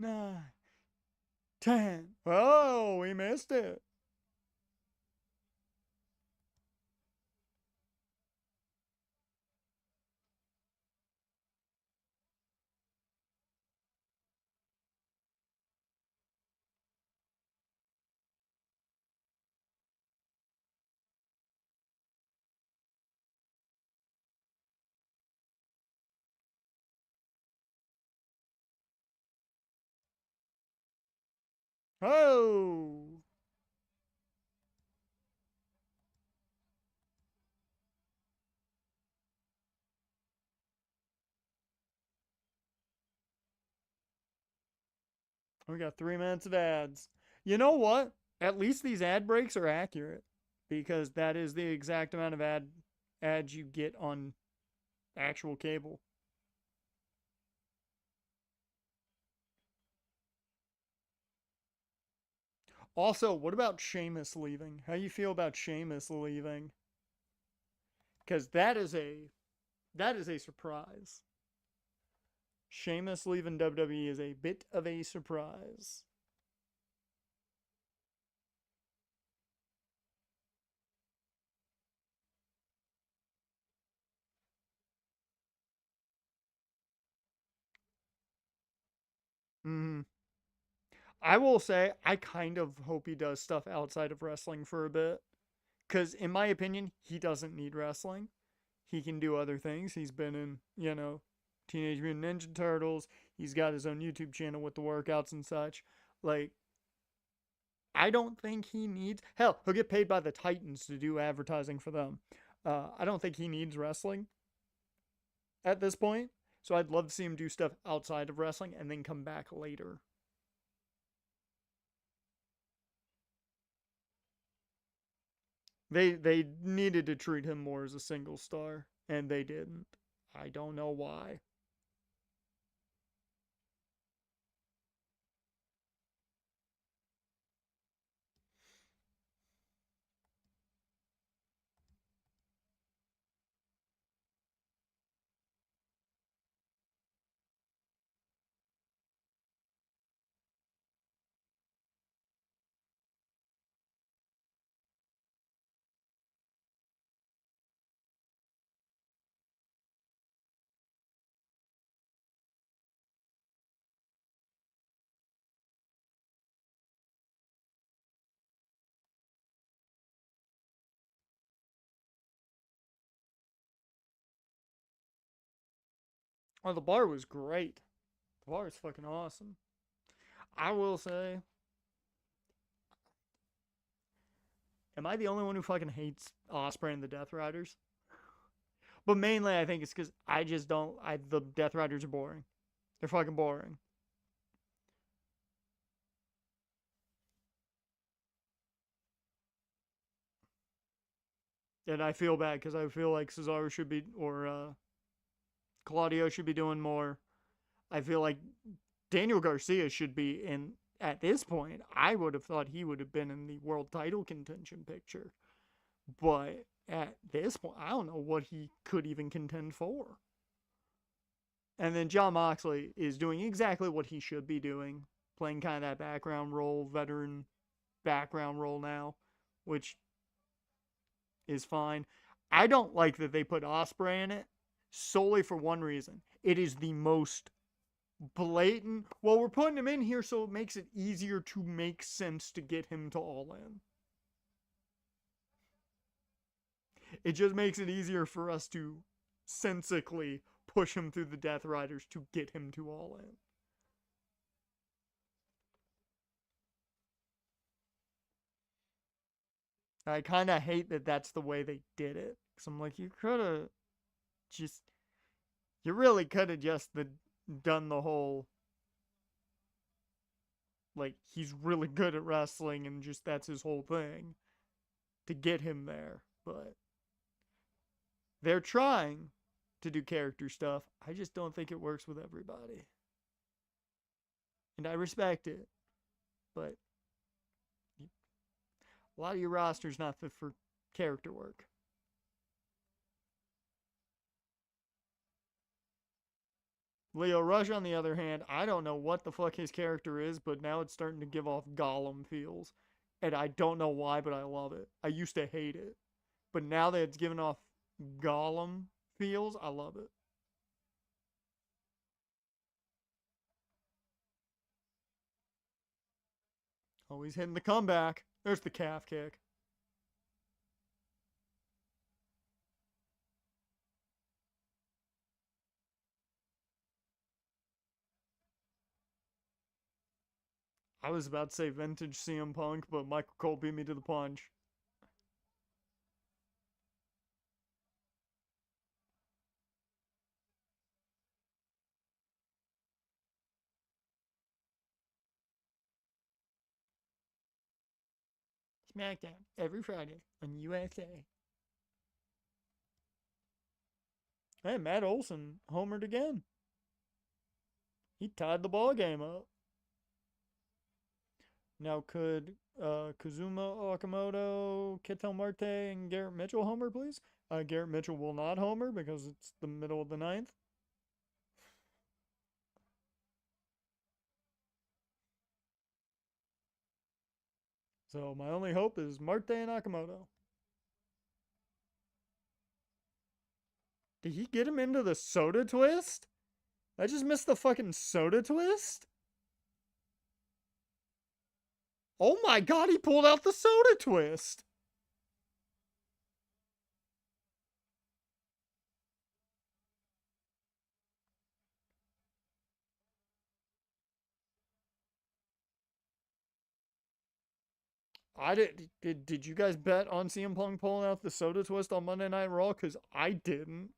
9, 10. Oh, we missed it. Oh. We got 3 minutes of ads. You know what? At least these ad breaks are accurate because that is the exact amount of ads you get on actual cable. Also, what about Sheamus leaving? How you feel about Sheamus leaving? Because that is a surprise. Sheamus leaving WWE is a bit of a surprise. Mm. I will say I kind of hope he does stuff outside of wrestling for a bit. Because, in my opinion, he doesn't need wrestling. He can do other things. He's been in, Teenage Mutant Ninja Turtles. He's got his own YouTube channel with the workouts and such. Like, I don't think he needs. Hell, he'll get paid by the Titans to do advertising for them. I don't think he needs wrestling at this point. So I'd love to see him do stuff outside of wrestling and then come back later. They needed to treat him more as a single star, and they didn't. I don't know why. Oh, the bar was great. The bar is fucking awesome. I will say, am I the only one who fucking hates Osprey and the Death Riders? But mainly, I think it's because I just don't. The Death Riders are boring. They're fucking boring. And I feel bad because I feel like Cesaro should be, or Claudio should be doing more. I feel like Daniel Garcia should be in. At this point, I would have thought he would have been in the world title contention picture. But at this point, I don't know what he could even contend for. And then Jon Moxley is doing exactly what he should be doing, playing kind of that background role, veteran background role now, which is fine. I don't like that they put Osprey in it solely for one reason. It is the most blatant. Well, we're putting him in here so it makes it easier to make sense to get him to All In. It just makes it easier for us to sensically push him through the Death Riders to get him to All In. I kind of hate that that's the way they did it. Because I'm like, you could have just. You really could have just done the whole. Like, he's really good at wrestling and just that's his whole thing to get him there. But they're trying to do character stuff. I just don't think it works with everybody. And I respect it. But a lot of your roster's not fit for character work. Leo Rush, on the other hand, I don't know what the fuck his character is, but now it's starting to give off Gollum feels. And I don't know why, but I love it. I used to hate it. But now that it's giving off Gollum feels, I love it. Oh, he's hitting the comeback. There's the calf kick. I was about to say vintage CM Punk, but Michael Cole beat me to the punch. SmackDown every Friday on USA. Hey, Matt Olson homered again. He tied the ball game up. Now, could Kazuma Okamoto, Ketel Marte, and Garrett Mitchell homer, please? Garrett Mitchell will not homer because it's the middle of the ninth. So my only hope is Marte and Okamoto. Did he get him into the soda twist? I just missed the fucking soda twist? Oh my god, he pulled out the soda twist! Did you guys bet on CM Punk pulling out the soda twist on Monday Night Raw? Because I didn't.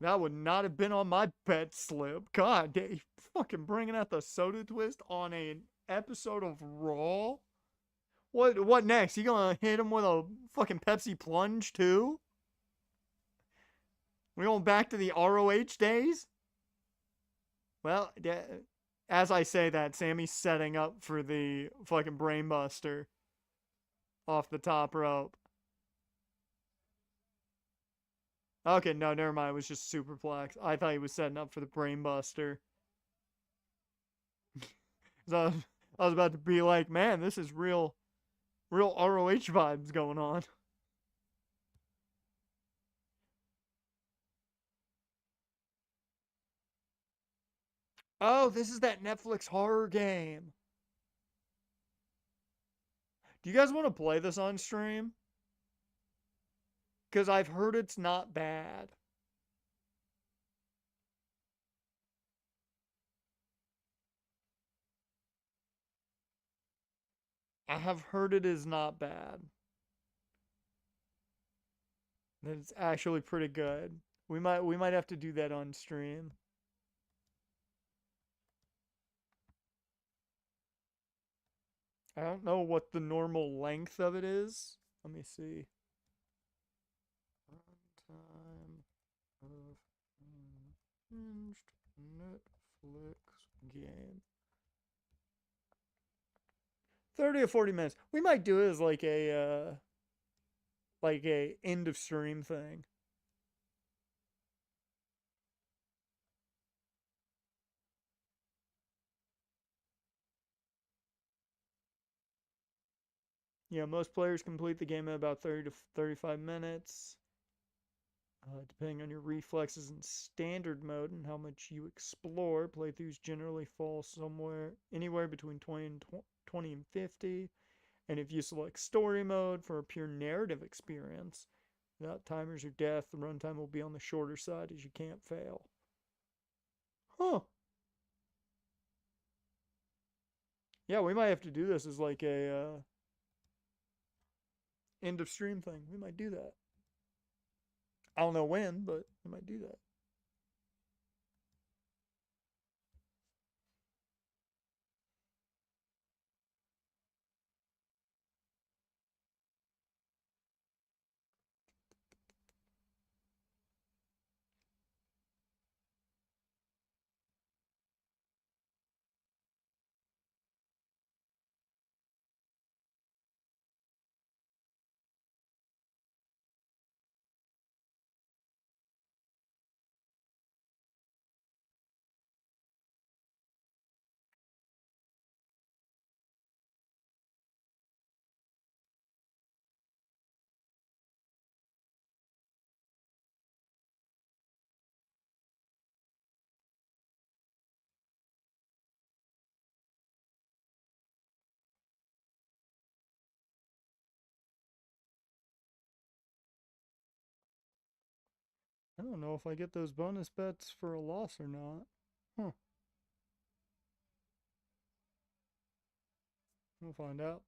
That would not have been on my bet slip. God, they fucking bringing out the soda twist on an episode of Raw? What next? You gonna hit him with a fucking Pepsi plunge too? We going back to the ROH days? Well, as I say that, Sammy's setting up for the fucking brainbuster off the top rope. Okay, no, never mind. It was just superplex. I thought he was setting up for the brainbuster. So I was about to be like, man, this is real ROH vibes going on. Oh, this is that Netflix horror game. Do you guys want to play this on stream? Because I've heard it's not bad. I have heard it is not bad. That it's actually pretty good. We might have to do that on stream. I don't know what the normal length of it is. Let me see. Runtime of unhinged Netflix game. 30 or 40 minutes. We might do it as like a end of stream thing. Yeah, most players complete the game in about 30 to 35 minutes. Depending on your reflexes in standard mode and how much you explore, playthroughs generally fall anywhere between 20 and 50. And if you select story mode for a pure narrative experience, without timers or death, the runtime will be on the shorter side as you can't fail. Huh. Yeah, we might have to do this as like a end of stream thing. We might do that. I don't know when, but we might do that. don't know if I get those bonus bets for a loss or not. Huh. We'll find out.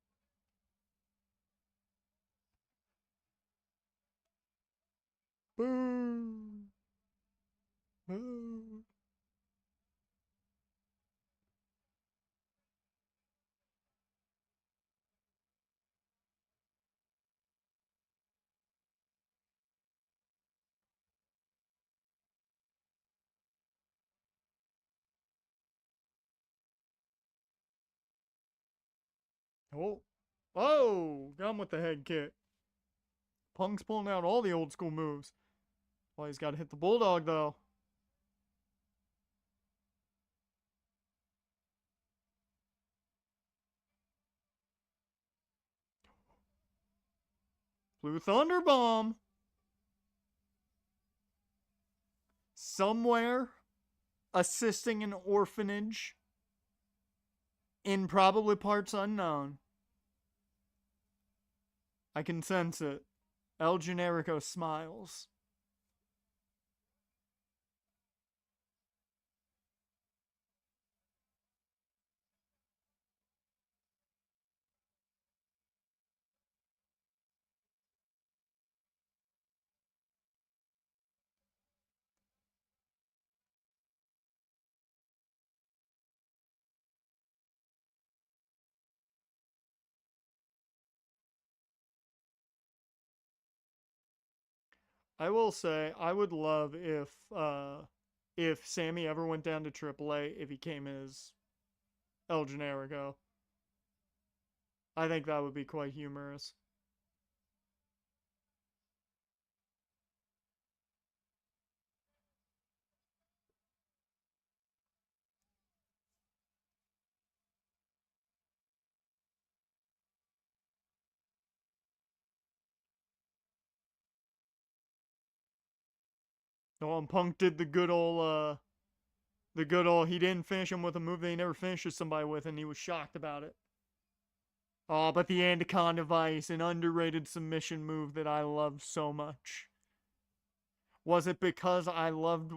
Boo! Boo! Oh. Oh! Got him with the head kick. Punk's pulling out all the old school moves. Well, he's got to hit the Bulldog, though. Blue Thunder Bomb. Somewhere assisting an orphanage in probably parts unknown. I can sense it. El Generico smiles. I will say, I would love if Sammy ever went down to AAA, if he came as El Generico. I think that would be quite humorous. Oh, and Punk did he didn't finish him with a move that he never finishes somebody with, and he was shocked about it. Oh, but the Anaconda Vice, an underrated submission move that I love so much. Was it because I loved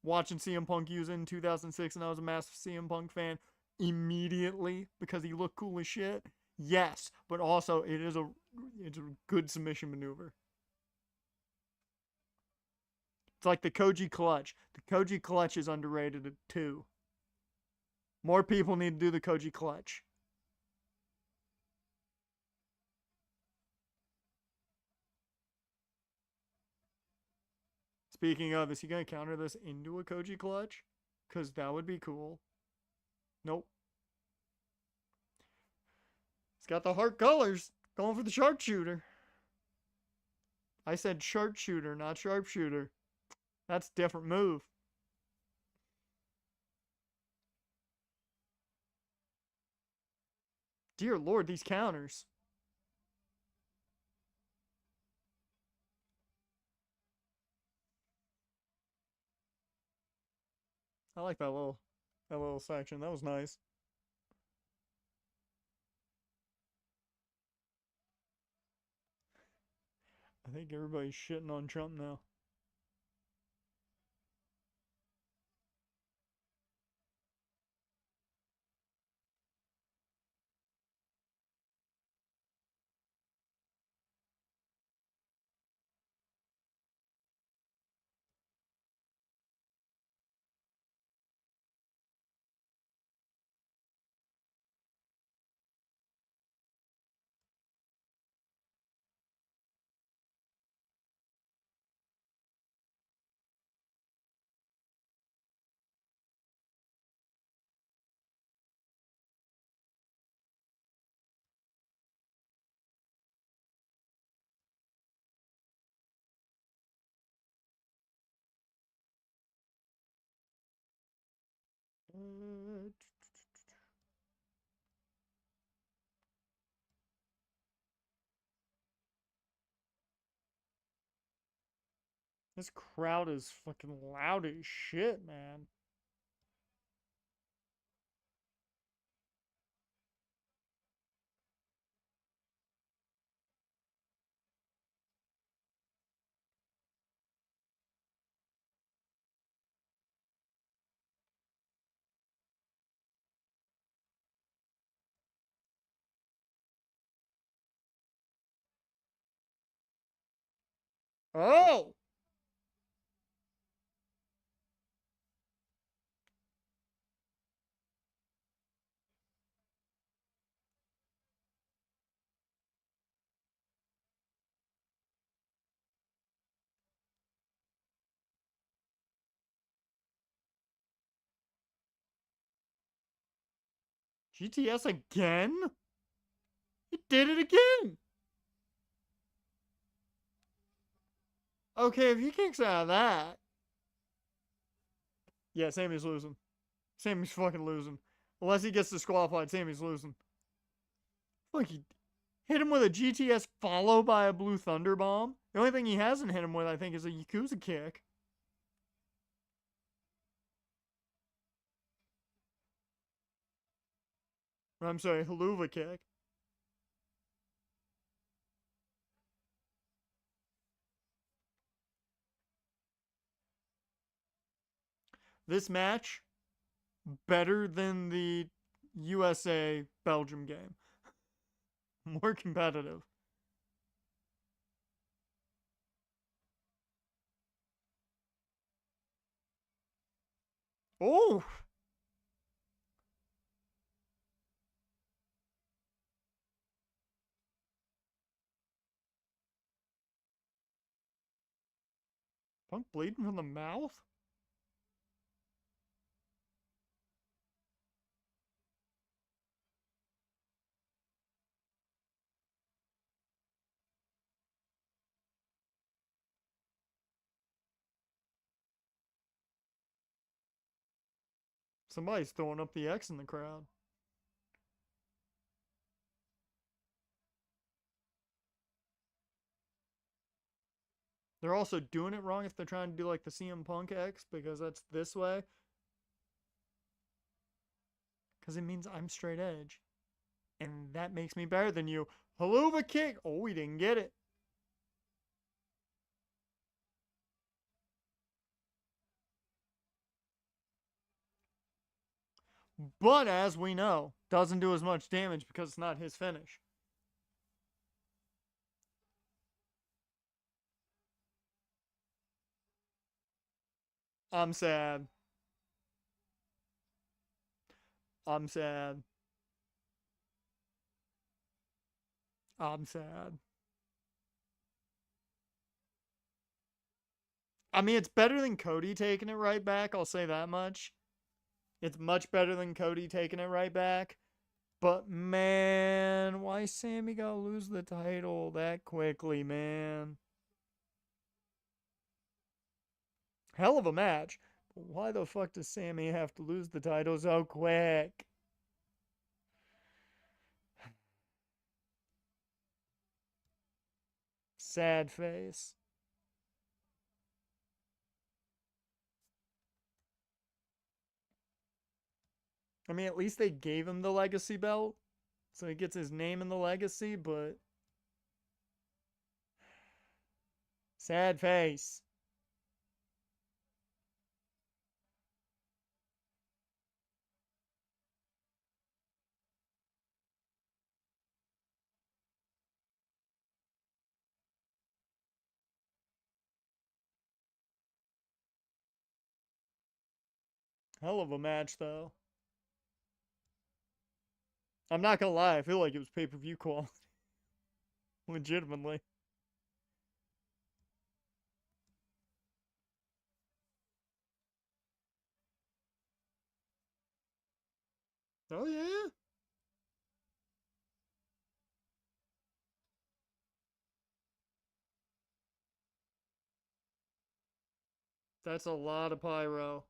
watching CM Punk use it in 2006 and I was a massive CM Punk fan immediately because he looked cool as shit? Yes, but also it's a good submission maneuver. It's like the Koji clutch. The Koji clutch is underrated too. More people need to do the Koji clutch. Speaking of, is he going to counter this into a Koji clutch? Because that would be cool. Nope. He's got the heart colors. Going for the sharpshooter. I said sharpshooter, not sharpshooter. That's a different move. Dear Lord, these counters. I like that little section. That was nice. I think everybody's shitting on Trump now. Uh, this crowd is fucking loud as shit, man. Oh! GTS again? He did it again! Okay, if he kicks out of that. Yeah, Sammy's losing. Sammy's fucking losing. Unless he gets disqualified, Sammy's losing. Look, he hit him with a GTS followed by a Blue Thunder Bomb. The only thing he hasn't hit him with, I think, is a Yakuza kick. I'm sorry, Haluva kick. This match, better than the USA Belgium game. More competitive. Oh! Punk bleeding from the mouth? Somebody's throwing up the X in the crowd. They're also doing it wrong if they're trying to do like the CM Punk X because that's this way. Because it means I'm straight edge. And that makes me better than you. Haluva kick! Oh, we didn't get it. But as we know, doesn't do as much damage because it's not his finish. I'm sad. I'm sad. I'm sad. I mean, it's better than Cody taking it right back, I'll say that much. It's much better than Cody taking it right back. But man, why Sammy gotta lose the title that quickly, man? Hell of a match. But why the fuck does Sammy have to lose the title so quick? Sad face. I mean, at least they gave him the legacy belt. So he gets his name in the legacy, but. Sad face. Hell of a match, though. I'm not gonna lie, I feel like it was pay per view quality. Legitimately. Oh, yeah? That's a lot of pyro.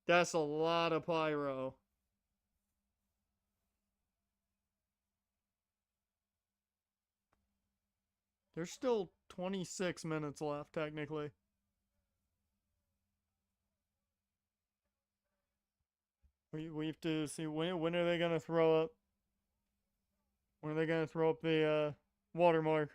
That's a lot of pyro. There's still 26 minutes left, technically. We have to see when are they gonna throw up? When are they gonna throw up the watermark?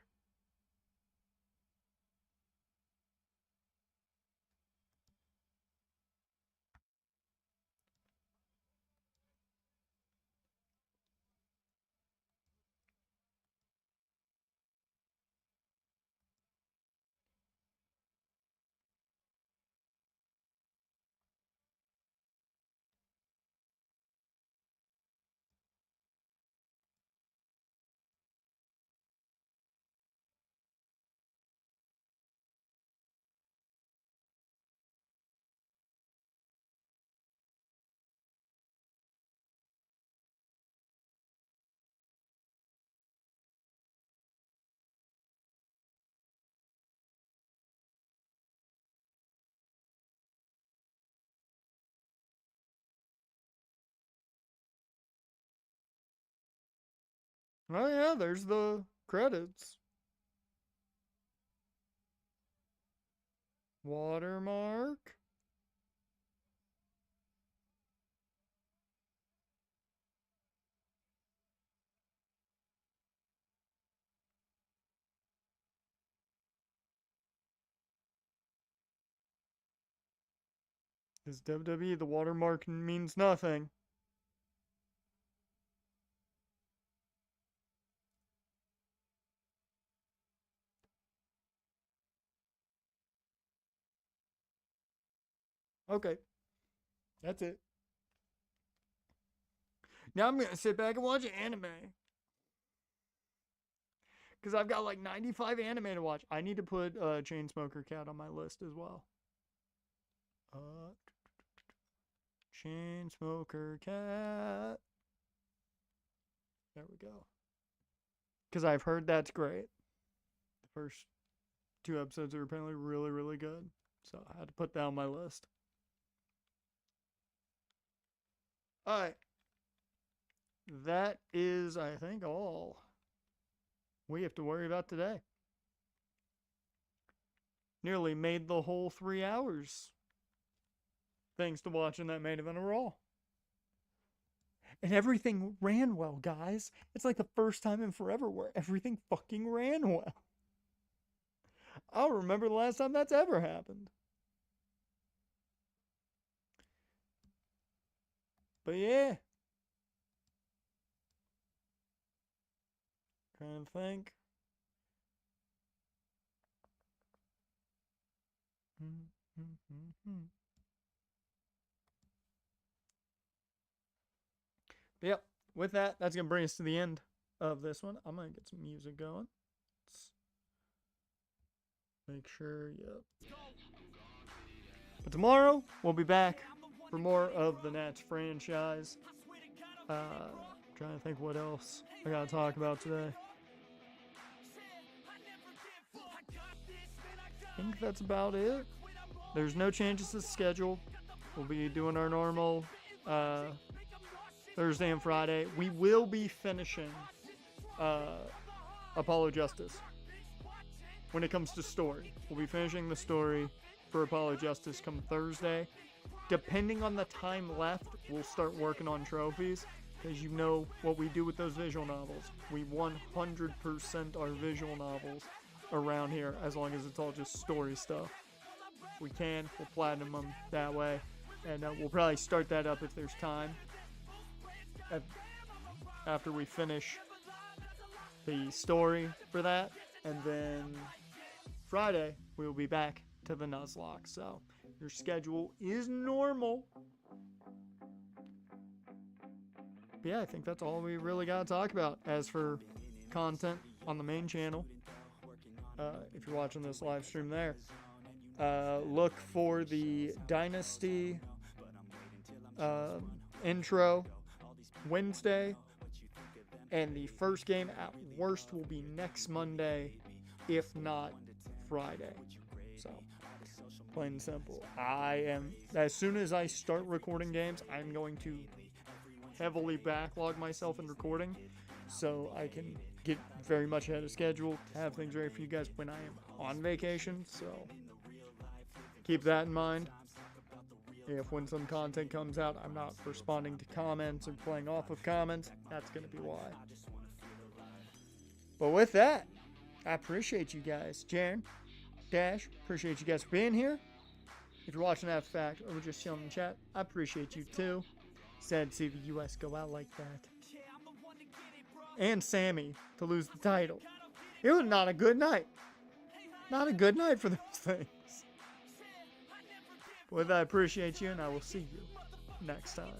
Oh yeah, there's the credits. Watermark. Because WWE, the watermark means nothing. Okay, that's it. Now I'm gonna sit back and watch anime. Because I've got like 95 anime to watch. I need to put Chainsmoker Cat on my list as well. Chainsmoker Cat. There we go. Because I've heard that's great. The first 2 episodes are apparently really, really good. So I had to put that on my list. Alright. That is, I think, all we have to worry about today. Nearly made the whole 3 hours. Thanks to watching that main event of Raw. And everything ran well, guys. It's like the first time in forever where everything fucking ran well. I don't remember the last time that's ever happened. But yeah. Trying to think. But yep. With that, that's going to bring us to the end of this one. I'm going to get some music going. Let's make sure, yep. But tomorrow, we'll be back for more of the Nats franchise. Trying to think what else I got to talk about today. I think that's about it. There's no changes to the schedule. We'll be doing our normal Thursday and Friday. We will be finishing Apollo Justice. When it comes to story, we'll be finishing the story for Apollo Justice come Thursday. Depending on the time left, we'll start working on trophies. Because you know what we do with those visual novels. We 100% our visual novels around here, as long as it's all just story stuff. If we can, we'll platinum them that way. And we'll probably start that up if there's time. After we finish the story for that. And then Friday, we will be back to the Nuzlocke. So your schedule is normal. But yeah, I think that's all we really got to talk about. As for content on the main channel, if you're watching this live stream there, look for the Dynasty intro Wednesday, and the first game at worst will be next Monday, if not Friday. So plain and simple. As soon as I start recording games, I'm going to heavily backlog myself in recording so I can get very much ahead of schedule to have things ready for you guys when I am on vacation. So keep that in mind. If when some content comes out, I'm not responding to comments or playing off of comments, that's going to be why. But with that, I appreciate you guys. Jaren, Dash, appreciate you guys for being here. If you're watching that fact or just chilling in the chat, I appreciate you too. Sad to see the U.S. go out like that. And Sammy to lose the title. It was not a good night. Not a good night for those things. With that, I appreciate you, and I will see you next time.